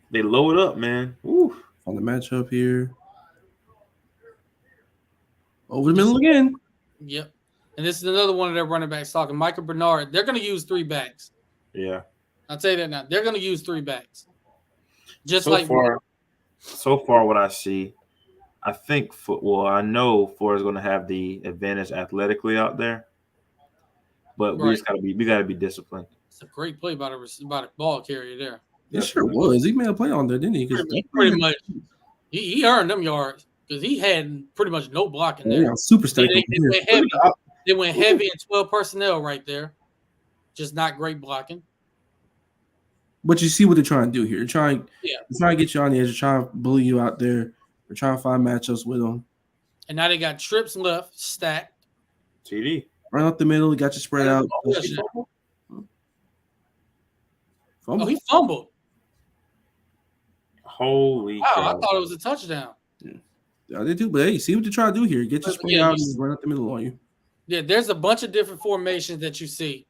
They load up, man. Ooh. On the matchup here. Over the middle again. Yep. And this is another one of their running backs talking. Michael Bernard. They're going to use 3 backs. Yeah. I'll tell you that now. They're going to use 3 backs. So far, what I see, I think I know Florida's going to have the advantage athletically out there, but we gotta be disciplined. It's a great play by the ball carrier there. It sure was. He made a play on there, didn't he? Pretty much. He earned them yards because he had pretty much no blocking there. Yeah, super stacked. They went heavy in 12 personnel right there. Just not great blocking. But you see what they're trying to do here. They're trying to get you on the edge. They're trying to bully you out there. They're trying to find matchups with them. And now they got trips left, stacked. TD. Right up the middle. Got you spread out. Oh, he fumbled. Holy wow, cow. I thought it was a touchdown. Yeah, they do. But hey, see what they're trying to do here. Get you spread out and run up the middle on you. Yeah, there's a bunch of different formations that you see.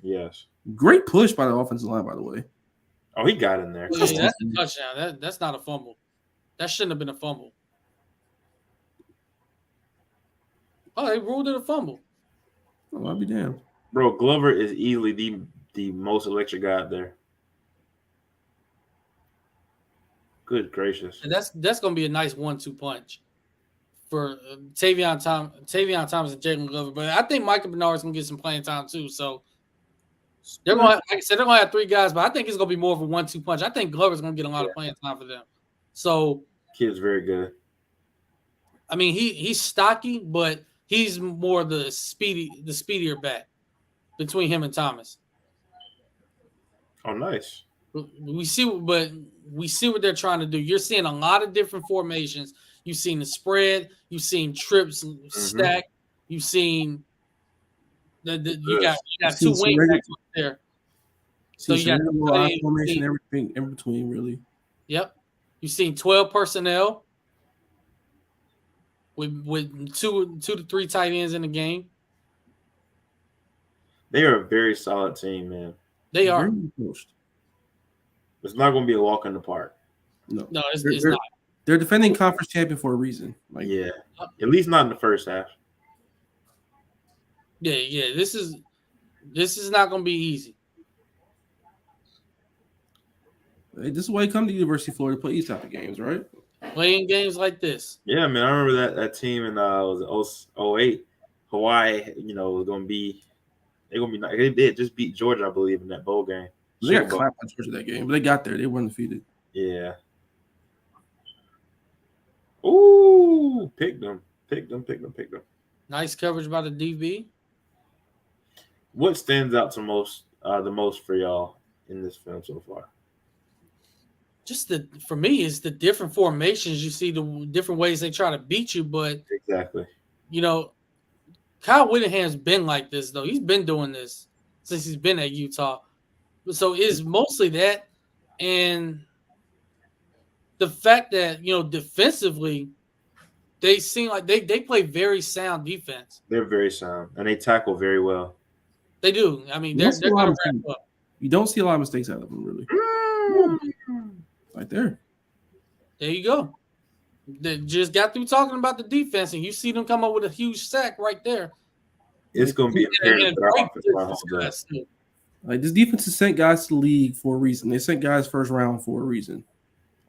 Yes. Great push by the offensive line, by the way. Oh, he got in there. Yeah, that's a touchdown. That's not a fumble. That shouldn't have been a fumble. Oh, they ruled it a fumble. Oh, I'll be damned. Bro, Glover is easily the most electric guy out there. Good gracious. And that's going to be a nice 1-2 punch for Tavion Thomas and Jalen Glover. But I think Michael Bernard's going to get some playing time too. So they're going to, like I said, they're going to have 3 guys, but I think it's going to be more of a 1-2 punch. I think Glover's going to get a lot of playing time for them. So kid's very good. I mean, he's stocky, but he's more the speedier back between him and Thomas. Oh, nice. We see what they're trying to do. You're seeing a lot of different formations. You've seen the spread. You've seen trips stack. You've seen you got 2 wing backs right there. So you got formation, everything in between, really. Yep. You've seen 12 personnel with 2 to 3 tight ends in the game. They are a very solid team, man. They are. It's not going to be a walk in the park. No, it's not. They're defending conference champion for a reason. At least not in the first half. Yeah. This is not going to be easy. Hey, this is why you come to University of Florida to play these type of games, right? Playing games like this. Yeah, man. I remember that team in was 08. Hawaii, was going to be they did just beat Georgia, I believe, in that bowl game. They got clapped by Georgia that game, but they got there. They weren't defeated. Yeah. Ooh, picked them. Pick them. Nice coverage by the DB. What stands out the most for y'all in this film so far? Just for me, it's the different formations. You see the different ways they try to beat you, but Exactly. Kyle Whittingham's been like this though. He's been doing this since he's been at Utah. So it's mostly that, and the fact that defensively, they seem like they play very sound defense. They're very sound, and they tackle very well. They do. I mean, they're going to wrap up. You don't see a lot of mistakes out of them, really. Right there. There you go. They just got through talking about the defense, and you see them come up with a huge sack right there. It's going to be apparent that our offense line. Like this defense has sent guys to the league for a reason. They sent guys first round for a reason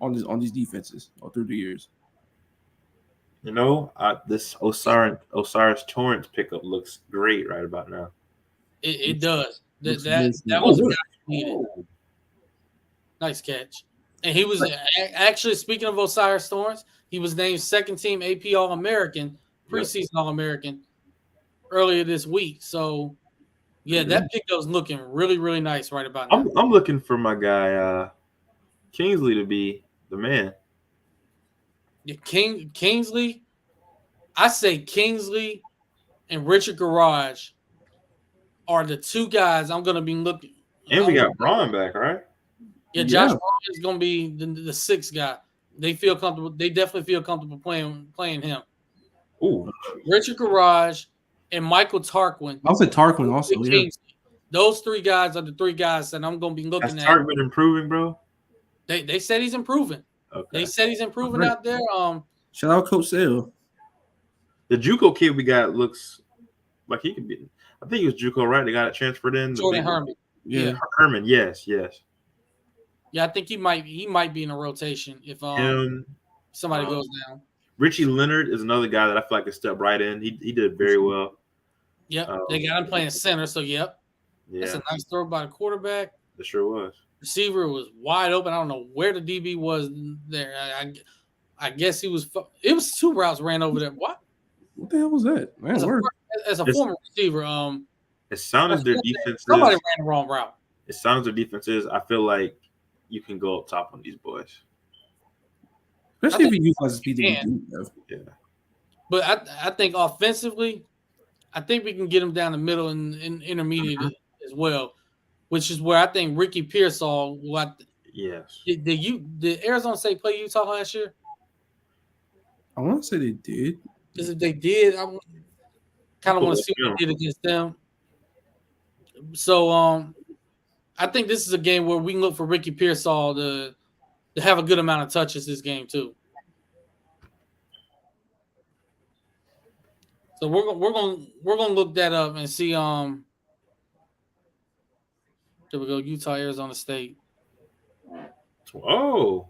on these defenses all through the years. This Osiris Torrance pickup looks great right about now. It does. That was a guy who needed. Nice catch. And he was actually, speaking of Osiris Torrance, he was named second team AP All-American, preseason All-American earlier this week. So, yeah, that pickup's looking really, really nice right about now. I'm looking for my guy Kingsley to be the man. Yeah, Kingsley, I say Kingsley and Richard Garage are the two guys I'm going to be looking. And we got Braun back, right? Yeah, Josh Braun is going to be the sixth guy. They feel comfortable. They definitely feel comfortable playing him. Ooh, Richard Garage and Michael Tarquin. I'll say Tarquin also. Yeah. Those three guys are the three guys that I'm going to be looking at. Has Tarquin improving, bro? They said he's improving. Okay. They said he's improving out there. Shout out Coach Sale. The JUCO kid we got looks like he could be. I think he was JUCO, right? They got it transferred in. Jordan Herman. Yeah. Herman. Yes. Yeah, I think he might be in a rotation if somebody goes down. Richie Leonard is another guy that I feel like could step right in. He did very well. Yep, they got him playing center. So yep, yeah, that's a nice throw by the quarterback. It sure was. Receiver was wide open. I don't know where the DB was there. I guess he was. It was two routes ran over there. What the hell was that? Man, as a former receiver, it sounded their defense. Somebody ran the wrong route. It sounds their defense is. I feel like you can go up top on these boys, especially if you use the speed. Yeah, but I think offensively, I think we can get them down the middle and intermediate as well, which is where I think Ricky Pearsall. Yes. Did Arizona State play Utah last year? I want to say they did. Because if they did, I kind of want to see what they did against them. So I think this is a game where we can look for Ricky Pearsall to have a good amount of touches this game too. So we're gonna look that up and see. There we go. Utah, Arizona State. Oh.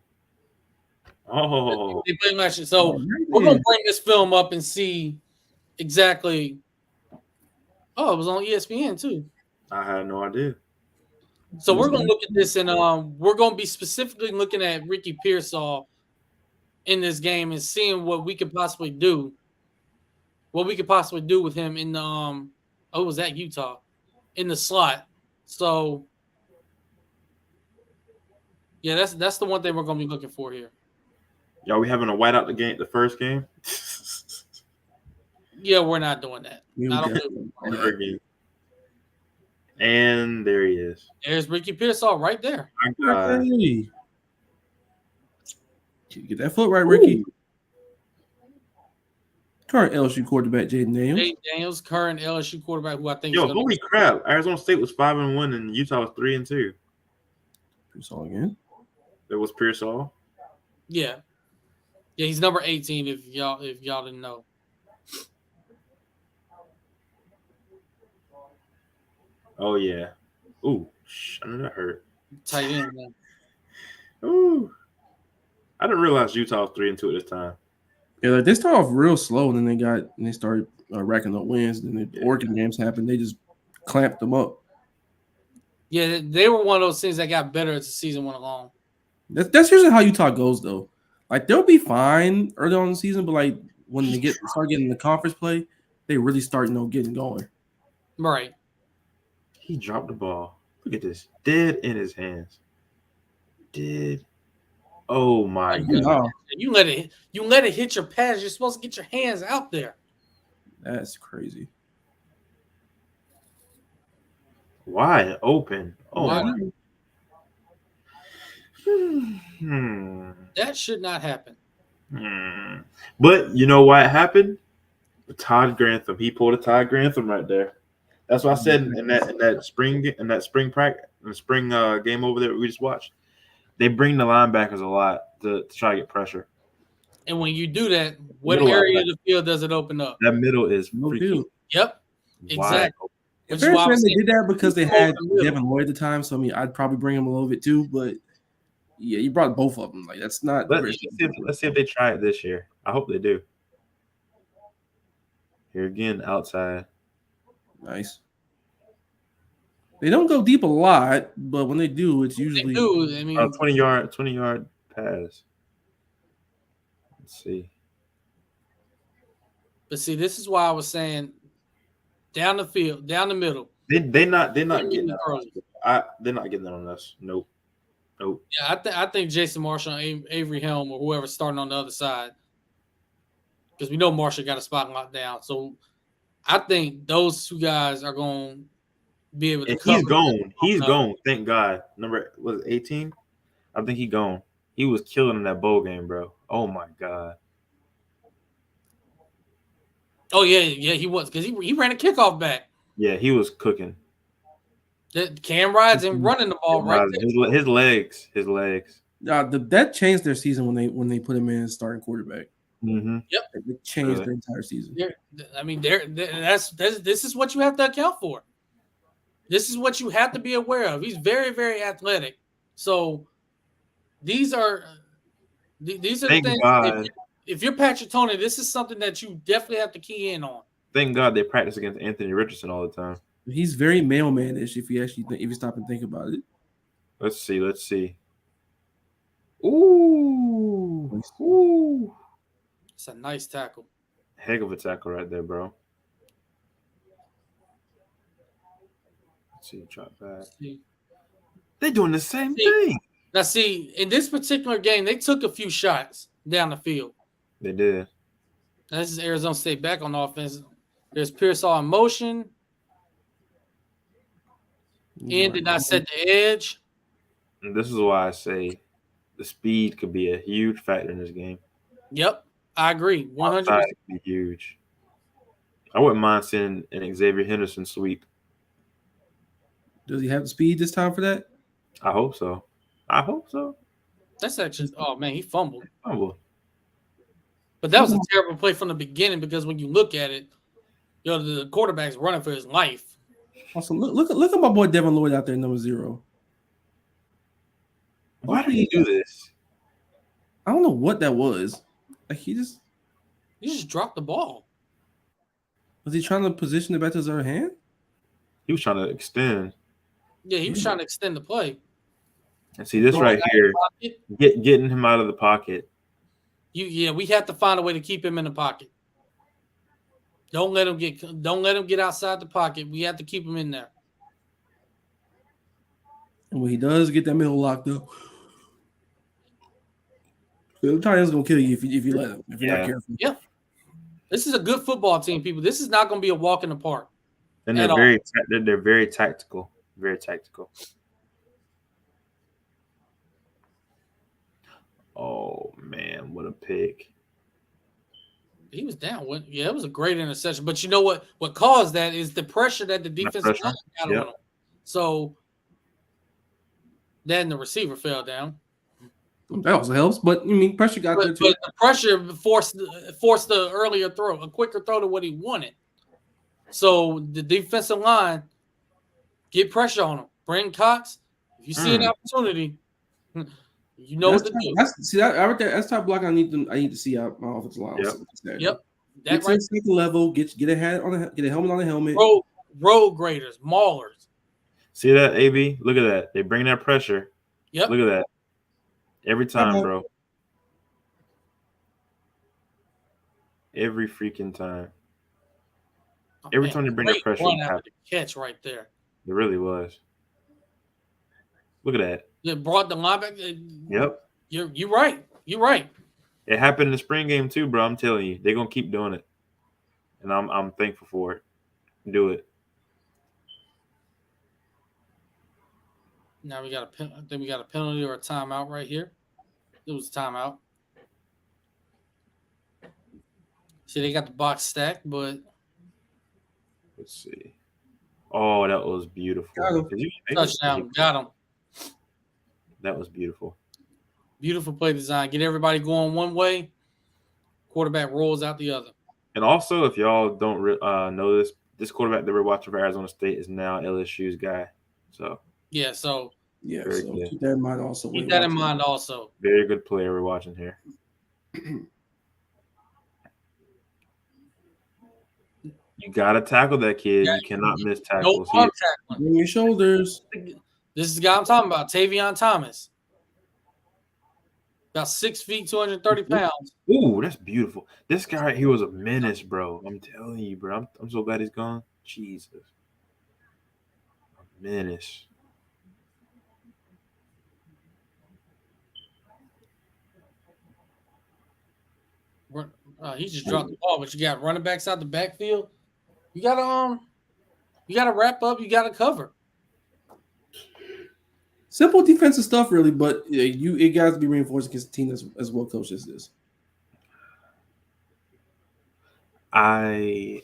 They play matches. So we're gonna bring this film up and see exactly. Oh, it was on ESPN too. I had no idea. So we're gonna look at this and we're gonna be specifically looking at Ricky Pearsall in this game and seeing what we could possibly do. What we could possibly do with him in the was that Utah in the slot. So yeah, that's the one thing we're gonna be looking for here. Y'all, we having a whiteout the first game? Yeah, we're not doing that. And there he is. There's Ricky Pearsall right there. Hey. Get that foot right, Ricky. Ooh. Current LSU quarterback Jaden Daniels. Jaden Daniels, current LSU quarterback, who I think. Holy crap! Arizona State was 5-1, and Utah was 3-2. Pearsall again. There was Pearsall. Yeah, he's number 18. If y'all didn't know. Oh yeah. Ooh, I know that hurt. Tight end, man. Ooh. I didn't realize Utah was 3-2 at this time. Yeah, like they started off real slow, and then they started racking up wins. Then the Oregon games happened. They just clamped them up. Yeah, they were one of those things that got better as the season went along. That's usually how Utah goes, though. Like they'll be fine early on in the season, but like when they start getting the conference play, they really start getting going. Right. He dropped the ball. Look at this. Dead in his hands. Dead. Oh my god. No, You let it hit your pads. You're supposed to get your hands out there. that's crazy. Wide open. Oh Wide my. That should not happen. But you know why it happened? Todd Grantham. He pulled a Todd Grantham right there. That's what I said in that spring practice, in the spring game over there we just watched. They bring the linebackers a lot to try to get pressure. And when you do that, what area of the field does it open up? That middle is freaking. Yep, exactly. Which is why they did that because they had Devin Lloyd at the time. So I mean, I'd probably bring him a little bit too. But yeah, you brought both of them. Like that's not. Let's see if they try it this year. I hope they do. Here again, outside. Nice. They don't go deep a lot, but when they do, it's usually 20-yard pass. Let's see. But see, this is why I was saying down the field, down the middle. They're not getting that on us. They're not getting that on us. Nope. Yeah, I think Jason Marshall and Avery Helm or whoever's starting on the other side, because we know Marshall got a spot locked down. So I think those two guys are going to be able to. He's gone. He's gone. Thank God. Number was 18. I think he gone. He was killing in that bowl game, bro. Oh my God. Oh yeah, he was because he ran a kickoff back. Yeah, he was cooking. Cam rides and running the ball right there. His legs. That changed their season when they put him in as starting quarterback. Mm-hmm. Yep, it changed their entire season. This is what you have to account for. This is what you have to be aware of. He's very, very athletic. So these are the things. If you're Patrick Toney, this is something that you definitely have to key in on. Thank God they practice against Anthony Richardson all the time. He's very mailman-ish if you stop and think about it. Let's see. Ooh. It's a nice tackle. Heck of a tackle right there, bro. Let's see, drop back. They're doing the same thing. Now, see, in this particular game, they took a few shots down the field. They did. Now, this is Arizona State back on offense. There's Pearsall in motion. Ian did not set the edge. And this is why I say the speed could be a huge factor in this game. Yep, I agree. 100%. Could be huge. I wouldn't mind seeing an Xavier Henderson sweep. Does he have the speed this time for that? I hope so. That's actually, oh man, he fumbled. But that was a terrible play from the beginning because when you look at it, the quarterback's running for his life. Also, look at my boy Devin Lloyd out there, number 0. Why did he do this? I don't know what that was. Like he just dropped the ball. Was he trying to position it back to his other hand? He was trying to extend. Yeah, he was trying to extend the play. And see this right here, getting him out of the pocket. We have to find a way to keep him in the pocket. Don't let him get outside the pocket. We have to keep him in there. And when he does get that middle locked up, the tight end's gonna kill you if you let him. If you're not careful. Yeah. This is a good football team, people. This is not gonna be a walk in the park. And they're very tactical. Very tactical. Oh man, what a pick. He was down. Yeah, it was a great interception. But you know what? What caused that is the pressure that the defensive line got on him. So then the receiver fell down. That also helps, but I mean pressure got there too. But the pressure forced the earlier throw, a quicker throw to what he wanted. So the defensive line get pressure on him. Brandon Cox, if you see an opportunity, you know what to do. That's type of block I need to see out my offensive line. Yep. Get to the second level. Get a helmet on the helmet. Road graders, maulers. See that, AB? Look at that. They bring that pressure. Yep. Look at that. Every time, bro. Every freaking time. Oh, Every man, time they bring the great pressure, run it after the catch right there. really was. Look at that. It brought the linebacker. Yep. You're right. You're right. It happened in the spring game too, bro. I'm telling you, they're gonna keep doing it, and I'm thankful for it. Do it. Now we got I think we got a penalty or a timeout right here. It was a timeout. See, they got the box stacked, but Let's see. Oh, that was beautiful. touchdown. Got him. That was beautiful. Beautiful play design. Get everybody going one way. Quarterback rolls out the other. And also, if y'all don't know this quarterback that we're watching for Arizona State is now LSU's guy. So yeah, so so keep that in mind also. Keep that in mind also. Very good player we're watching here. You gotta tackle that kid. You cannot miss tackles. No arm tackling. Bring your shoulders. This is the guy I'm talking about, Tavion Thomas. About 6 feet, 230 pounds. Ooh, that's beautiful. This guy right here was a menace, bro. I'm telling you, bro. I'm so glad he's gone. Jesus. A menace. He just dropped the ball, but you got running backs out the backfield. You gotta wrap up. You gotta cover. Simple defensive stuff, really, but it got to be reinforced against a team as well coached as this. Man.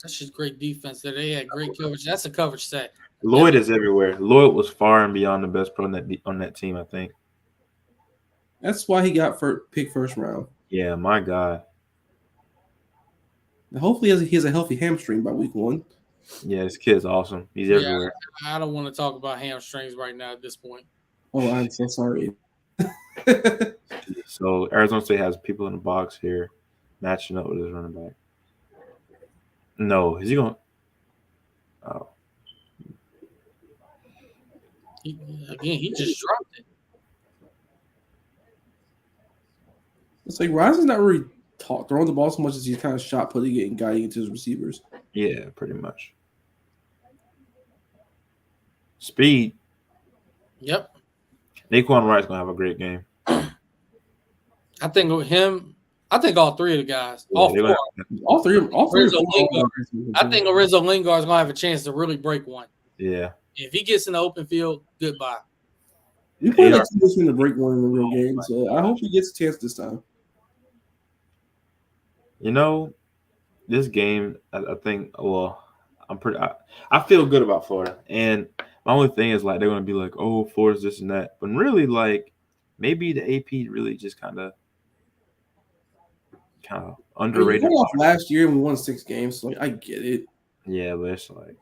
That's just great defense. There, they had great coverage. That's a coverage set. Lloyd is everywhere. Lloyd was far and beyond the best pro on that team, I think. That's why he got picked first round. Yeah, my God. And hopefully he has a healthy hamstring by week 1. Yeah, this kid's awesome. He's everywhere. I don't want to talk about hamstrings right now at this point. Oh, I'm so sorry. So Arizona State has people in the box here matching up with his running back. No, is he going? Oh. He just dropped it. It's like Rison's not really throwing the ball so much as he's kind of shot putting it and guiding it to his receivers. Yeah, pretty much. Speed. Yep. Naquan Wright's gonna have a great game. I think with him. I think all three of the guys, all four, all three. I think Lorenzo Lingard is gonna have a chance to really break one. Yeah. If he gets in the open field, goodbye. We played a team to break one in the real game, so I hope he gets a chance this time. You know, this game, I think. Well, I feel good about Florida, and my only thing is like they're gonna be like, "Oh, Florida's this and that," but really, like maybe the AP really just kind of underrated. We off last year and we won 6 games, so like, I get it. Yeah, but it's like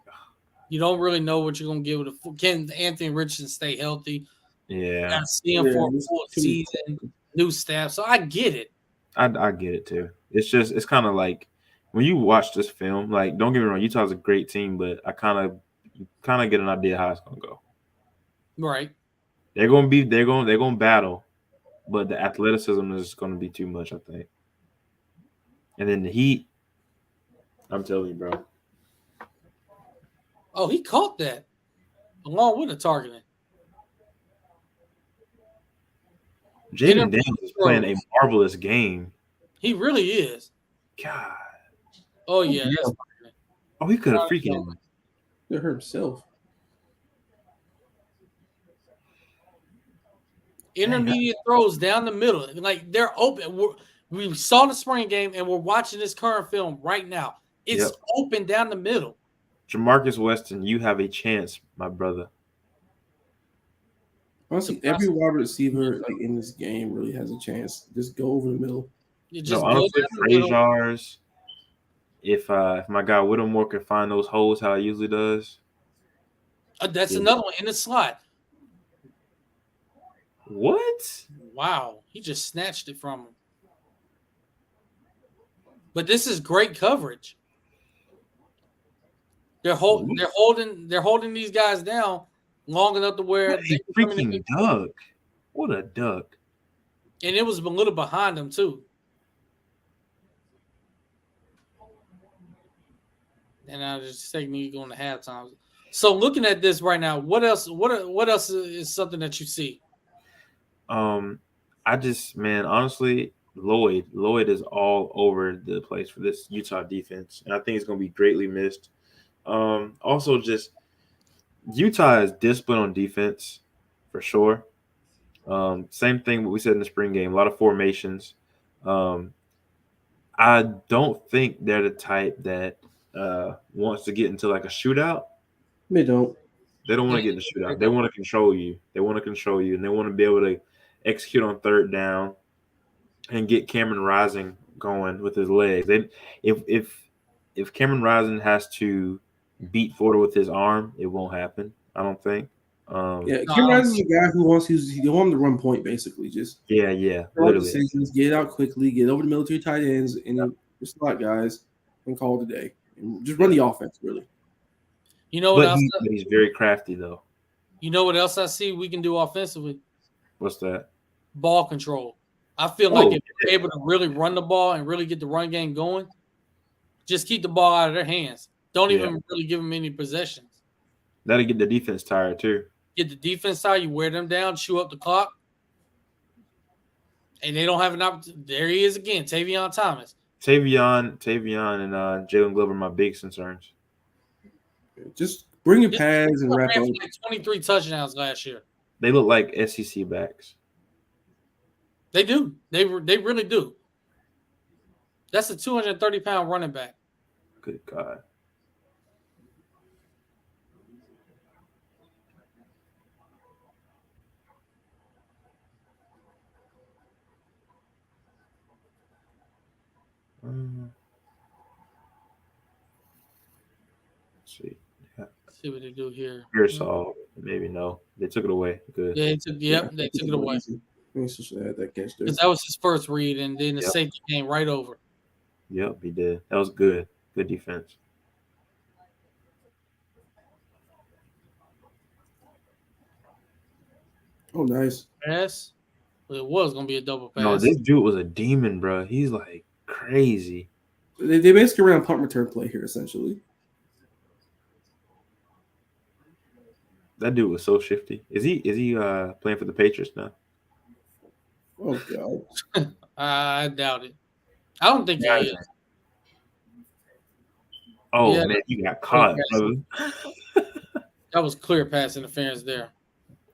you don't really know what you're gonna get with can Anthony Richardson stay healthy? Yeah, gotta see him for a full season, new staff. So I get it. I get it too. It's kind of like when you watch this film. Like, don't get me wrong, Utah's a great team, but I kind of get an idea how it's gonna go. Right. They're gonna battle, but the athleticism is gonna be too much, I think. And then the Heat, I'm telling you, bro. Oh, he caught that along with the targeting. Jaden Daniels is playing a marvelous game. He really is. God. Oh, yeah. Oh, he could have freaking hurt himself. Intermediate throws down the middle. Like, they're open. We saw the spring game, and we're watching this current film right now. It's open down the middle. Jamarcus Weston, you have a chance, my brother. Honestly, every wide receiver like in this game really has a chance. Just go over the middle. Honestly, Fraziar's. If my guy Whittemore can find those holes how he usually does. That's another one in the slot. What? Wow. He just snatched it from him. But this is great coverage. They're holding these guys down long enough to where What a freaking duck! What a duck! And it was a little behind them too. And I just taking you going to halftime. So looking at this right now, what else? What else is something that you see? I just, man, honestly, Lloyd is all over the place for this Utah defense, and I think it's going to be greatly missed. Also, just Utah is disciplined on defense for sure. Same thing what we said in the spring game. A lot of formations. I don't think they're the type that wants to get into like a shootout. They don't. They don't want to get in the shootout. They want to control you. They want to control you, and they want to be able to execute on third down and get Cameron Rising going with his legs. If Cameron Rising has to beat Florida with his arm, it won't happen. I don't think. Cameron Rising is a guy who wants to run point basically. Just literally. Decisions, get it out quickly, get over the military tight ends, and then just slot guys and call it a day. And just run the offense really. You know what else? He's very crafty though. You know what else I see we can do offensively? What's that? Ball control. I feel like if we're able to really run the ball and really get the run game going, just keep the ball out of their hands. Don't even really give them any possessions. That'll get the defense tired too. Get the defense tired. You wear them down, chew up the clock, and they don't have an opportunity. There he is again, Tavion Thomas. Tavion, and Jalen Glover are my big concerns. Just bring your pads and wrap up. Like 23 touchdowns last year. They look like SEC backs. They do. They really do. That's a 230-pound running back. Good God. Let's see. See what they do here. Pearsall, maybe no. They took it away. Good. Yeah, they took it away. Because that was his first read, and then the safety came right over. Yep, he did. That was good. Good defense. Oh, nice. Pass. Well, it was going to be a double pass. No, this dude was a demon, bro. He's like crazy. They basically ran punt return play here, essentially. That dude was so shifty. Is he playing for the Patriots now? Oh God. I doubt it. I don't think he is. Oh man, you got caught, brother. That was clear pass interference there.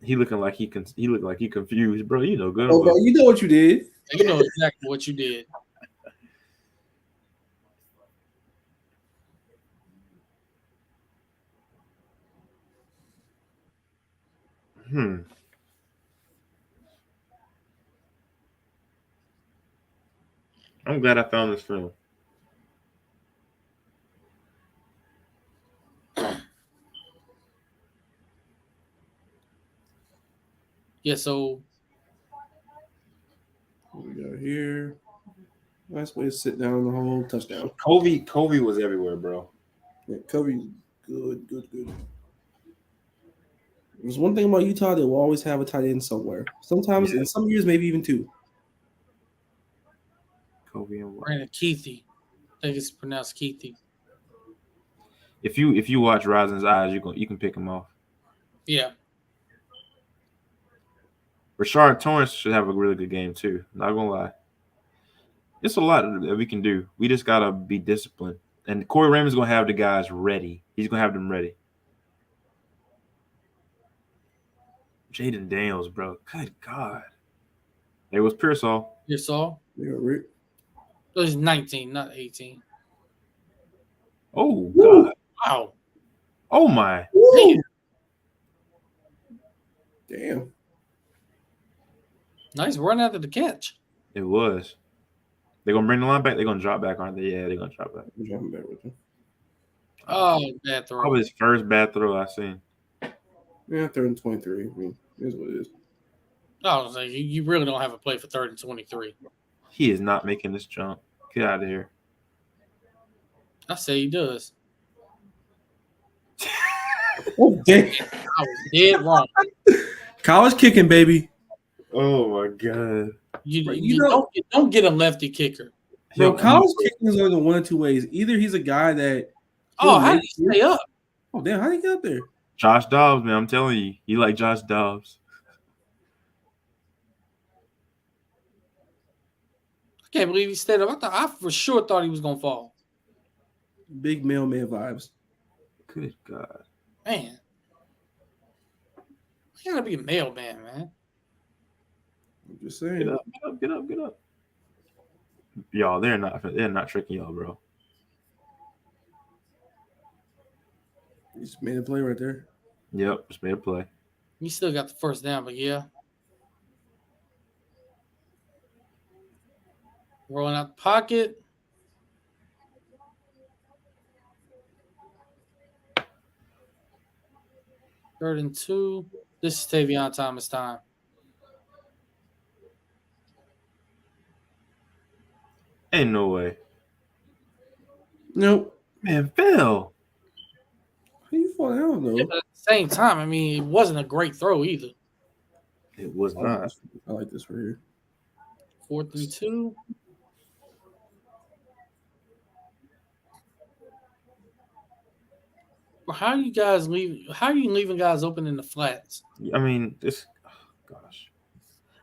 He looked like he confused, bro. You know good. Oh, bro, you know what you did. You know exactly what you did. I'm glad I found this film. Yeah, so what we got here. Nice way to sit down in the hole. Touchdown. Covey was everywhere, bro. Yeah, Covey's good. There's one thing about Utah, they will always have a tight end somewhere. Sometimes in some years, maybe even two. Covey and Brandon Keithy. I think it's pronounced Keithy. If you watch Rising's Eyes, you can pick him off. Yeah. Rashard Torrance should have a really good game too. Not gonna lie. It's a lot that we can do. We just gotta be disciplined. And Corey Raymond's gonna have the guys ready. He's gonna have them ready. Jaden Daniels, bro. Good God. It was Pearsall. Pearsall? Yeah, Rick. So he's 19, not 18. Oh, God. Wow. Oh, my. Damn. Nice run after the catch. It was. They're going to bring the line back? They're going to drop back, aren't they? Yeah, they're going to drop back. I'm dropping back with him. Oh, bad throw. Probably his first bad throw I've seen. Yeah, 3rd and 23. I mean, here's what it is. I was like, you really don't have a play for 3rd and 23. He is not making this jump. Get out of here. I say he does. Oh, damn. I was dead wrong. College kicking, baby. Oh my god. You don't get a lefty kicker. Bro, college kicking is only one of two ways. Either he's a guy that. Oh, how did he stay up? Oh, damn. How did he get up there? Josh Dobbs, man. I'm telling you. You like Josh Dobbs. I can't believe he stayed up. I for sure thought he was going to fall. Big mailman vibes. Good God. Man. You got to be a mailman, man. I'm just saying. Get up. Y'all, they're not tricking y'all, bro. He just made a play right there. Yep, just made a play. You still got the first down, but yeah. Rolling out the pocket. Third and 2. This is Tavion Thomas time. Ain't no way. Nope. Man, Phil. How you fall down, though? Yeah, but at the same time, I mean, it wasn't a great throw either. It was not. I like this right here. 4th and 2. How are you guys leaving? How are you leaving guys open in the flats? I mean, gosh.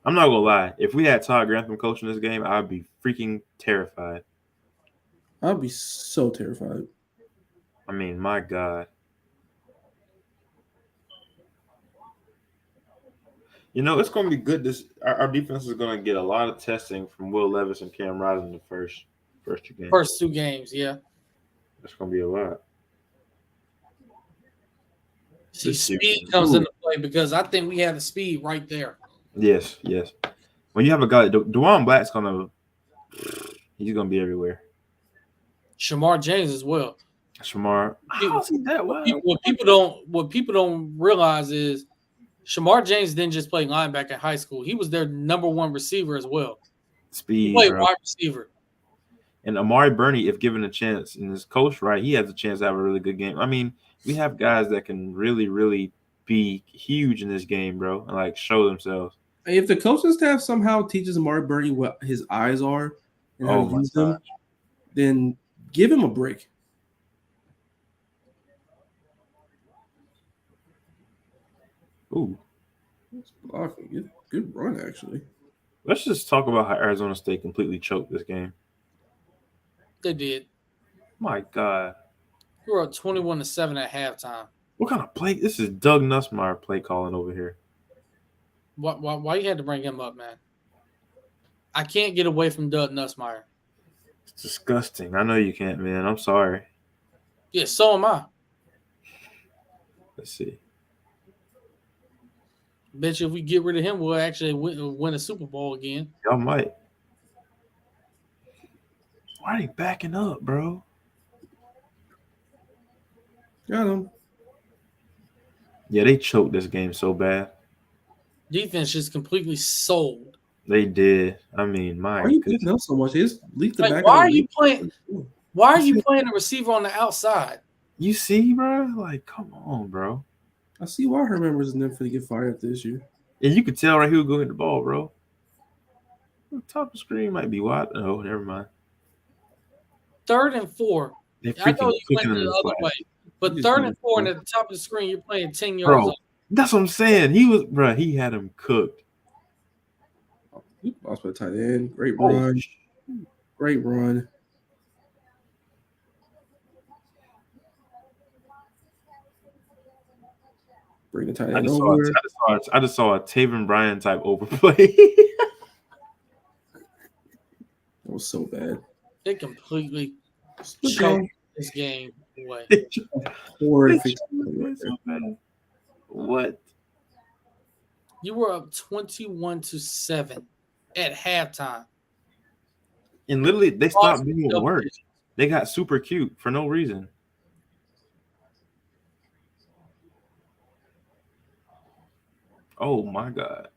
I'm not gonna lie. If we had Todd Grantham coaching this game, I'd be freaking terrified. I'd be so terrified. I mean, my God. You know, it's gonna be good. Our defense is gonna get a lot of testing from Will Levis and Cam Rising in the first 2 games. First 2 games, yeah. That's gonna be a lot. See, speed comes into play because I think we have the speed right there. Yes. When you have a guy, Dewan Black's he's gonna be everywhere. Shamar James as well. Shamar, how is he that well? What people don't realize is Shamar James didn't just play linebacker in high school. He was their number 1 receiver as well. Speed, he played bro. wide receiver. And Amari Burney, if given a chance, and his coach right, he has a chance to have a really good game. I mean, we have guys that can really, really be huge in this game, bro, and like show themselves. If the coaching staff somehow teaches Amari Burney what his eyes are and how to use them, then give him a break. Ooh. That's blocking. Good run, actually. Let's just talk about how Arizona State completely choked this game. They did. My God. We were up 21-7 at halftime. What kind of play? This is Doug Nussmeier play calling over here. Why you had to bring him up, man? I can't get away from Doug Nussmeier. It's disgusting. I know you can't, man. I'm sorry. Yeah, so am I. Let's see. Bet you if we get rid of him, we'll actually win a Super Bowl again. Y'all might. Why are they backing up, bro? Got him. Yeah, they choked this game so bad. Defense just completely sold. They did. I mean, my Why are you picking up so much? Just leave the back. Why are you playing? Why are you playing the receiver on the outside? You see, bro? Like, come on, bro. I see why her members is never going to get fired after this year. And you could tell right who go hit the ball, bro. The top of the screen might be wide. Oh, never mind. 3rd and 4. I know you went the other way, but 3rd and 4 and at the top of the screen, you're playing 10 yards off. That's what I'm saying. He had him cooked. Lost by tight end. Great run. Great run. Bring the tight end over. I just saw a Taven Bryan type overplay. That was so bad. They completely choked this game away. What? You were up 21-7 at halftime. And literally, they stopped doing work. They got super cute for no reason. Oh, my God.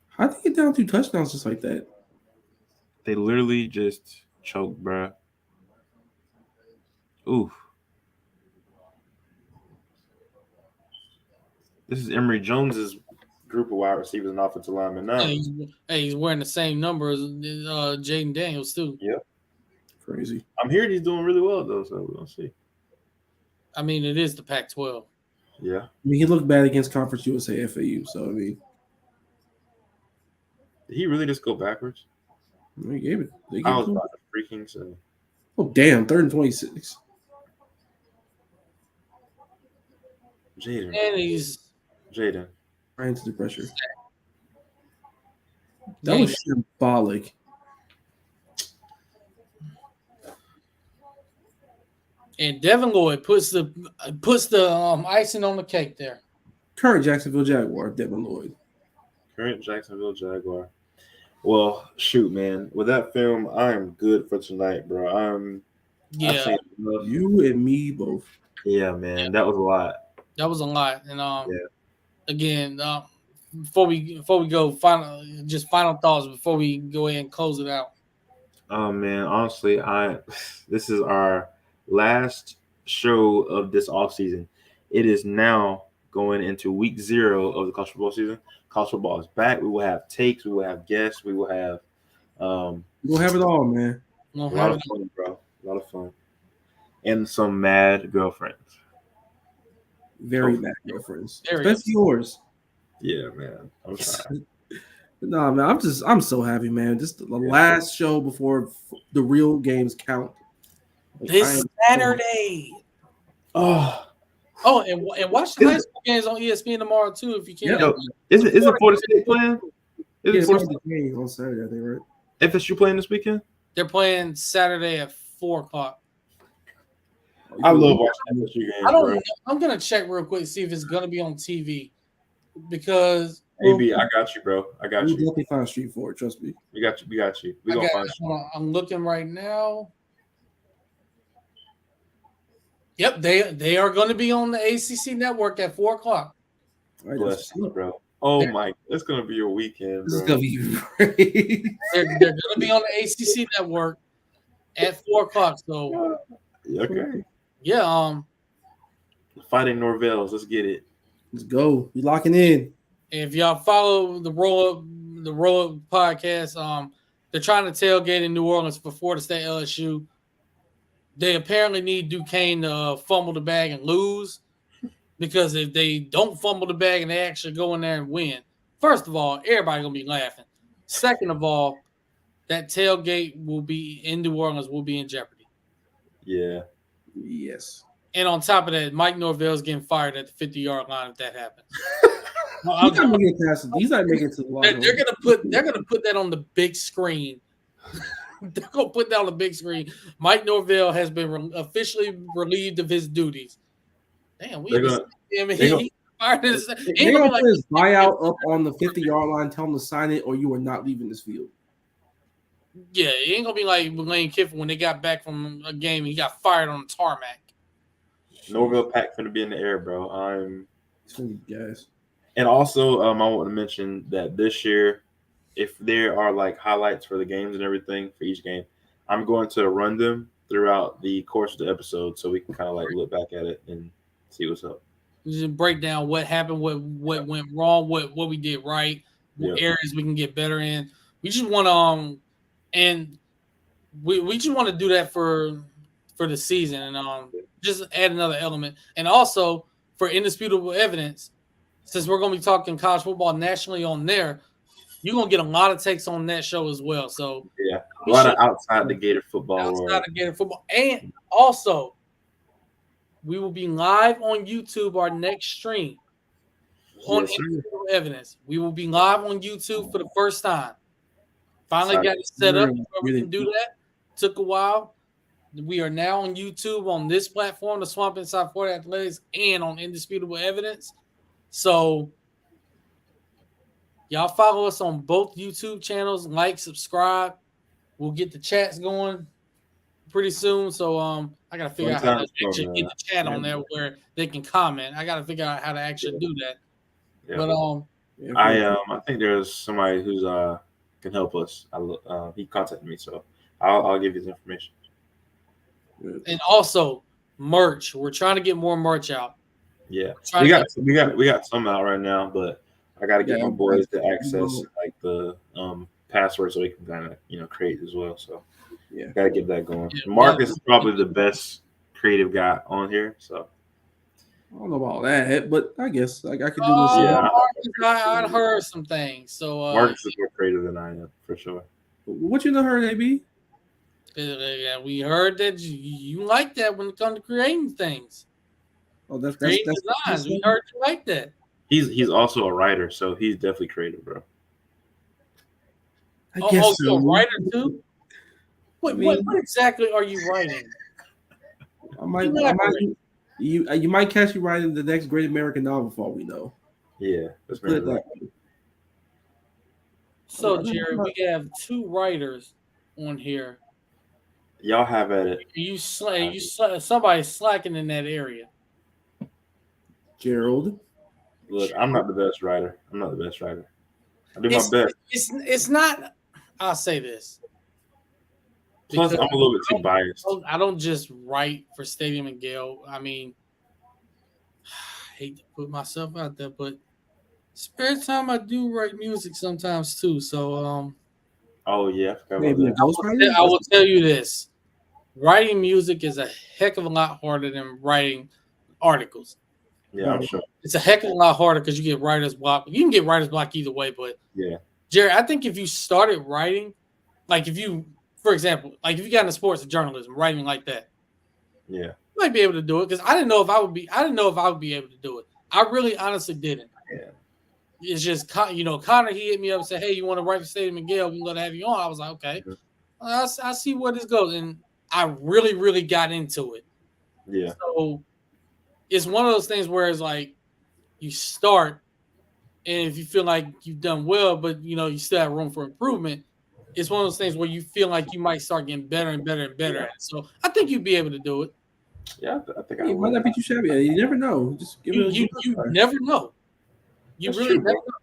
How did they get down 2 touchdowns just like that? They literally just choked, bro. Oof. This is Emory Jones's group of wide receivers and offensive linemen now. He's wearing the same number as Jaden Daniels too. Yeah, Crazy. I'm hearing he's doing really well though, so we'll see. I mean, it is the Pac-12. Yeah. I mean, he looked bad against Conference USA FAU, so I mean, did he really just go backwards? they gave it. I was about to freaking say. Oh damn! 3rd and 26. Jaden. And he's Jaden. Right into the pressure. That was symbolic. And Devin Lloyd puts the icing on the cake there. Current Jacksonville Jaguar, Devin Lloyd. Current Jacksonville Jaguar. Well, shoot, man. With that film, I am good for tonight, bro. Yeah. You and me both. Yeah, man. That was a lot. That was a lot. And again, before we go, final thoughts before we go ahead and close it out. Oh man, honestly, this is our last show of this off season. It is now going into week 0 of the college football season. College football is back. We will have takes. We will have guests. We will have. We'll have it all, man. A lot of fun, bro. A lot of fun, and some mad girlfriends. Very mad girlfriends, especially yours. Yeah, man. I'm sorry. No, man. I'm so happy, man. Just the last show before the real games count. This Saturday. Oh, and watch the high school games on ESPN tomorrow too, if you can. Yo, isn't Florida State playing? It's Florida State on Saturday, I think, right? FSU playing this weekend? They're playing Saturday at 4:00. I love watching FSU games. I don't know. I'm gonna check real quick to see if it's gonna be on TV because. AB, I got you, bro. I got you. We'll definitely find a street for it. Trust me. We got you. We got you. We gonna find you. I'm looking right now. Yep, they are going to be on the ACC network at 4:00. Right, bless you, bro. Oh my, it's gonna be a weekend, bro. This is gonna be great. They're going to be on the ACC network at 4:00. So okay. Yeah. Fighting Norvells. Let's get it. Let's go. We locking in. If y'all follow the roll up podcast, they're trying to tailgate in New Orleans for Florida State LSU. They apparently need Duquesne to fumble the bag and lose, because if they don't fumble the bag and they actually go in there and win, first of all, everybody's gonna be laughing. Second of all, that tailgate will be in New Orleans will be in jeopardy. Yeah. Yes. And on top of that, Mike Norvell's getting fired at the 50-yard line if that happens. He's not making it to the line. They're gonna put that on the big screen. They're gonna put that on the big screen. Mike Norvell has been officially relieved of his duties. Damn, he fired his. They're gonna put his buyout up on the 50-yard line. Tell him to sign it, or you are not leaving this field. Yeah, it ain't gonna be like Lane Kiffin when they got back from a game. He got fired on the tarmac. Norvell Pack finna be in the air, bro. Guys. And also, I want to mention that this year, if there are like highlights for the games and everything for each game, I'm going to run them throughout the course of the episode so we can kind of like look back at it and see what's up. Just break down what happened, what went wrong, what we did right, what areas we can get better in. We just want to and we just want to do that for the season and just add another element. And also for indisputable evidence, since we're going to be talking college football nationally on there, you're going to get a lot of takes on that show as well. So yeah, a lot of outside the Gator football world. Outside the Gator football. And also, we will be live on YouTube our next stream on indisputable evidence. We will be live on YouTube for the first time. Finally got it set up before we can do that. Took a while. We are now on YouTube on this platform, the Swamp Inside Florida Athletics, and on Indisputable Evidence. So y'all follow us on both YouTube channels, like, subscribe. We'll get the chats going pretty soon. So I gotta figure out how to actually get the chat on there where they can comment. I gotta figure out how to actually do that. Yeah. But I think there's somebody who's can help us. He contacted me, so I'll give you his information. And also merch. We're trying to get more merch out. Yeah, we got some out right now, but I got to get my boys to access like the password so they can kind of create as well. So got to get that going. Marcus is probably the best creative guy on here. So I don't know about that, but I guess I could do this. I heard some things. So Marcus is more creative than I am for sure. What you heard, AB? Yeah, we heard that you like that when it comes to creating things. Oh, that's designs. We heard you like that. He's also a writer, so he's definitely creative, bro. I guess you're a writer too? What exactly are you writing? You might catch me writing the next great American novel for all we know. Yeah, that's So Jerry, we have 2 writers on here. Y'all have at it. Somebody's slacking in that area. Gerald. Look, I'm not the best writer. I do my best. It's not. I'll say this. Plus, I'm a little bit too biased. I don't just write for Stadium and Gale. I mean, I hate to put myself out there, but spare time I do write music sometimes too. So, oh yeah, I will tell you this: writing music is a heck of a lot harder than writing articles. Yeah, I'm sure. It's a heck of a lot harder because you get writer's block. You can get writer's block either way, but yeah, Jerry, I think if you started writing, like if you, for example, like if you got into sports and journalism, writing like that, yeah, you might be able to do it because I didn't know if I would be able to do it. I really honestly didn't. Yeah. It's just, Connor, he hit me up and said, hey, you want to write for Stadium and Gale? We're going to have you on. I was like, okay. I see where this goes. And I really, really got into it. Yeah. So it's one of those things where it's like you start, and if you feel like you've done well, but, you still have room for improvement, it's one of those things where you feel like you might start getting better and better and better at it. So I think you'd be able to do it. Yeah, I think it might not be too shabby. You never know. Just give it you never know. You That's really true, never know.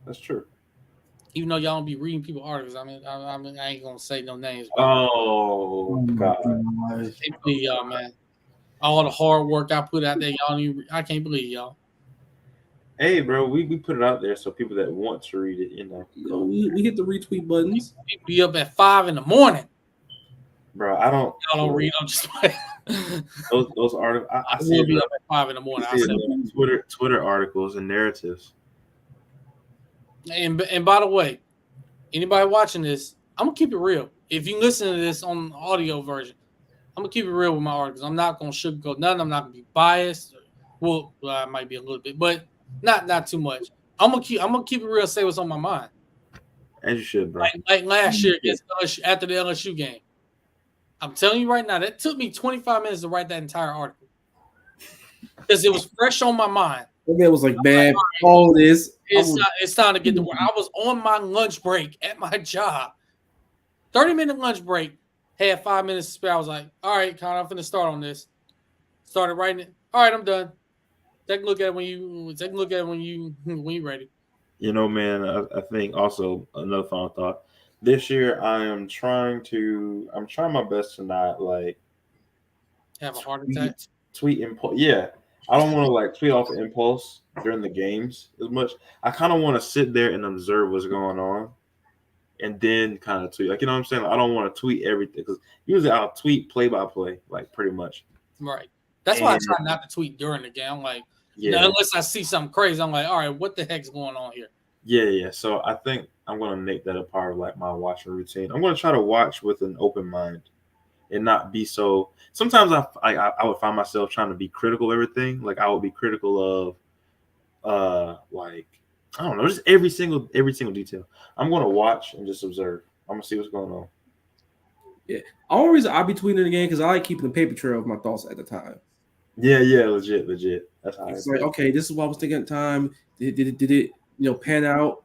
That's true. Even though y'all don't be reading people articles, I ain't gonna say no names. Oh God! I can't believe y'all, man. All the hard work I put out there, I can't believe y'all. Hey, bro, we put it out there so people that want to read it, we hit the retweet buttons. We be up at 5 a.m. Bro, I don't. Y'all don't read. I'm just playing. Those articles. I will be up at 5 a.m. Twitter articles and narratives. And by the way, anybody watching this, I'm gonna keep it real. If you listen to this on the audio version, I'm gonna keep it real with my articles. I'm not gonna sugarcoat nothing. I'm not gonna be biased. Well, I might be a little bit, but not too much. I'm gonna keep it real. Say what's on my mind. As you should, bro. Like last year against LSU, after the LSU game. I'm telling you right now, that took me 25 minutes to write that entire article because it was fresh on my mind. It was like, man, all this. It's time to get to work. I was on my lunch break at my job. 30-minute lunch break. Had 5 minutes to spare. I was like, all right, Connor, I'm finna start on this. Started writing it. All right, I'm done. Take a look at it when you're ready. Man, I think also another final thought. This year I'm trying my best to not have a heart attack. Tweet impulse. Yeah. I don't want to tweet off impulse during the games as much. I kind of want to sit there and observe what's going on and then kind of tweet. You know what I'm saying? I don't want to tweet everything because usually I'll tweet play by play, pretty much. Right. That's why I try not to tweet during the game. I'm like, unless I see something crazy, I'm like, all right, what the heck's going on here? Yeah. So I think I'm going to make that a part of my watching routine. I'm going to try to watch with an open mind and not be so. Sometimes I would find myself trying to be critical of everything. I would be critical of, I don't know, just every single detail. I'm going to watch and just observe. I'm going to see what's going on. Yeah. The only reason I be tweeting again because I like keeping the paper trail of my thoughts at the time. Yeah, legit. That's how it's okay, this is what I was thinking at the time. Did it pan out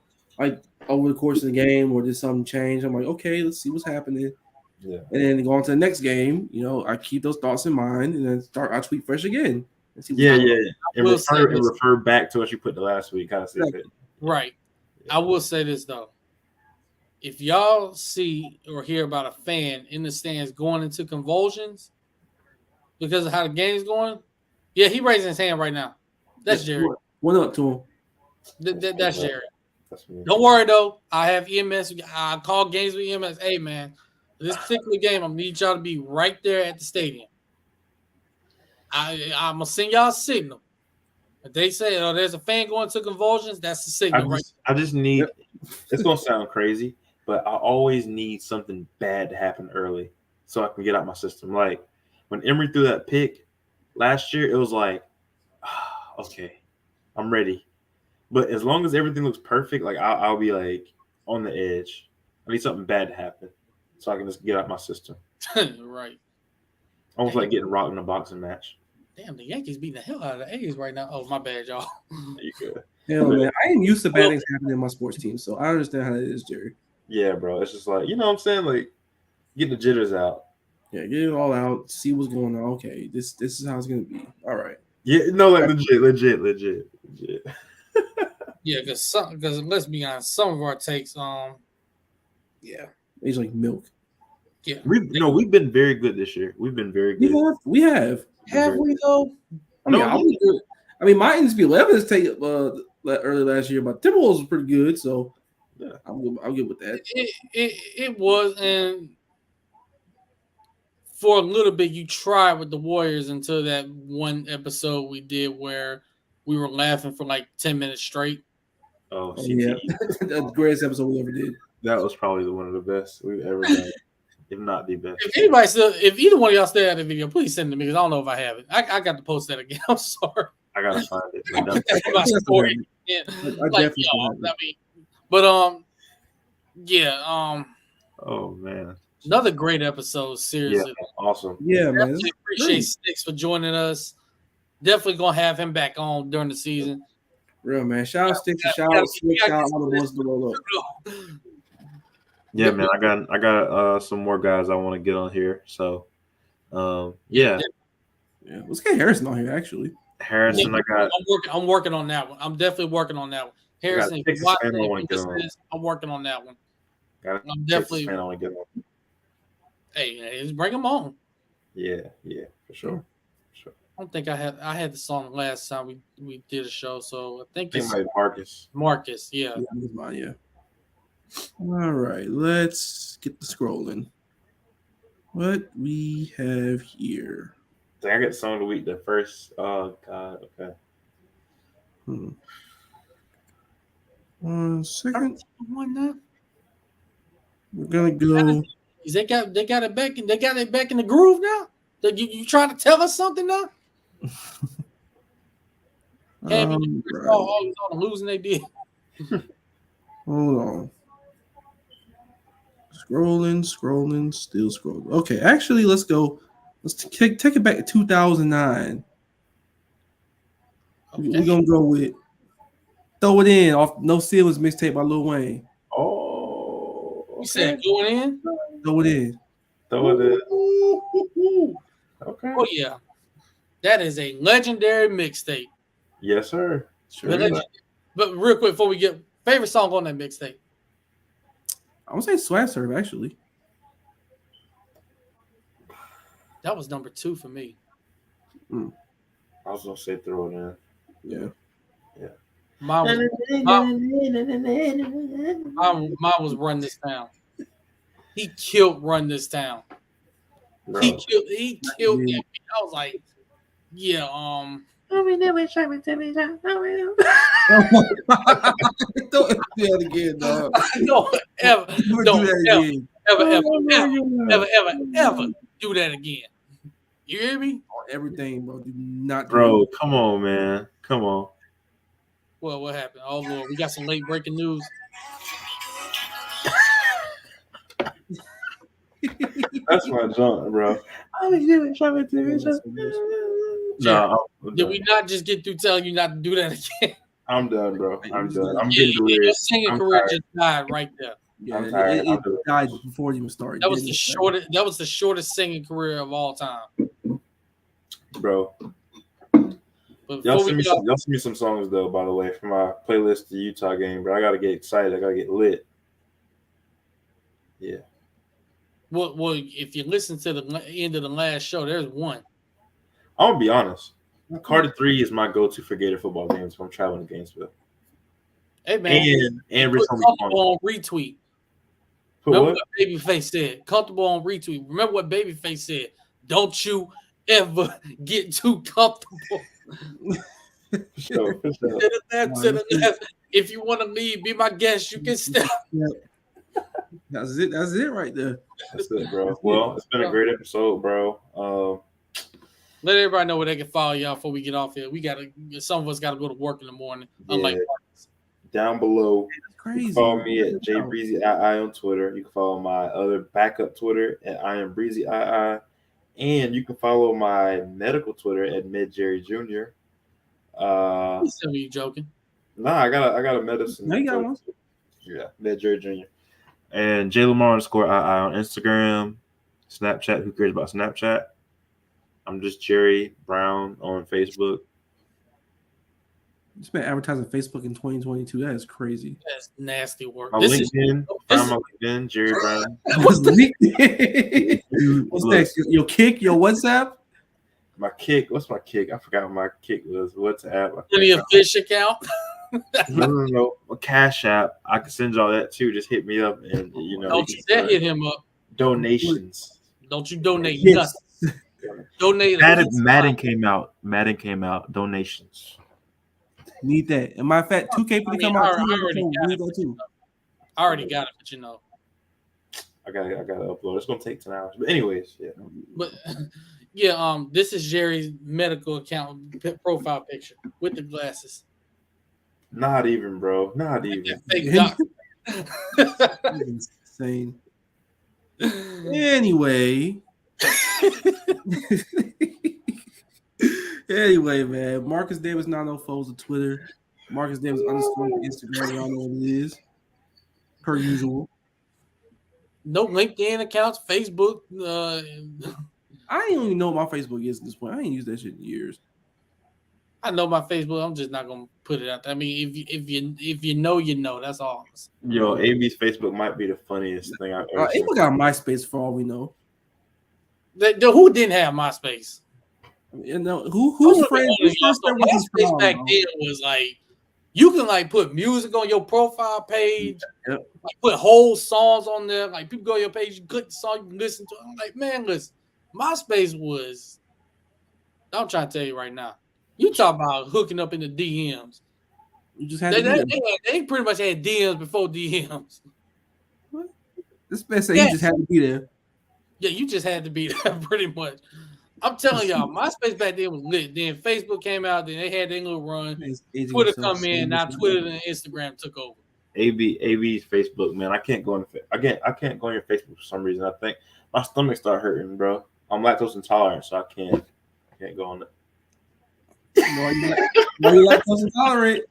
over the course of the game, or did something change? I'm like, okay, let's see what's happening. Yeah. And then go on to the next game, I keep those thoughts in mind and then I tweet fresh again. And see and refer back to what you put the last week. Kind of see it. Right. Yeah. I will say this though. If y'all see or hear about a fan in the stands going into convulsions because of how the game's going, yeah, he raising his hand right now. That's Jerry. One up to him. That's Jerry. Don't worry though. I have EMS. I call games with EMS. Hey man, this particular game, I need y'all to be right there at the stadium. I'm gonna send y'all a signal. If they say, "Oh, there's a fan going to convulsions," that's the signal, I just need. It's gonna sound crazy, but I always need something bad to happen early so I can get out my system. Like when Emery threw that pick last year, it was like, okay, I'm ready. But as long as everything looks perfect, like I'll be like on the edge. I need something bad to happen so I can just get out my system. Right. Almost like getting rocked in a boxing match. Damn, the Yankees beating the hell out of the A's right now. Oh, my bad, y'all. You good? Hell, man, I ain't used to bad things happening in my sports team, so I understand how that is, Jerry. Yeah, bro. It's just like, you know what I'm saying? Like, get the jitters out. Yeah, get it all out, see what's going on. Okay, this is how it's gonna be. All right. Yeah, no, like legit. Yeah, because let's be honest, some of our takes, yeah, It's like milk. Yeah, we've been very good this year. We've been very good. We have. Have we though? I mean, my NSP 11 is take early last year, but Timberwolves was pretty good, so yeah, I'll get with that. It was, and for a little bit, you tried with the Warriors until that one episode we did where we were laughing for like 10 minutes straight. Oh yeah, that's the greatest episode we ever did. That was probably one of the best we've ever done. If not the best. If either one of y'all still have the video, please send it to me because I don't know if I have it. I got to post that again. I'm sorry. I gotta find it. My story. Yeah. Oh man. Another great episode. Seriously. Yeah, awesome. Yeah, man. Appreciate Sticks for joining us. Definitely gonna have him back on during the season. Real man. Shout out Sticks. Shout out Slick. Shout out all the ones to roll up. Yeah, man, I got some more guys I want to get on here. So, yeah. Let's get Harrison on here. Actually, Harrison, I'm working on that one. I'm definitely working on that one. Harrison, I'm working on that one. I'm definitely. I want to get on. Hey, just bring him on. Yeah, for sure. I don't think I had the song last time we did a show, so I think it's Marcus. Marcus, yeah. Yeah. All right, let's get the scrolling. What we have here. I get song of the week the first. Oh God, okay. 1 second. We're gonna go. They got it back. They got it back in the groove now. You trying to tell us something now? Always on losing they did. Hold on. Scrolling, still scrolling. Okay, actually, let's go. Let's take it back to 2009. Okay. We're gonna go with "Throw It In" off No Ceilings mixtape by Lil Wayne. Oh, you said going in? Throw it in. Okay. Oh yeah, that is a legendary mixtape. Yes, sir. Sure. But real quick before we get favorite song on that mixtape. I would say Swag Surf, actually. That was number 2 for me. I was gonna say Throw It In. Yeah. Mine was Run This Town. He killed Run This Town. Bro. He killed him. I was like, yeah, Don't do that again, dog. Don't ever do that again. You hear me? Everything, bro. Do not. Bro, come on, man. Come on. Well, what happened? Oh Lord, we got some late breaking news. That's my junk, bro. No, did we not just get through telling you not to do that again? I'm done, bro. I'm done. I'm getting delirious. Your singing career just died right there. Yeah, I'm tired. It died before it even started. That was the shortest. That was the shortest singing career of all time, bro. Y'all send me some songs though. By the way, for my playlist, the Utah game, bro. I gotta get excited. I gotta get lit. Yeah. Well, if you listen to the end of the last show, there's one. I'm gonna be honest. Carter 3 is my go-to for Gator football games when I'm traveling to Gainesville. Hey man, and put Richmond comfortable on retweet. Put Remember what? what Babyface said. Comfortable on retweet. Remember what Babyface said. Don't you ever get too comfortable. For sure. To the left. If you want to leave, be my guest. You can step. That's it right there. That's it, bro. Well, it's been a great episode, bro. Let everybody know where they can follow y'all before we get off here. Some of us gotta go to work in the morning. Unlike down below. Crazy. You can follow me at JBreezyII on Twitter. You can follow my other backup Twitter at IamBreezyII. And you can follow my medical Twitter at MedJerry Jr. Please tell me you joking. Nah, I got a medicine. No, you got one. Yeah, MedJerry Jr. And JLamar_II on Instagram, Snapchat. Who cares about Snapchat? I'm just Jerry Brown on Facebook. It's been advertising Facebook in 2022. That is crazy. That's nasty work. My LinkedIn, Jerry Brown. What's next? Your Kick, your WhatsApp? My Kick. What's my Kick? I forgot what my Kick was. WhatsApp. Any a fish account? No. A Cash App. I can send y'all that too. Just hit me up and Don't you dare hit him up. Donations. Don't you donate nothing. Donate. Madden came out. Donations. Need that. And my fact, 2K for come out. I already got it, but I gotta upload. It's gonna take 10 hours. But anyways, yeah. But yeah, this is Jerry's medical account profile picture with the glasses. Not even, bro. Not even. Fake doctor. Insane. Anyway. Anyway, man. Marcus Davis 904 on Twitter. Marcus Davis _ on Instagram. Y'all know what it is. Per usual. No LinkedIn accounts, Facebook. I don't even know what my Facebook is at this point. I ain't used that shit in years. I know my Facebook. I'm just not gonna put it out there. I mean, if you know, you know. That's all. Yo, AB's Facebook might be the funniest thing I've ever seen. Ava got MySpace for all we know. Who didn't have MySpace? You know who's friends? MySpace back then was like you can like put music on your profile page, like put whole songs on there. Like people go to your page, you click the song, you can listen to it. I'm like, man, listen, MySpace was. I'm trying to tell you right now. You talk about hooking up in the DMs. You just had they pretty much had DMs before DMs. What? This man said you just had to be there. Yeah, you just had to be there pretty much. I'm telling y'all, MySpace back then was lit. Then Facebook came out, then they had their little run. Twitter come in, now Twitter and Instagram took over. AB's Facebook, man. I can't go on your Facebook for some reason. I think my stomach started hurting, bro. I'm lactose intolerant, so I can't go on it. Why you lactose intolerant?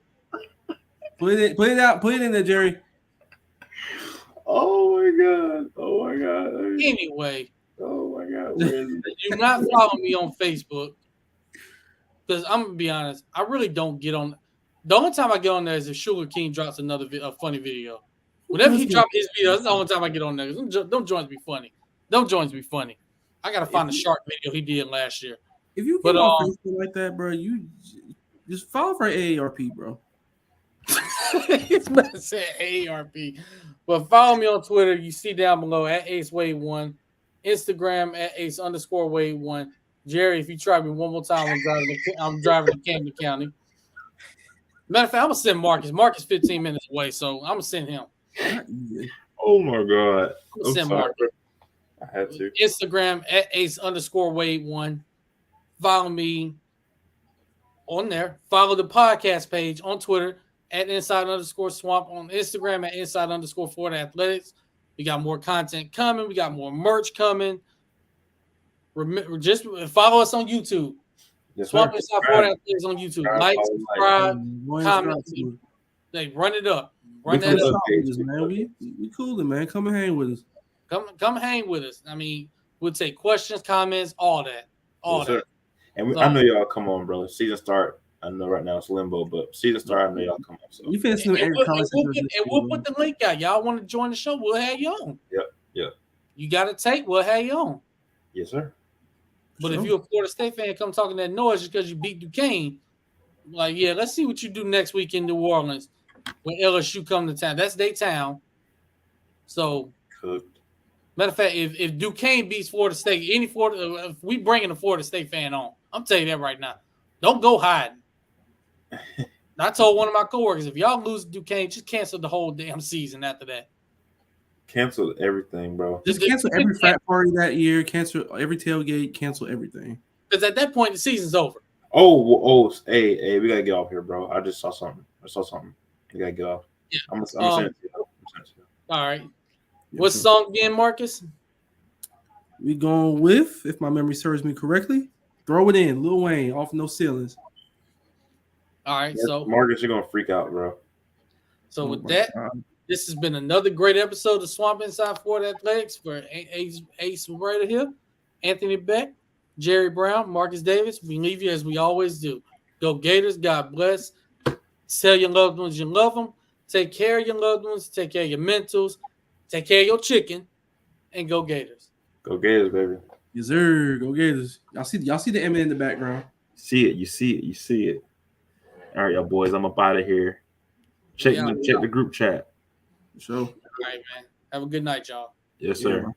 Put it out. Put it in there, Jerry. Oh my god. Anyway. Oh my god. Do not follow me on Facebook. Because I'm gonna be honest, I really don't get on. The only time I get on there is if Sugar King drops a funny video. Whenever he drops his video, that's the only time I get on there. Don't joins be funny. Don't joins be funny. I gotta find a shark video he did last year. If you get on Facebook like that, bro, you just follow for AARP, bro. It's about to say AARP. But follow me on Twitter. You see down below at AceWade1. Instagram at Ace_Wade1. Jerry, if you try me one more time, I'm driving to Camden County. Matter of fact, I'm gonna send Marcus. Marcus 15 minutes away, so I'm gonna send him. Oh my god. I'm gonna send Marcus. I had to. Instagram at Ace_Wade1. Follow me on there. Follow the podcast page on Twitter at Inside_Swamp, on Instagram at Inside_Florida Athletics. We got more content coming. We got more merch coming. Remember, just follow us on YouTube. Yes, Swamp Inside Florida Athletics on YouTube. Like, subscribe, comment. Like, run it up. Run that up. Man. We coolin', man. Come and hang with us. Come hang with us. I mean, we'll take questions, comments, all that. All that. And I know y'all come on, bro. Season start. I know right now it's limbo, but season start, I know y'all come on. So. You finish some we'll put the link out. Y'all want to join the show? We'll have you on. Yep. You got a tape? We'll have you on. Yes, sir. But if you're a Florida State fan, come talking that noise just because you beat Duquesne, like, yeah, let's see what you do next week in New Orleans when LSU come to town. That's their town. So, matter of fact, if Duquesne beats Florida State, if we bringing a Florida State fan on, I'm telling you that right now. Don't go hiding. I told one of my coworkers, if y'all lose Duquesne, just cancel the whole damn season after that. Cancel everything, bro. Just cancel every frat party that year. Cancel every tailgate. Cancel everything. Because at that point, the season's over. Hey, we gotta get off here, bro. I just saw something. We gotta get off. Yeah. I'm gonna send it to you. All right. What song again, Marcus? We going with, if my memory serves me correctly, Throw It In, Lil Wayne, Off No Ceilings. All right, so Marcus, you're gonna freak out, bro. So with that, this has been another great episode of Swamp Inside Florida Athletics for Ace right here, Anthony Beck, Jerry Brown, Marcus Davis. We leave you as we always do. Go Gators. God bless. Tell your loved ones you love them. Take care of your loved ones. Take care of your mentals. Take care of your chicken. And go Gators. Go Gators, baby. Yes, sir. Go Gators. Y'all see the M in the background. You see it. All right, y'all boys. I'm up out of here. Check the group chat. Sure. All right, man. Have a good night, y'all. Yes, sir.